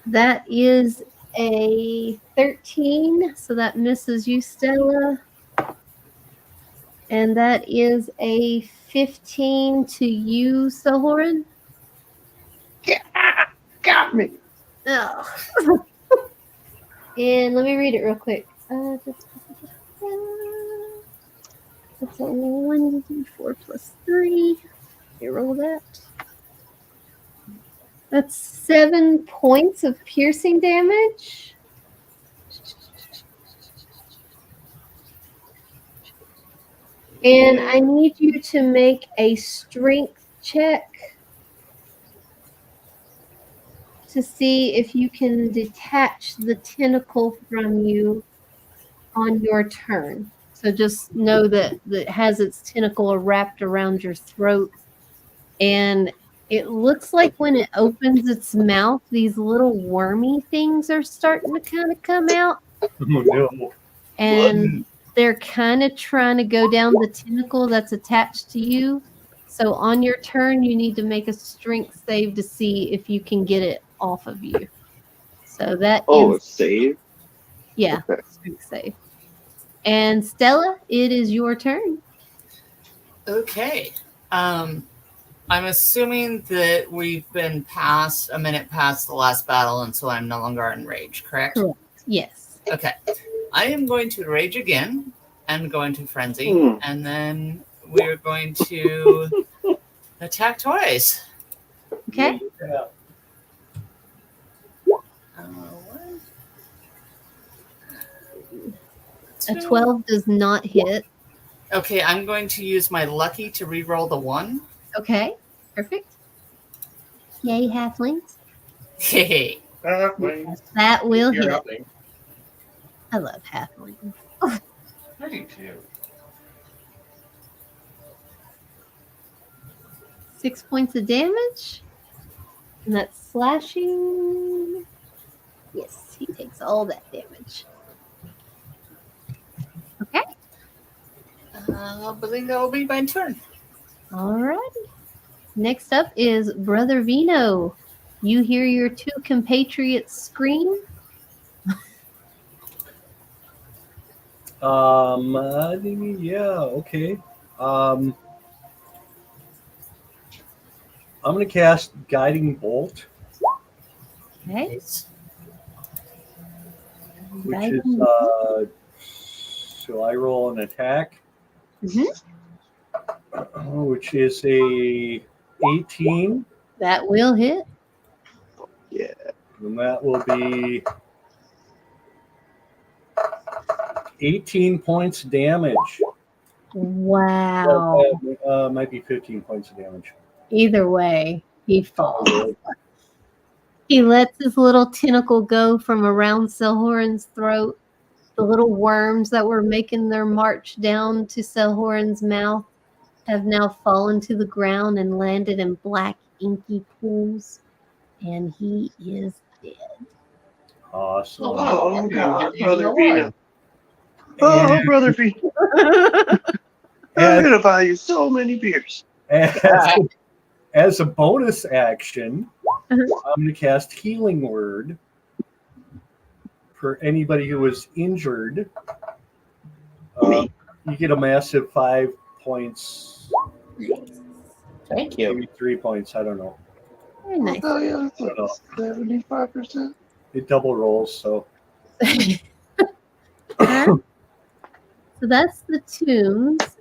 That is a 13. So that misses you, Stella. And that is a 15 to you, Silhoran. Got me. Oh. And let me read it real quick. That's a 1d4 plus 3. You roll that. That's 7 points of piercing damage. And I need you to make a strength check to see if you can detach the tentacle from you on your turn. So just know that it has its tentacle wrapped around your throat. And it looks like when it opens its mouth, these little wormy things are starting to kind of come out. Oh no! And they're kind of trying to go down the tentacle that's attached to you. So on your turn, you need to make a strength save to see if you can get it off of you. So that Oh, is, a save? yeah, Okay. strength save. And Stella, it is your turn. okay. I'm assuming that we've been past a minute past the last battle, and so I'm no longer enraged, correct? Correct. Yes. Okay. I am going to rage again and go into frenzy, and then we're going to attack twice. Okay. Yeah. One, A two. 12 does not hit. Okay, I'm going to use my lucky to re-roll the 1. Okay. Perfect. Yay, halflings. Hey. That will You're hit. nothing. I love halflings. I do too. 6 points of damage. And that's slashing. Yes, he takes all that damage. Okay. I believe that will be my turn. Alrighty. Next up is Brother Vino. You hear your two compatriots scream. Yeah. Okay. I'm gonna cast Guiding Bolt, Okay. Nice. which Guiding is bolt. so I roll an attack, Mhm. which is a 18, That will hit. Yeah. and that will be 18 points damage. Wow. Might be 15 points of damage. Either way, he falls. He lets his little tentacle go from around Selhoran's throat. The little worms that were making their march down to Selhoran's mouth have now fallen to the ground and landed in black, inky pools. And he is dead. Awesome. Oh, God, He's Brother alive. Vito. Oh, Brother Vito. I'm And going to buy you so many beers. as a bonus action, Uh-huh. I'm going to cast Healing Word for anybody who was injured. You get a massive 5 points, Thank you. maybe 3 points. I don't know. Very nice. Oh, yeah, it's like 75%. It double rolls, so Alright. So that's the tombs.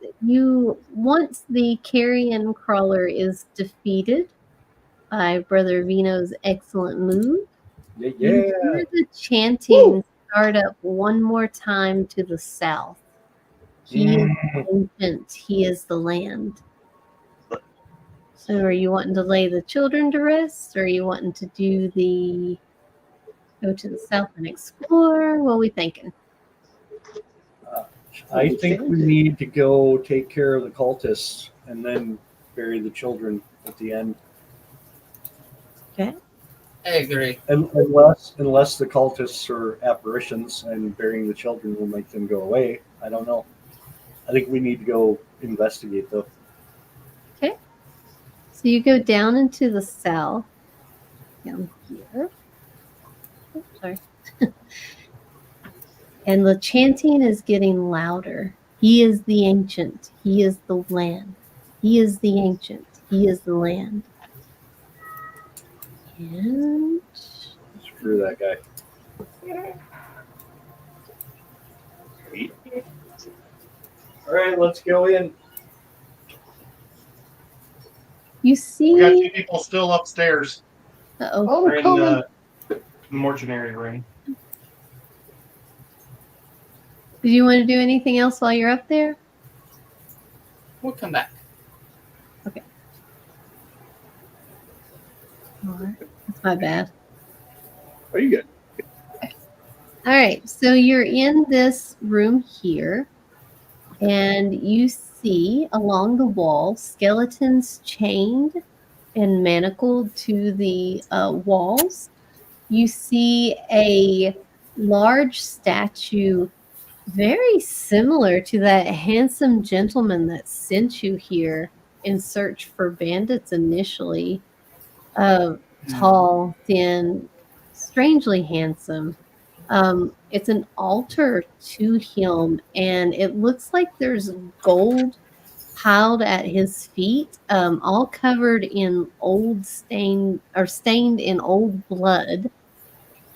Once the carrion crawler is defeated by Brother Vino's excellent move, yeah. you hear the chanting start up one more time to the south. He is ancient. He is the land. So are you wanting to lay the children to rest, or are you wanting to go to the south and explore? What are we thinking? I think we need to go take care of the cultists and then bury the children at the end. Okay. I agree. Unless the cultists are apparitions and burying the children will make them go away. I don't know. I think we need to go investigate though. Okay. So you go down into the south. Down here. Oh, sorry. And the chanting is getting louder. He is the ancient. He is the land. He is the ancient. He is the land. And Screw that guy. All right, let's go in. you We got see. 2 people still upstairs. Uh-oh. Oh, We're in coming. the mortuary room. Did you want to do anything else while you're up there? We'll come back. All right. That's my bad. Are you good? All right, so you're in this room here, and you see along the wall skeletons chained and manacled to the walls. You see a large statue, very similar to that handsome gentleman that sent you here in search for bandits initially. Tall, thin, strangely handsome. It's an altar to him, and it looks like there's gold piled at his feet, all covered in stained in old blood.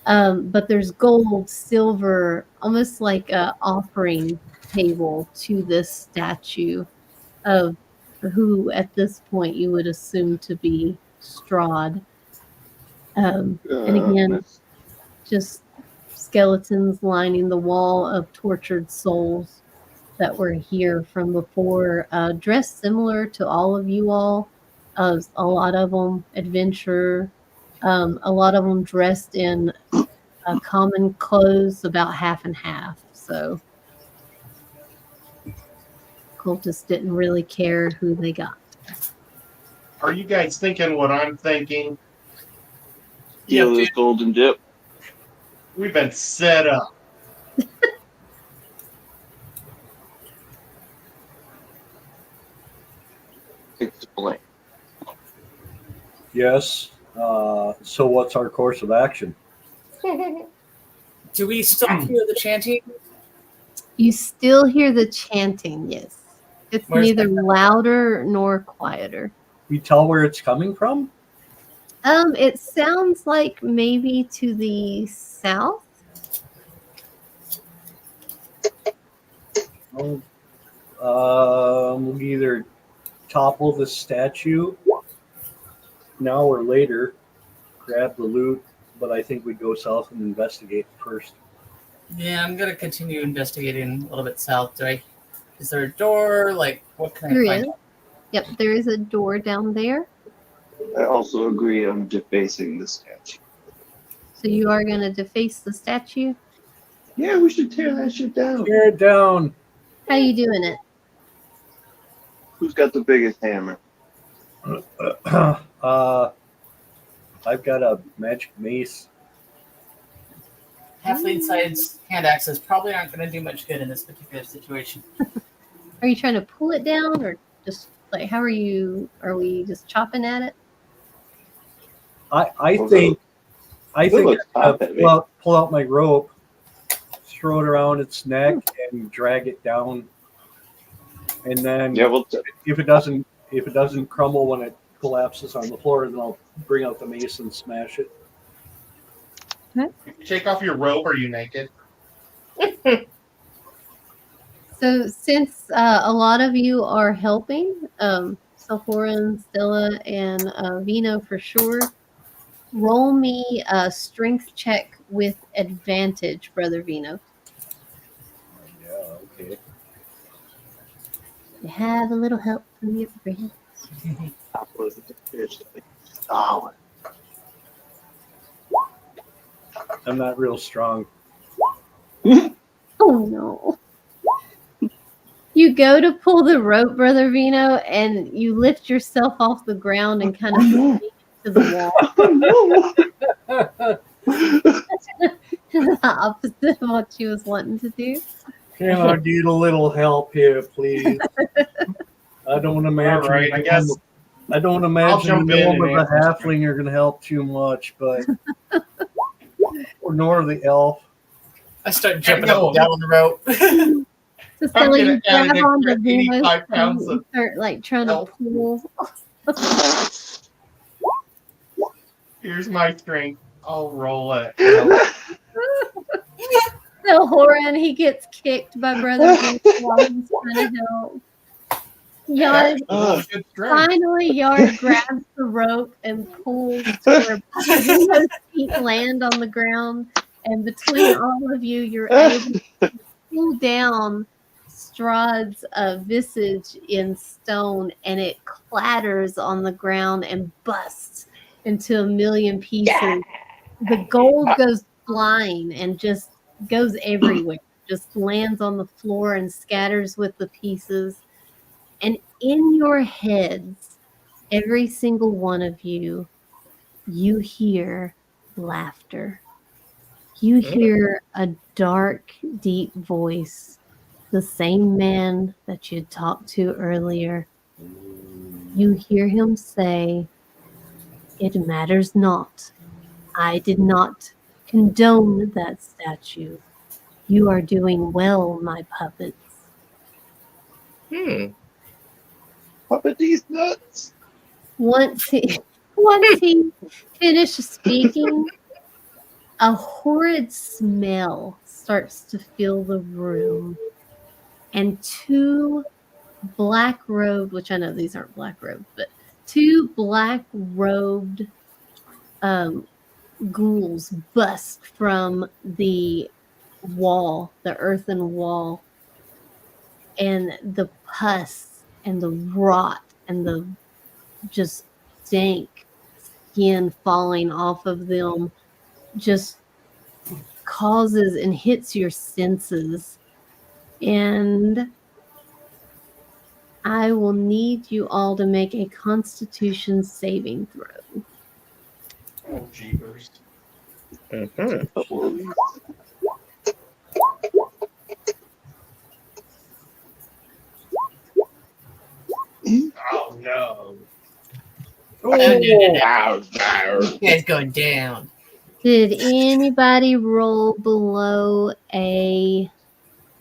But there's gold, silver, almost like a offering table to this statue of who at this point you would assume to be Strahd. And again, just skeletons lining the wall of tortured souls that were here from before, dressed similar to all of you all. A lot of them adventurer, a lot of them dressed in common clothes, about half and half. So cultists didn't really care who they got. Are you guys thinking what I'm thinking? Yeah, this golden dip. We've been set up. Explain. Yes. So what's our course of action? Do we still hear the chanting? You still hear the chanting, yes. It's Where's neither that? louder nor quieter. We tell where it's coming from? It sounds like maybe to the south. We'll either topple the statue now or later, grab the loot, but I think we'd go south and investigate first. Yeah, I'm gonna continue investigating a little bit south. Do I Is there a door? Like, what can There I find is. out? Yep, there is a door down there. I also agree on defacing the statue. So you are going to deface the statue. Yeah, we should tear that shit down. Tear it down. How you doing it? Who's got the biggest hammer? I've got a magic mace. Halfling side's hand axes probably aren't going to do much good in this particular situation. Are you trying to pull it down or just like how are you? Are we just chopping at it? I Well, think looks top heavy. pull out my rope, throw it around its neck, and drag it down. And then Yeah, well, if it doesn't crumble when it collapses on the floor, then I'll bring out the mace and smash it. Take off your robe. Are you naked? So since a lot of you are helping, Sulfurin, Stella, and Vino for sure, roll me a strength check with advantage, Brother Vino. Yeah, okay. You have a little help from your friend. I was the fish. Oh, I'm not real strong. Oh no. You go to pull the rope, Brother Vino, and you lift yourself off the ground and kind of no. to the wall. Oh, The opposite of what she was wanting to do. Can I get a little help here, please? I don't imagine. All right, I guess I don't I'll imagine jump the in gnome and or the answer halfling are going to help too much, but nor the elf. I start jumping go. up and down on the rope. So I'm Stella, you gonna add grab an on the extra Vino's 85 pounds and of start like trying to help. pull. Here's my strength. I'll roll it. So Horan, he gets kicked by Brother Vino while he's trying to help. Yard Good strength. finally Yard grabs the rope and pulls to where Vino's feet land on the ground, and between all of you, you're able to pull down Strahd's visage in stone, and it clatters on the ground and busts into a million pieces. The gold goes flying and just goes everywhere, just lands on the floor and scatters with the pieces. And in your heads, every single one of you, you hear laughter. You hear a dark, deep voice, the same man that you talked to earlier. You hear him say, "It matters not. I did not condone that statue. You are doing well, my puppets." puppet these nuts. Once he finished speaking, a horrid smell starts to fill the room, and two black-robed, which I know these aren't black-robed, but two black-robed ghouls bust from the wall, the earthen wall, and the pus and the rot and the just dank skin falling off of them just causes and hits your senses. And I will need you all to make a Constitution saving throw. Oh, jeepers. Oh, no. You guys going down. Did anybody roll below a...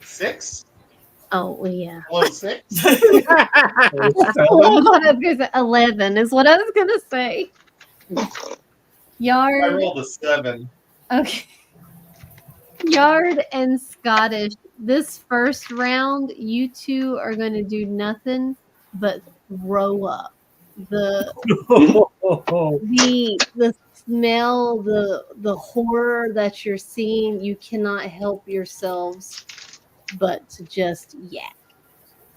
6? Oh, well, yeah. Below 6? I was gonna say 11 is what I was going to say. I Yard. rolled a 7. Okay. Yard and Scottish, this first round, you two are going to do nothing but throw up. The smell, the horror that you're seeing, you cannot help yourselves but to just yak.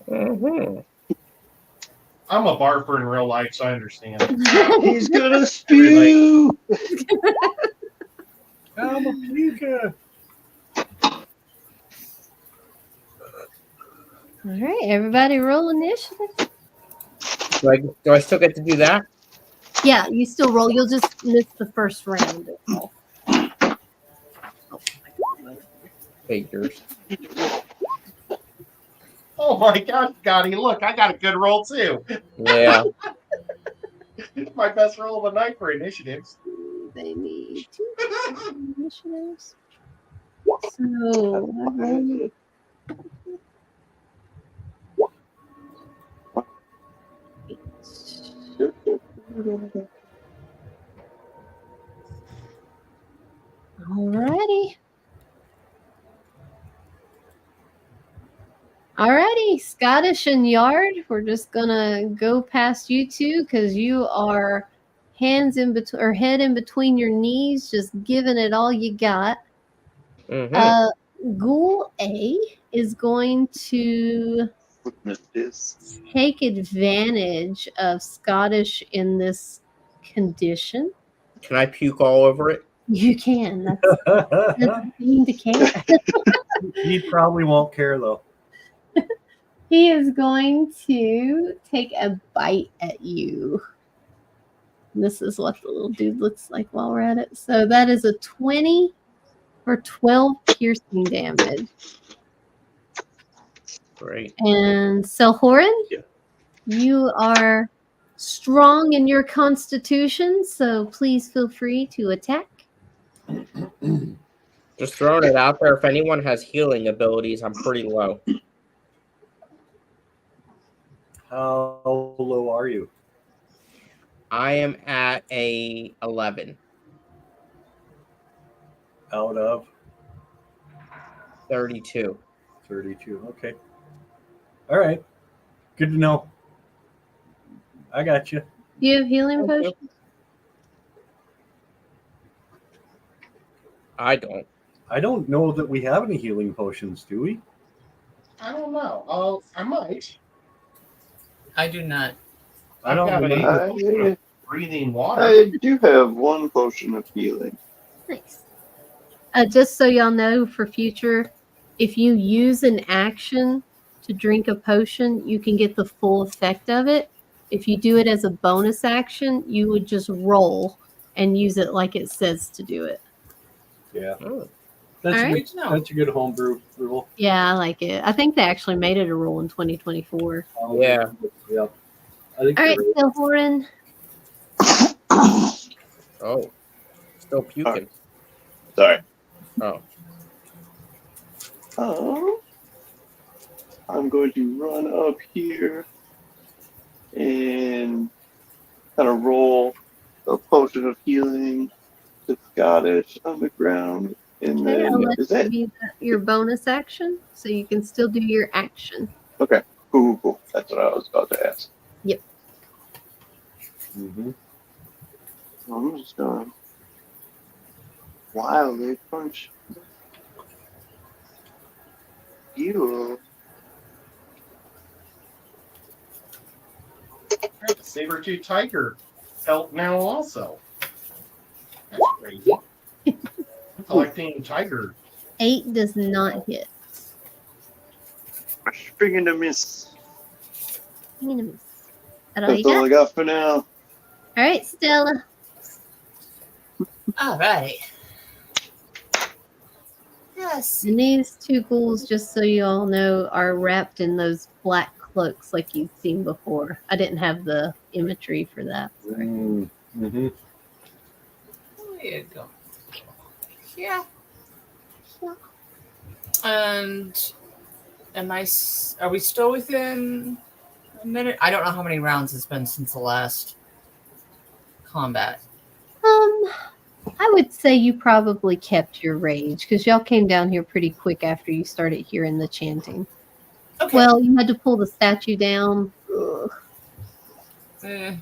Mhm. I'm a barfer in real life, so I understand. He's gonna spew. I'm a puker. All right, everybody roll initiative. Do I still get to do that? Yeah, you still roll. You'll just miss the first round. That's all. Figures. Oh my God, Scotty! Look, I got a good roll too. Yeah. It's my best roll of the night for initiatives. They need 2 initiatives. So, I rolled Alrighty. Alrighty, Scottish and Yard. We're just gonna go past you two because you are hands in between or head in between your knees, just giving it all you got. Mm-hmm. Ghoul A is going to Witness this. take advantage of Scottish in this condition. Can I puke all over it? You can. That's mean to care. He probably won't care though. He is going to take a bite at you. This is what the little dude looks like while we're at it. So that is a 20 for 12 piercing damage. Great. And Selhorin, Yeah. you are strong in your constitution, so please feel free to attack. Just throwing it out there. If anyone has healing abilities, I'm pretty low. How low are you? I am at a 11. Out of 32. 32. Okay. All right. Good to know. I got you. Do you have healing Thank you. potions? I don't. I don't know that we have any healing potions, do we? I don't know. I might. I do not. I don't I've got remember. a potion of breathing water. I do have one potion of healing. Nice. Just so y'all know for future, if you use an action to drink a potion, you can get the full effect of it. If you do it as a bonus action, you would just roll and use it like it says to do it. Yeah. Oh. That's, All a right. good, that's a good homebrew rule. Yeah, I like it. I think they actually made it a rule in 2024. Yeah. Yeah. I think All right, you're right. Silhorin. Oh. Still puking. Sorry. Oh. I'm going to run up here and kind of roll a potion of healing to Scottish on the ground. And Okay, I'll then, let is that? you be your bonus action, so you can still do your action. Okay, cool. That's what I was about to ask. Yep. Mm-hmm. I'm just going to wildly punch you. The saber-tooth tiger felt now also. That's crazy. Collecting tiger. 8 does not hit. Spring and a miss. Is that all That's you got? all I got for now. All right, Stella. All right. Yes. And these 2 ghouls, just so you all know, are wrapped in those black cloaks like you've seen before. I didn't have the imagery for that. Sorry. Mm-hmm. There you go. Yeah. And are we still within a minute? I don't know how many rounds it's been since the last combat. I would say you probably kept your rage because y'all came down here pretty quick after you started hearing the chanting. Okay. Well, you had to pull the statue down. Ugh.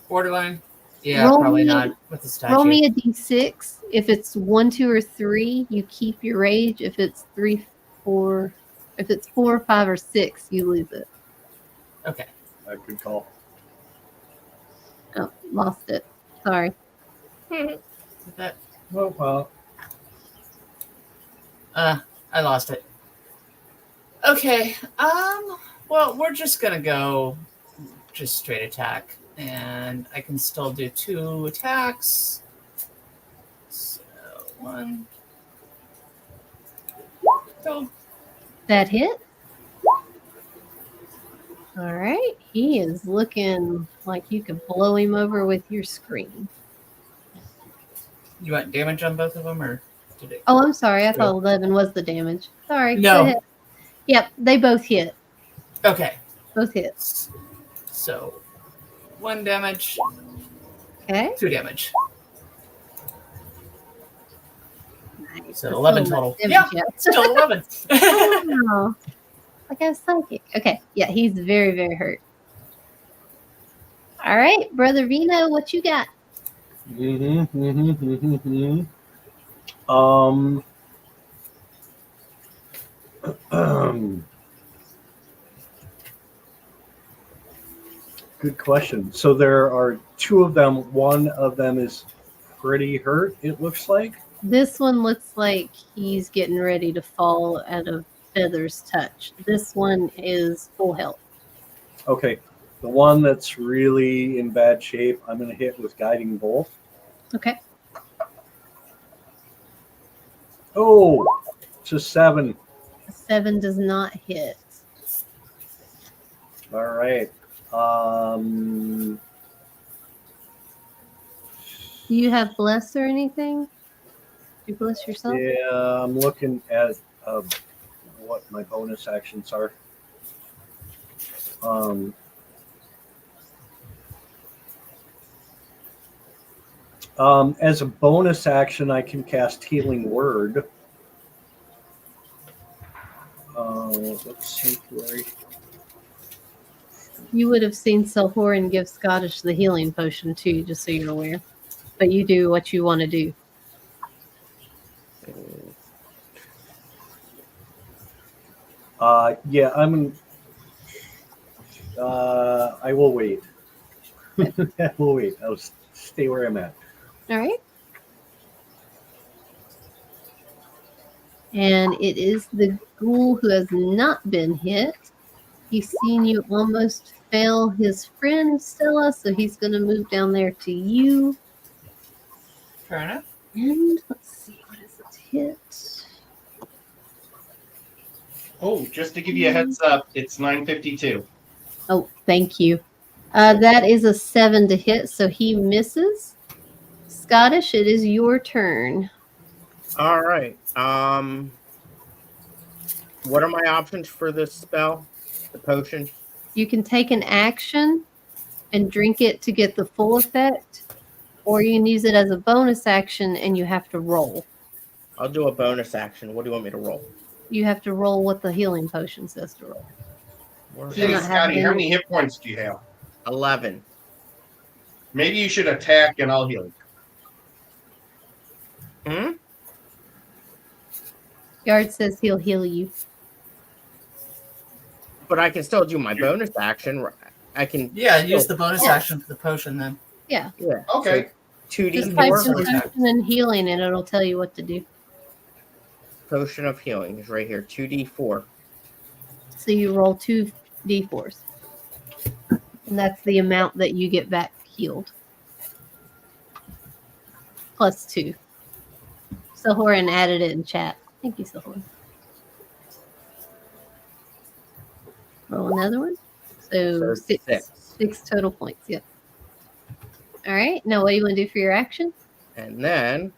Borderline. Yeah, Roll probably me- not with the statue. Roll me a d6. If it's 1, 2, or 3, you keep your rage. If it's 3, 4, if it's 4, 5, or 6, you lose it. Okay. Good call. Oh, lost it. Sorry. That Well, I lost it. Okay. Well, we're just gonna go just straight attack, and I can still do 2 attacks. So 1. Go. That hit. All right. He is looking like you could blow him over with your scream. You want damage on both of them, or did it? Oh, I'm sorry. I thought 11 was the damage. Sorry. Go No. ahead. Yep, they both hit. Okay. Both hits. So 1 damage, Okay. 2 damage. Nice. So That's 11 still total. not Yeah, damage yet. still 11. Oh, like I was psychic. Okay. Yeah, he's very, very hurt. All right, Brother Vino, what you got? Good question. So there are 2 of them. One of them is pretty hurt, it looks like. This one looks like he's getting ready to fall at a feather's touch. This one is full health. Okay. The one that's really in bad shape, I'm going to hit with Guiding Bolt. Okay. Oh, it's a 7. 7 does not hit. All right. Do you have bless or anything? Do you bless yourself? Yeah, I'm looking at what my bonus actions are. As a bonus action, I can cast Healing Word. Let's see, Larry. You would have seen Selhorin give Scottish the healing potion too, just so you're aware. But you do what you want to do. Yeah, I will wait. I will wait. I'll stay where I'm at. All right. And it is the ghoul who has not been hit. He's seen you almost fail his friend Stella, so he's going to move down there to you. Fair enough. And let's see, what is it hit? Oh, just to give you a heads up, it's 9:52. Oh, thank you. That is a 7 to hit, so he misses. Scottish, it is your turn. All right. What are my options for this spell? The potion? You can take an action and drink it to get the full effect, or you can use it as a bonus action and you have to roll. I'll do a bonus action. What do you want me to roll? You have to roll what the healing potion says to roll. Hey, not Scotty, having how any- many hit points do you have? 11. Maybe you should attack and I'll heal you. Hmm? Yard says he'll heal you. But I can still do my bonus action. I can. Yeah, use the bonus action for the potion then. Yeah. Yeah. Okay. So Just type 2d4 attack. potion and healing and it'll tell you what to do. potion of healing is right here. 2d4. So you roll 2 d4s. And that's the amount that you get back healed. Plus 2. Sahoran added it in chat. Thank you, Sahoran. Roll another one. So So 6. 6 total points. Yep. All right. Now, what do you want to do for your action? And then.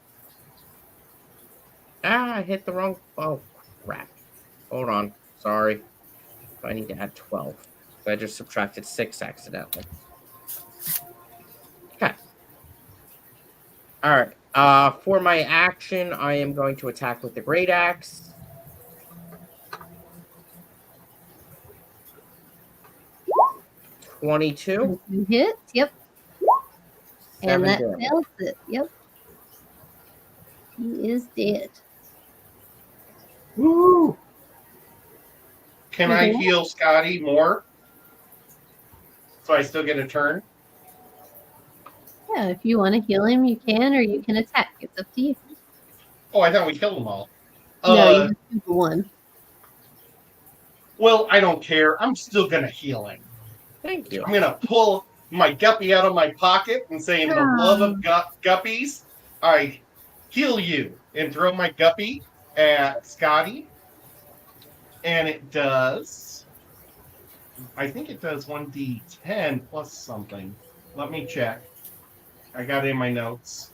I hit the wrong. Oh, crap. Hold on. Sorry. I need to add 12. So I just subtracted 6 accidentally. Okay. All right. For my action, I am going to attack with the Great Axe. $22. You hit. Yep. And 7 that damage. fails it. Yep. He is dead. Woo! Can I Mhm. heal Scotty more? So I still get a turn? Yeah, if you want to heal him, you can, or you can attack. It's up to you. Oh, I thought we killed them all. No, you just do the one. Well, I don't care. I'm still going to heal him. Thank you. I'm going to pull my guppy out of my pocket and say, in the love of guppies, I heal you. And throw my guppy at Scotty. And it does... I think it does 1d10 plus something. Let me check. I got it in my notes.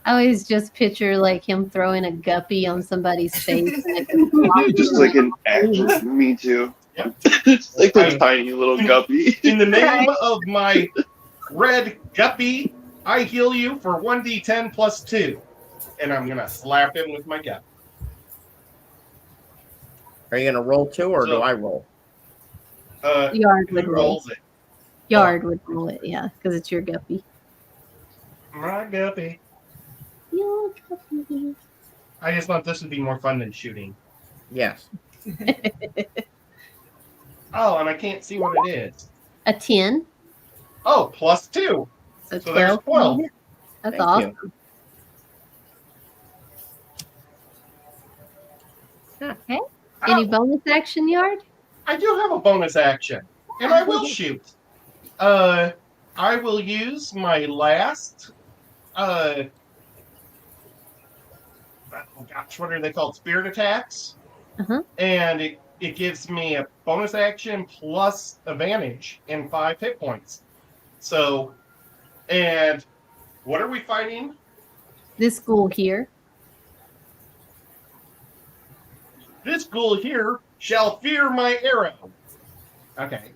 I always just picture like him throwing a guppy on somebody's face. And it Just like an actual. Me too. Yep. It's like a tiny little guppy. In the name of my red guppy, I heal you for 1d10 plus 2. And I'm going to slap him with my guppy. Are you gonna roll 2 or do I roll? Yard would Who roll. rolls it? Yard would roll it, yeah, because it's your guppy. My guppy. Your guppy. I just thought this would be more fun than shooting. Yes. Oh, and I can't see what it is. A 10. Oh, plus 2. So So there's 12. 12. That's Thank awesome. you. Okay. Any Oh, bonus action, Yard? I do have a bonus action, and I will shoot. I will use my last. Oh gosh, what are they called? Spirit attacks. Uh-huh. And it gives me a bonus action plus advantage in 5 hit points. So, and what are we fighting? This ghoul here. This ghoul here shall fear my arrow. Okay.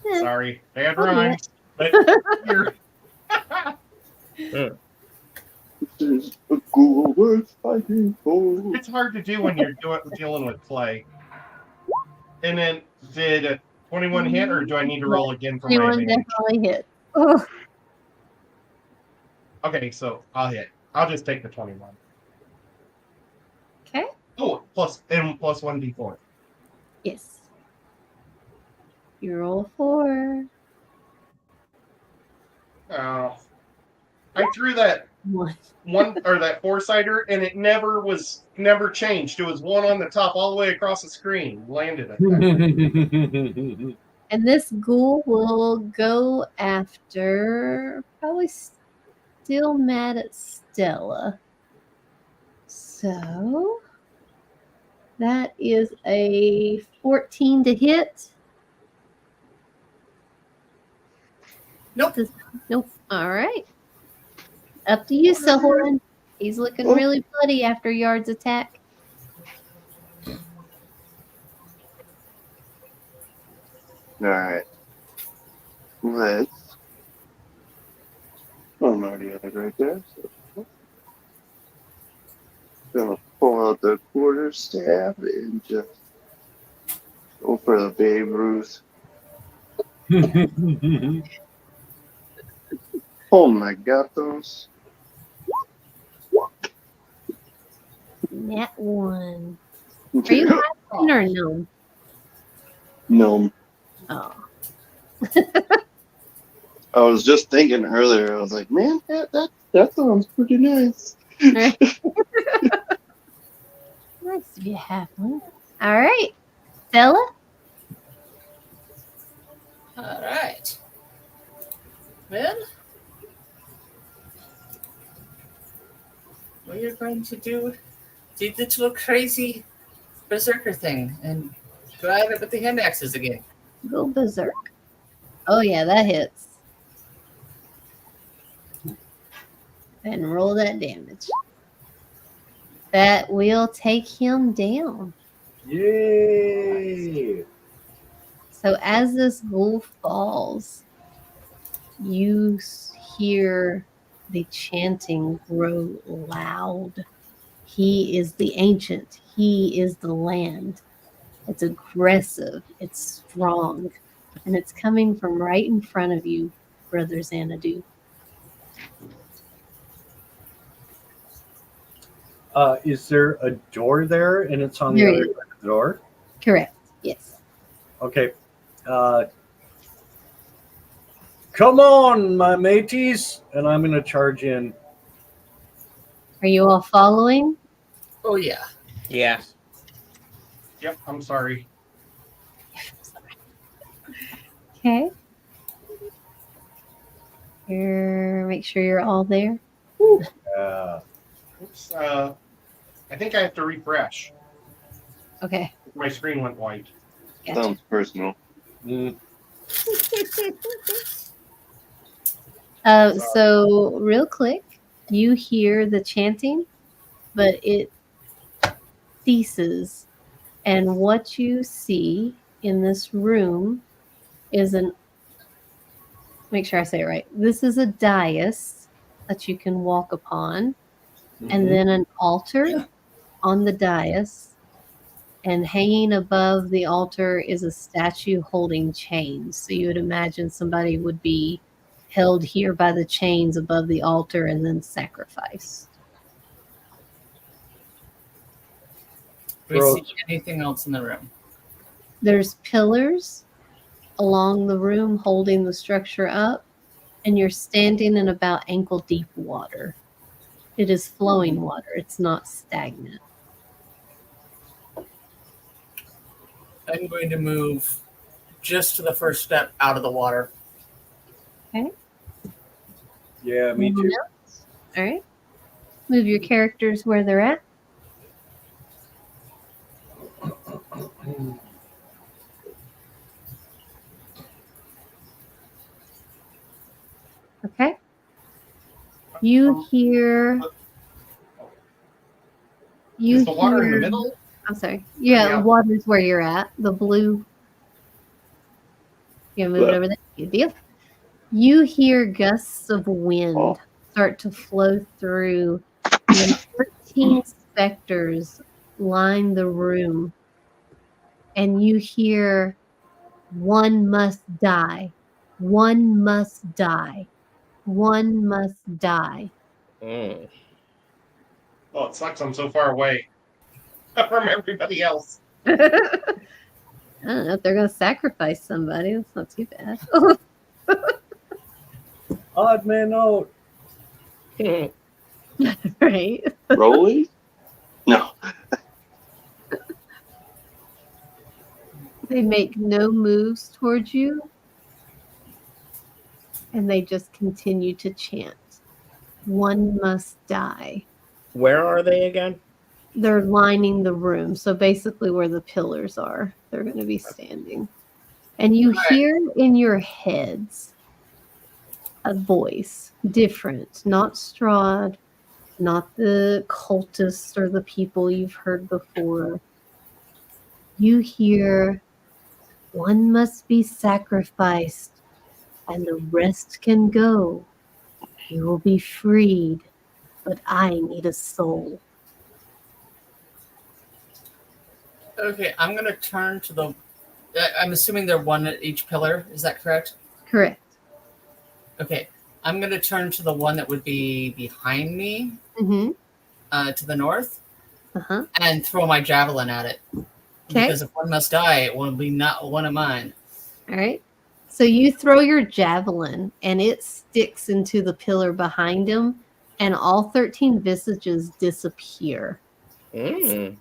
Yeah. Sorry, bad Oh, yeah. rhymes. But here. This is a ghoul worth fighting for. It's hard to do when you're dealing with play. And then, did a 21 hit, or do I need to roll again for my 21 advantage? definitely hit. Oh, Okay, so I'll hit. I'll just take the 21. okay. Oh, plus 1d4. Yes. You roll 4. Oh, I threw that 1. that 4-sider, and it never changed. It was 1 on the top all the way across the screen. Landed it. And this ghoul will go after, probably still mad at Stella. So that is a 14 to hit. Nope. Nope. All right. Up to you, Sahorn. He's looking really bloody after Yard's attack. Alright. Let's. I'm already at it right there. So. Gonna pull out the quarterstaff and just go for the Babe Ruth. Oh my gatos. Nat 1. Are you laughing or no? No. Oh. I was just thinking earlier, I was like, man, that sounds pretty nice. Nice to be a halfling. All right. Stella? All right. Well, we are going to do the little crazy berserker thing and go at it with the hand axes again. Go berserk. Oh, yeah, that hits. And roll that damage. That will take him down. Yay! So as this ghoul falls, you hear the chanting grow loud. He is the ancient. He is the land. It's aggressive. It's strong. And it's coming from right in front of you, Brother Xanadu. Is there a door there and it's on There the other is. side of the door? Correct. Yes. Okay. Come on, my mateys. And I'm going to charge in. Are you all following? Oh yeah. Yes. Yep, I'm sorry. Okay. Make sure you're all there. Oops. I think I have to refresh. Okay. My screen went white. Gotcha. Sounds personal. Mm, So real quick, you hear the chanting, but it ceases. And what you see in this room is make sure I say it right. This is a dais that you can walk upon, and then an altar on the dais. And hanging above the altar is a statue holding chains. So you would imagine somebody would be held here by the chains above the altar and then sacrificed. Do we Gross. see anything else in the room? There's pillars along the room holding the structure up, and you're standing in about ankle deep water. It is flowing water. It's not stagnant. I'm going to move just to the first step out of the water. yeah, me Anyone too. else? All right. Move your characters where they're at. Okay. You hear. You Is the water in the hear- middle? I'm sorry. Yeah, Yeah. water's where you're at. The blue. You move it over there. Good deal. You hear gusts of wind start to flow through, and 13 specters line the room. And you hear, "One must die. One must die. One must die." Mm. Oh, it sucks. I'm so far away from everybody else. I don't know if they're going to sacrifice somebody. That's not too bad. Odd man out. Right? Rolling? No. They make no moves towards you, and they just continue to chant, "One must die." Where are they again? They're lining the room, so basically where the pillars are, they're going to be standing. And you hear in your heads a voice, different, not Strahd, not the cultists or the people you've heard before. You hear, "One must be sacrificed, and the rest can go. You will be freed, but I need a soul." Okay, I'm going to turn to the... I'm assuming they're one at each pillar. Is that correct? Correct. Okay, I'm going to turn to the one that would be behind me Mm-hmm. to the north Uh-huh. and throw my javelin at it. Okay. Because if one must die, it will be not one of mine. All right. So you throw your javelin, and it sticks into the pillar behind him, and all 13 visages disappear. Mm.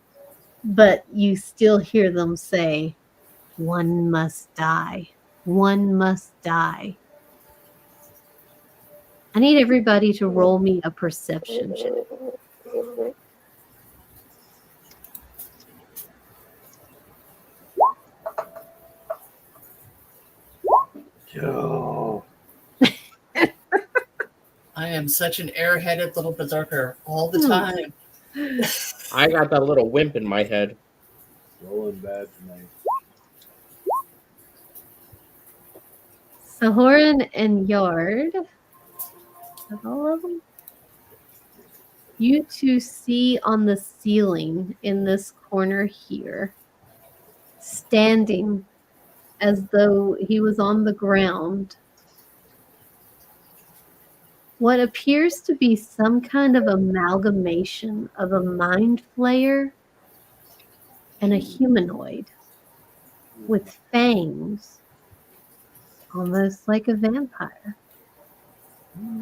But you still hear them say, "One must die. One must die." I need everybody to roll me a perception check. Yo. I am such an airheaded little berserker all the time. I got that little wimp in my head. Rolling bad tonight. Sahoran and Yard, of all of them, you two see on the ceiling in this corner here, standing as though he was on the ground, what appears to be some kind of amalgamation of a mind flayer and a humanoid with fangs, almost like a vampire.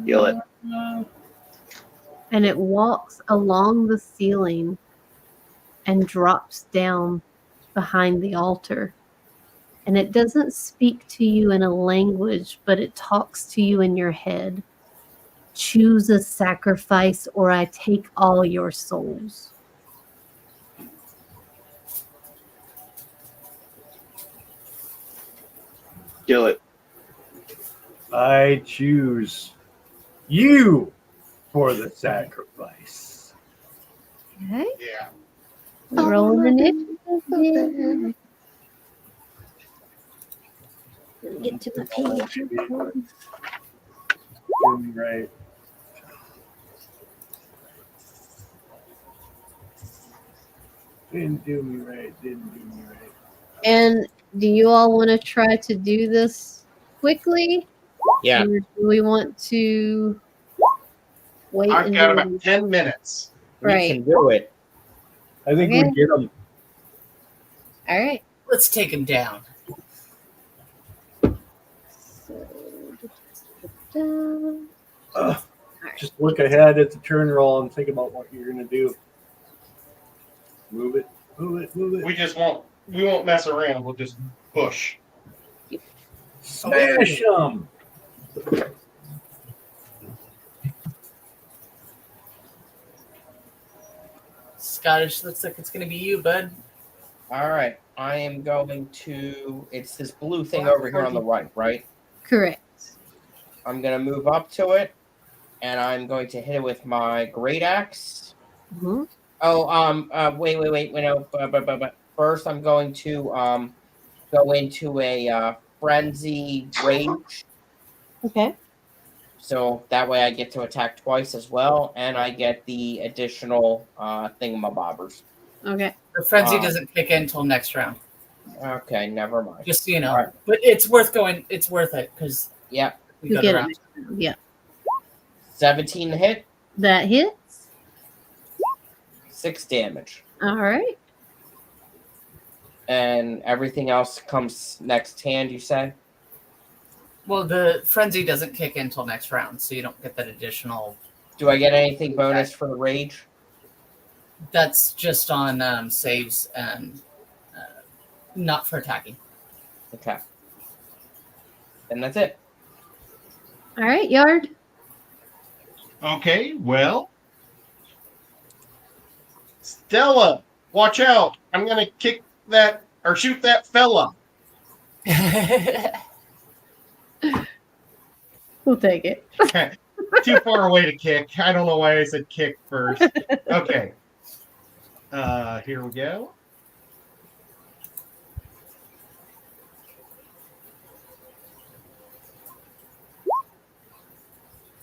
Kill it. And it walks along the ceiling and drops down behind the altar. And it doesn't speak to you in a language, but it talks to you in your head. Choose a sacrifice, or I take all your souls. Kill it. I choose you for the sacrifice. Okay. Yeah. Roll an initiative. Let me get to my page. Do me right. Didn't do me right. And do you all want to try to do this quickly? Yeah. Or do we want to wait I've and got do about 10 minutes. We Right. can do it. I think Okay. we get them. All right. Let's take him down. So, Just look ahead at the turn roll and think about what you're going to do. Move it. We won't mess around. We'll just push. Smash them. Scottish, looks like it's going to be you, bud. All right. I am going to. It's this blue thing over here on the right, right? correct. I'm going to move up to it, and I'm going to hit it with my great axe. Mhm. Oh, wait. No, but first I'm going to go into a frenzy rage, Okay. so that way I get to attack twice as well, and I get the additional thingamabobbers. Okay. The frenzy Ah. doesn't kick in until next round. Okay, never mind. Just so you know. All right. But it's worth going. It's worth it because Yep, we You go get to it. round. Yeah. 17 to hit, That hits. 6 damage, All right. and everything else comes next hand. You say? Well, the frenzy doesn't kick in until next round, so you don't get that additional. Do I get anything bonus for the rage? That's just on saves and not for attacking. Okay, and that's it. All right, Yard. Okay, well. Stella, watch out. I'm going to kick that or shoot that fella. We'll take it. Too far away to kick. I don't know why I said kick first. Okay. Here we go.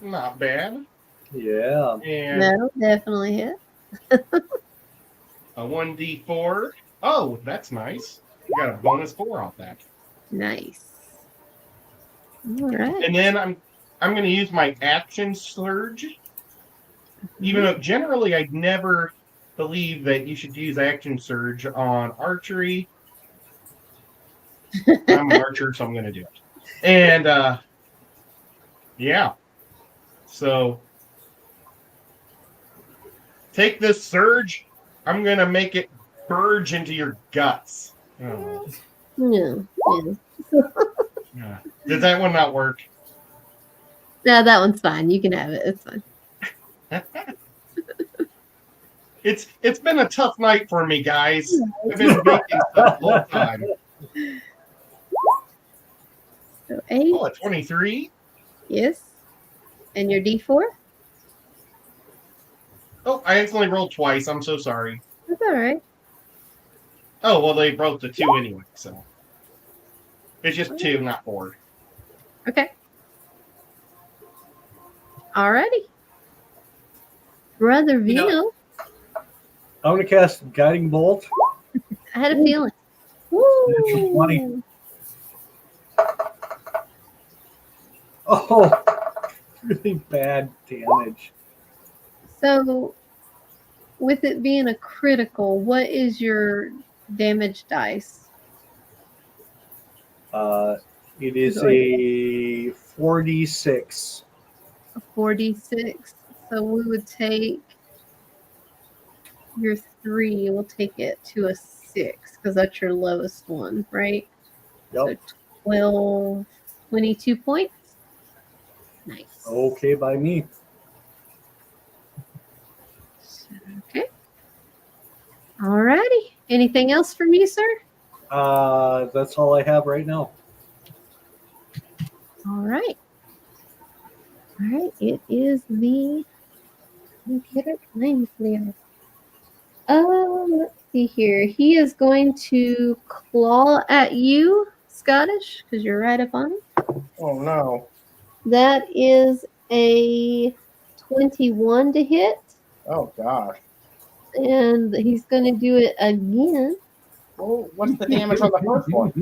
Not bad. Yeah. And That'll definitely hit. a 1d4. Oh, that's nice. You got a bonus 4 off that. Nice. All right. And then I'm going to use my action surge. Even though generally I'd never believe that you should use action surge on archery. I'm an archer, so I'm going to do it. And yeah. So take this surge. I'm going to make it purge into your guts. Oh. Yeah. Yeah. Did that one not work? No, that one's fine. You can have it. It's fine. It's been a tough night for me, guys. I've been making stuff the whole time. So 8. Oh, a 23? Yes. And your D4? Oh, I accidentally rolled twice. I'm so sorry. That's all right. Oh, well, they broke the 2 anyway, so. It's just 2, not 4. Okay. Alrighty. Brother Vino, know- I'm going to cast Guiding Bolt. I had a feeling. Natural 20. Oh, really bad damage. So, with it being a critical, what is your damage dice? It is a 46. A 46. So we would take your 3. We'll take it to a 6 because that's your lowest one, right? Yep. So 12, 22 points. Nice. Okay, by me. Okay. Alrighty. Anything else from you, sir? That's all I have right now. All right. All right. It is the computer time player. Let's see here. He is going to claw at you, Scottish, because you're right up on him. Oh no. That is a 21 to hit, Oh god. and he's going to do it again. Well, what's the damage on the first one?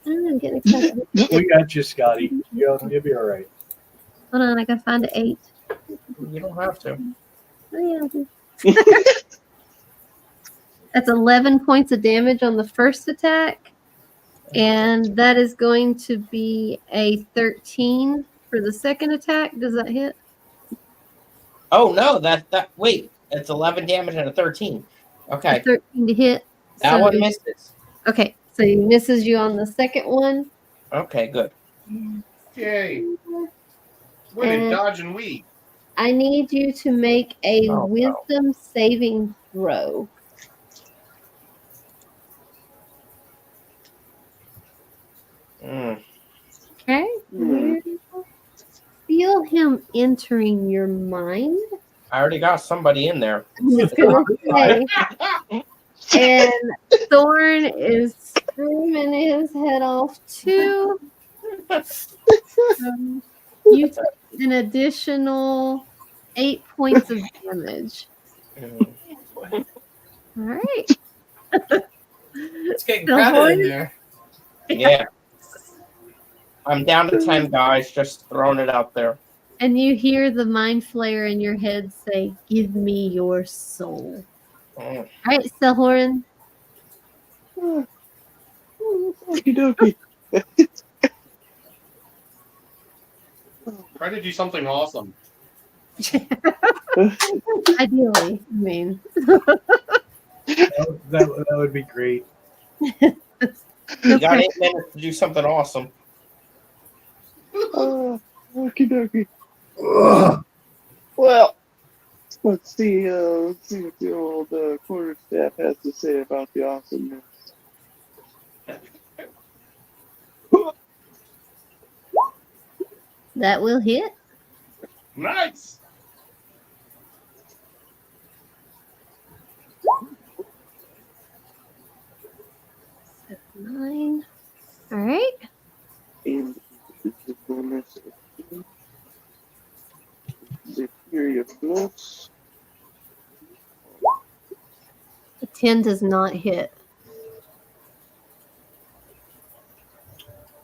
I'm getting excited. We got you, Scotty. You'll be all right. Hold on, I gotta find an 8. You don't have to. Oh, yeah. That's 11 points of damage on the first attack, and that is going to be a 13 for the second attack. Does that hit? Oh no, that wait, it's 11 damage and a 13. Okay. A 13 to hit. That So- one misses. Okay, so he misses you on the second one. Okay, good. Yay. What did And- dodge and weave? I need you to make a Oh, no. wisdom saving throw. Mm. Okay? Feel him entering your mind. I already got somebody in there. I was gonna say. And Thorn is screaming his head off too. You take an additional 8 points of damage. Mm. All right. It's getting So crowded in Horn- there. Yeah. I'm down to 10 guys, just throwing it out there. And you hear the mind flayer in your head say, "Give me your soul." Mm. All right, Stelhorin. Okie dokie. Try to do something awesome. Ideally, I mean. That would be great. You got 8 minutes to do something awesome. Okie dokie. Ugh. Well, let's see what the old quarterstaff has to say about the awesomeness. That will hit. Nice. That's 9. All right. And the bonus Superior Plus. A 10 does not hit.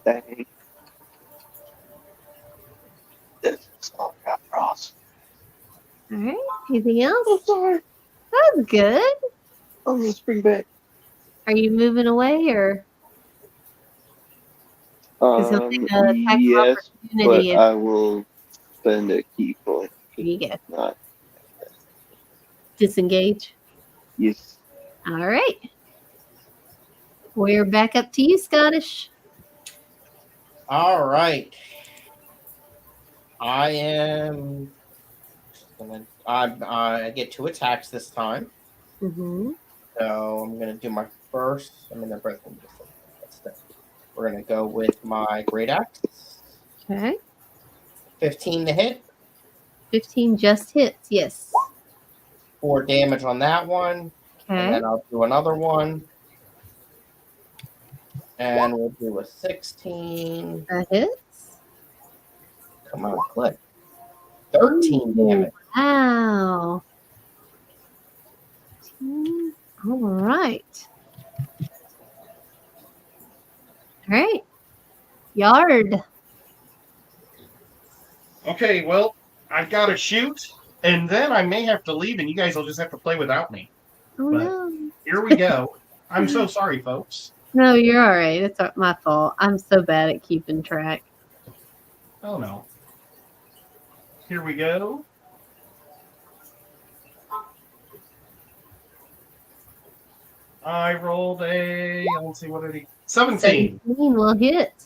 Dang. That's all I got, Ross. All right. Anything else? I'm sorry. That's good. I'm gonna spring back. Are you moving away or? 'Cause he'll take an attack of Yes, but opportunity if I will spend a key point. you get Not disengage. yes. All right. We're back up to you, Scottish. All right. I am. I get 2 attacks this time. Mm-hmm. So I'm gonna do my first. They're both gonna be different. We're gonna go with my great axe. Okay. 15 to hit. 15 just hits. Yes. 4 damage on that one. And Okay. then I'll do another one. And we'll do a 16. That hits. Come on, click. 13 damage. Wow. All right. All right. Yard. Okay, well, I've got to shoot, and then I may have to leave, and you guys will just have to play without me. Oh But- no. Here we go. I'm so sorry, folks. No, you're all right. It's my fault. I'm so bad at keeping track. Oh no. Here we go. I rolled let's see, what did he? 17. 17 will hit.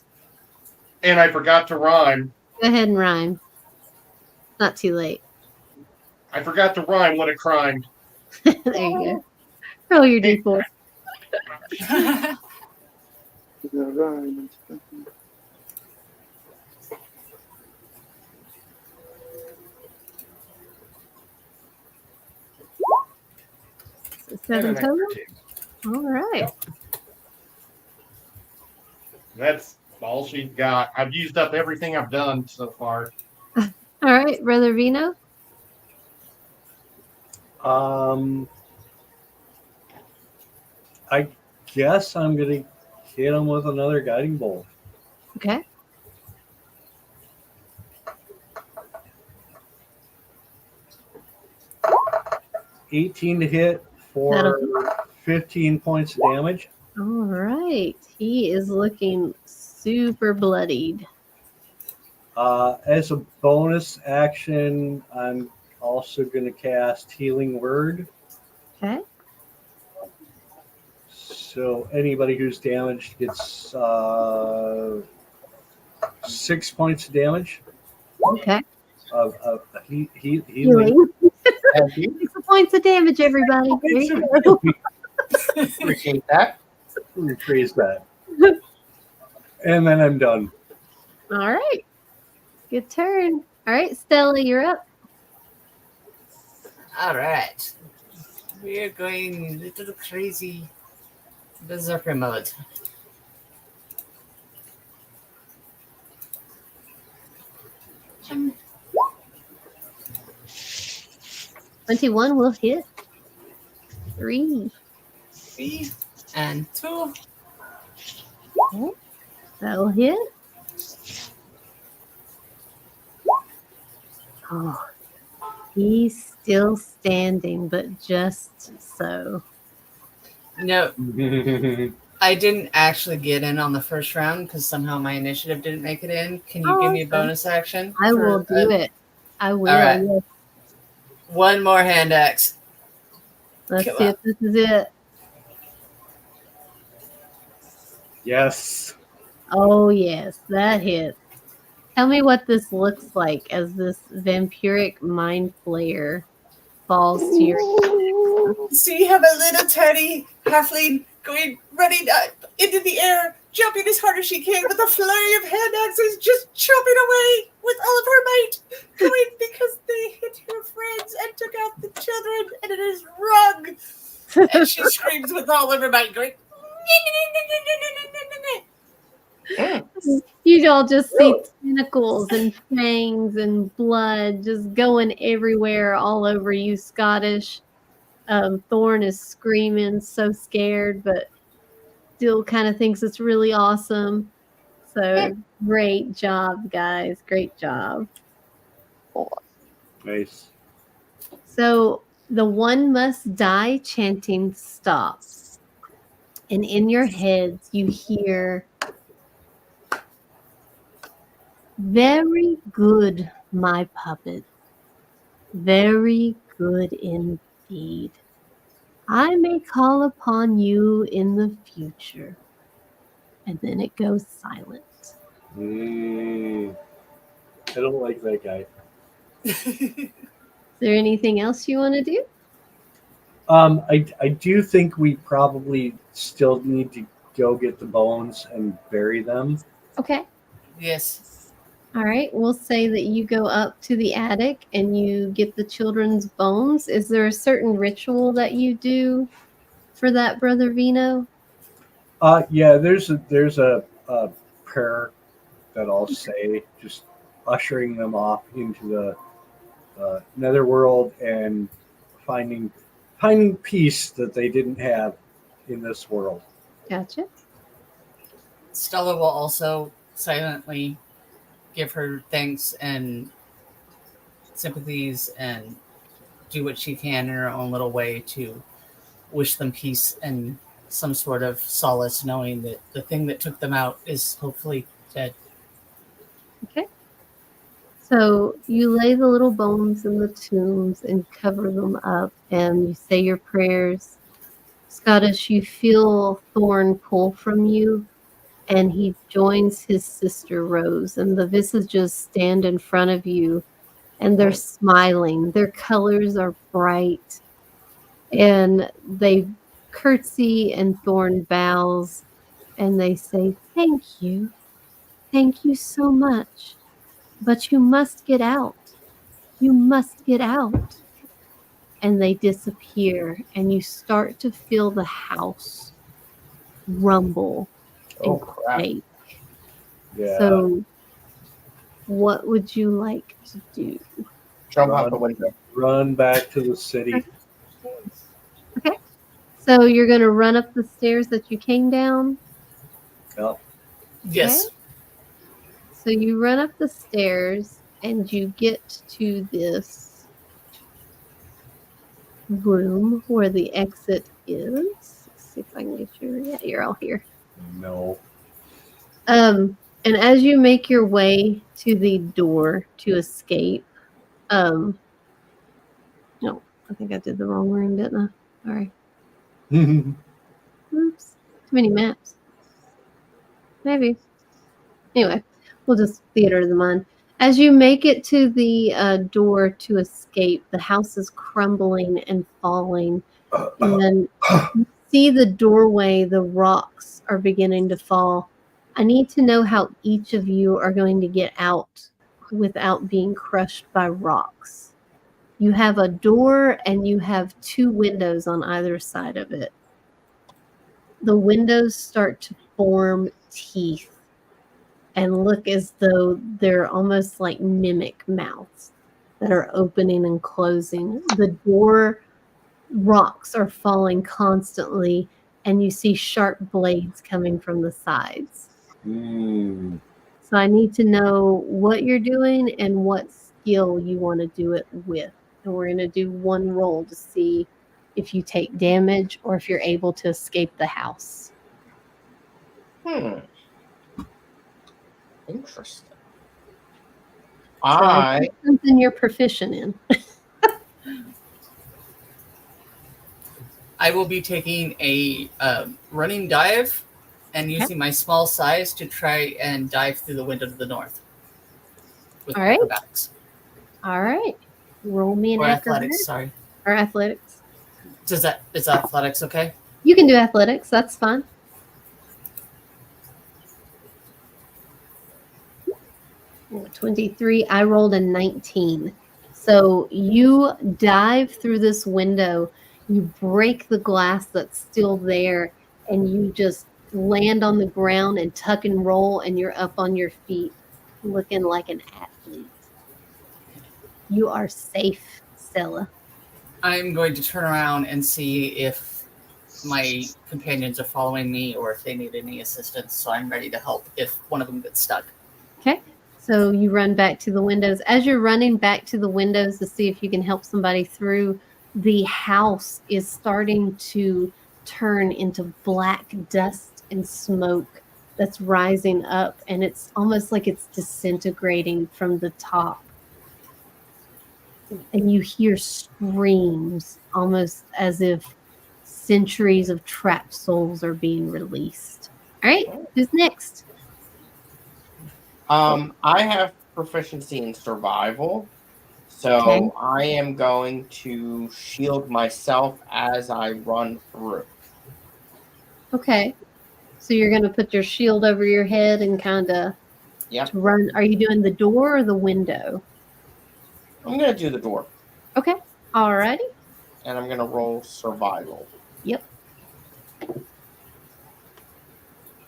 And I forgot to rhyme. Go ahead and rhyme. Not too late. I forgot to rhyme what a crime. There you go. Roll your d4. So 7 total. All right. That's all she's got. I've used up everything I've done so far. All right, Brother Vino. I guess I'm gonna hit him with another guiding bolt. Okay. $18 to hit for 15 points of damage. All right. He is looking super bloodied. As a bonus action, I'm also going to cast Healing Word. Okay. So anybody who's damaged gets 6 points of damage. Okay. Healing. Healing. 6 points of damage, everybody. There you go. Appreciate that. Rephrase that. And then I'm done. All right. Good turn. All right, Stella, you're up. All right. We're going a little crazy berserker mode. Um, 21 will hit. 3. 3 and 2. Okay. That'll hit. Oh, he's still standing, but just so. No, I didn't actually get in on the first round because somehow my initiative didn't make it in. Can you give me a bonus action? I will do it. I will. All right. Yes. One more hand axe. Let's Come see on. if this is it. Yes. Oh, yes, that hits. Tell me what this looks like as this vampiric mind flayer falls to your. So you have a little tiny halfling running into the air, jumping as hard as she can with a flurry of hand axes, just chopping away with all of her might, going because they hit her friends and took out the children, and it is wrong. And she screams with all of her might, going. You all just see tentacles and fangs and blood just going everywhere all over you, Scottish. Thorn is screaming, so scared, but still kind of thinks it's really awesome. So great job, guys. Great job. Nice. So the one must die chanting stops. And in your heads, you hear, "Very good, my puppet. Very good indeed. I may call upon you in the future." And then it goes silent. I don't like that guy. Is there anything else you want to do? I do think we probably still need to go get the bones and bury them. Okay. Yes. All right. We'll say that you go up to the attic and you get the children's bones. Is there a certain ritual that you do for that, Brother Vino? Yeah, there's a prayer that I'll say, just ushering them off into the netherworld and finding peace that they didn't have in this world. Gotcha. Stella will also silently give her thanks and sympathies and do what she can in her own little way to wish them peace and some sort of solace knowing that the thing that took them out is hopefully dead. Okay. So you lay the little bones in the tombs and cover them up, and you say your prayers. Scottish, you feel Thorn pull from you, and he joins his sister Rose, and the visages stand in front of you, and they're smiling. Their colors are bright, and they curtsy, and Thorn bows, and they say, "Thank you. Thank you so much. But you must get out. You must get out." And they disappear, and you start to feel the house rumble Oh, and crap. quake. Yeah. So, what would you like to do? Jump out the window. Run back to the city. Okay. So, you're going to run up the stairs that you came down? Yep. Yes. So, you run up the stairs, and you get to this room where the exit is. Let's see if I can get you. Yeah, you're all here. No. And as you make your way to the door to escape, no, I think I did the wrong room, didn't I? All right. Oops. Too many maps. Maybe. Anyway, we'll just theater of the mind. As you make it to the door to escape, the house is crumbling and falling. And you see the doorway, the rocks are beginning to fall. I need to know how each of you are going to get out without being crushed by rocks. You have a door and you have 2 windows on either side of it. The windows start to form teeth and look as though they're almost like mimic mouths that are opening and closing. The door rocks are falling constantly, and you see sharp blades coming from the sides. So I need to know what you're doing and what skill you want to do it with. And we're going to do one roll to see if you take damage or if you're able to escape the house. Interesting. So it's something you're proficient in. I will be taking a running dive and using my small size to try and dive through the window to the north. With All right. acrobatics. All right. Roll me an Or acrobatics. athletics, sorry. Or athletics. Is athletics okay? You can do athletics. That's fine. Oh, 23. I rolled a 19. So you dive through this window. You break the glass that's still there, and you just land on the ground and tuck and roll, and you're up on your feet looking like an athlete. You are safe, Stella. I'm going to turn around and see if my companions are following me or if they need any assistance. So I'm ready to help if one of them gets stuck. Okay. So you run back to the windows. As you're running back to the windows to see if you can help somebody through, the house is starting to turn into black dust and smoke that's rising up, and it's almost like it's disintegrating from the top. And you hear screams, almost as if centuries of trapped souls are being released. All right, who's next? I have proficiency in survival, so Okay. I am going to shield myself as I run through. Okay. So you're going to put your shield over your head and kind of run. Are you doing the door or the window? I'm going to do the door. Okay. All righty. And I'm going to roll survival. Yep.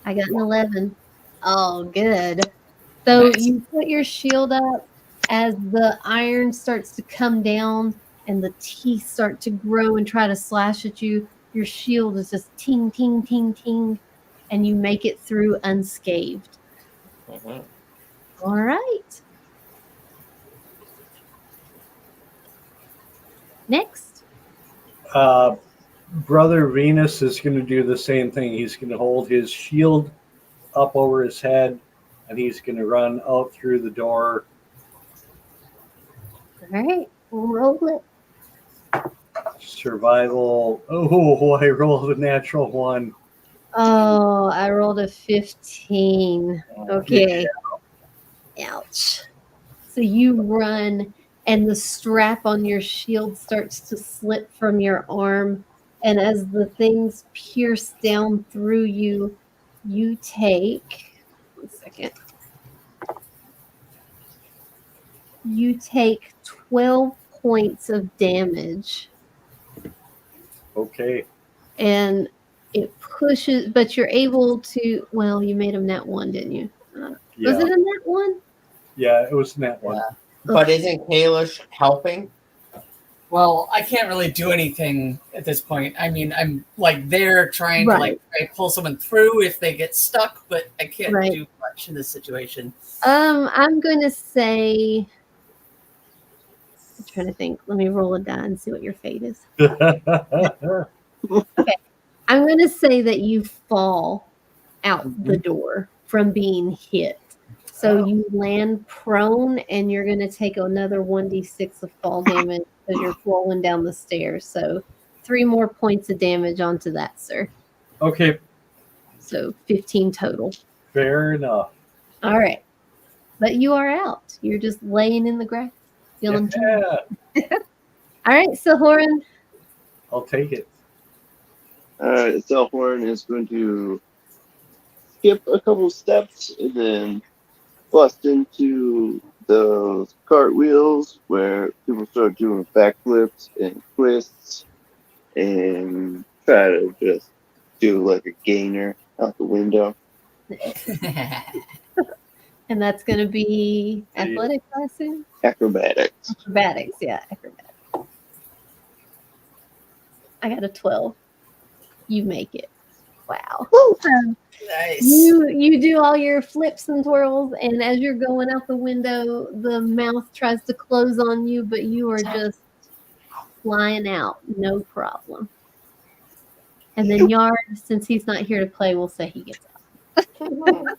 I got an 11. Oh, good. So you put your shield up as the iron starts to come down and the teeth start to grow and try to slash at you. Your shield is just ting, ting, ting, ting, and you make it through unscathed. Mm-hmm. All right. Next. Brother Venus is going to do the same thing. He's going to hold his shield up over his head, and he's going to run out through the door. All right, roll it. Survival. Oh, I rolled a natural one. Oh, I rolled a 15. Okay. Ouch. So you run, and the strap on your shield starts to slip from your arm. And as the things pierce down through you, you take 1 second. You take 12 points of damage. Okay. And it pushes, but you're able to, well, you made him net 1, didn't you? Yeah. Was it a net 1? Yeah, it was net one. But isn't Kalish helping? Well, I can't really do anything at this point. I mean, I'm like there trying to like try to pull someone through if they get stuck, but I can't do much in this situation. I'm going to say, I'm trying to think. Let me roll a die and see what your fate is. Okay. I'm going to say that you fall out the door from being hit. So you land prone, and you're going to take another 1d6 of fall damage because you're rolling down the stairs. So 3 more points of damage onto that, sir. Okay. So 15 total. Fair enough. All right. But you are out. You're just laying in the grass. Feeling Yeah. All right, Silhoran. I'll take it. Alright, Selhorn is going to skip a couple steps and then bust into those cartwheels where people start doing backflips and twists and try to just do like a gainer out the window. And that's going to be athletics, I assume? Acrobatics. Acrobatics, yeah, acrobatics. I got a 12. You make it. Wow. Nice. You do all your flips and twirls, and as you're going out the window, the mouth tries to close on you, but you are just flying out, no problem. And then Yard, since he's not here to play, will say he gets out.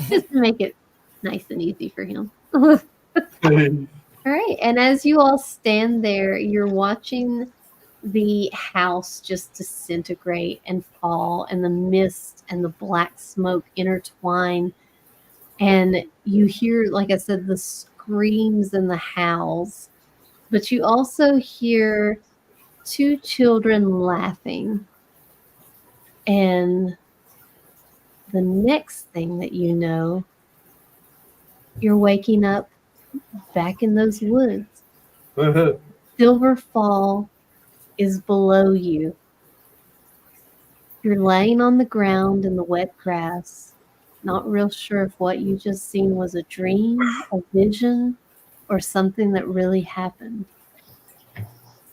Just to make it nice and easy for him. All right, and as you all stand there, you're watching the house just disintegrate and fall, and the mist and the black smoke intertwine, and you hear, like I said, the screams and the howls, but you also hear 2 children laughing. And the next thing that you know, you're waking up back in those woods. Silver Fall is below you. You're laying on the ground in the wet grass, not real sure if what you just seen was a dream, a vision, or something that really happened.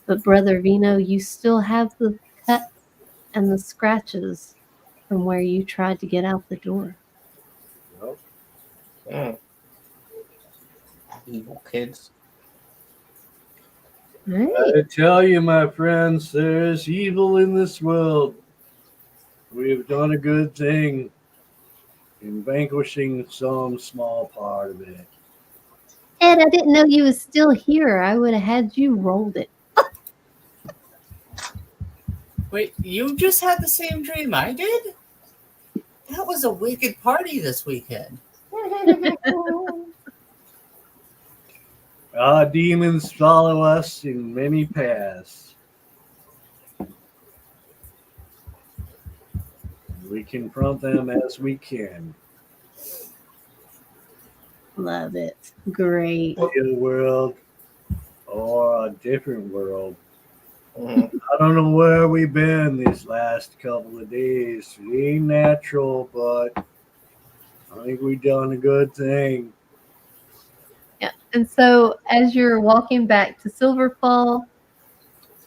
But Brother Vino, you still have the cuts and the scratches from where you tried to get out the door. Evil kids. Right. I tell you, my friends, there's evil in this world. We've done a good thing in vanquishing some small part of it. Ed, I didn't know you was still here. I would have had you rolled it. Wait, you just had the same dream I did? That was a wicked party this weekend. Our demons follow us in many paths. We confront them as we can. Love it. Great. Real world or a different world. I don't know where we've been these last couple of days. It ain't natural, but I think we've done a good thing. Yeah. And so as you're walking back to Silverfall,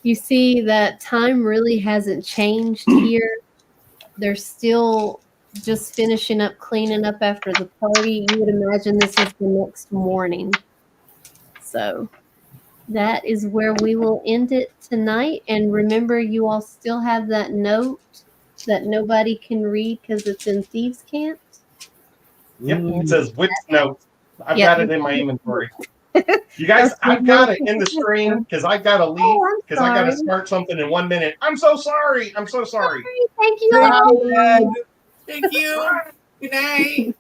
you see that time really hasn't changed here. They're still just finishing up, cleaning up after the party. You would imagine this is the next morning. So that is where we will end it tonight. And remember, you all still have that note that nobody can read because it's in Thieves' Camp. Yep, it says Wits Notes. I've Yeah. got it in my inventory. You guys, I've got it in the stream because I've got to leave Oh, because I'm I got to sorry. start something in 1 minute. I'm so sorry. I'm so sorry. Thank you all. Thank you. Good night.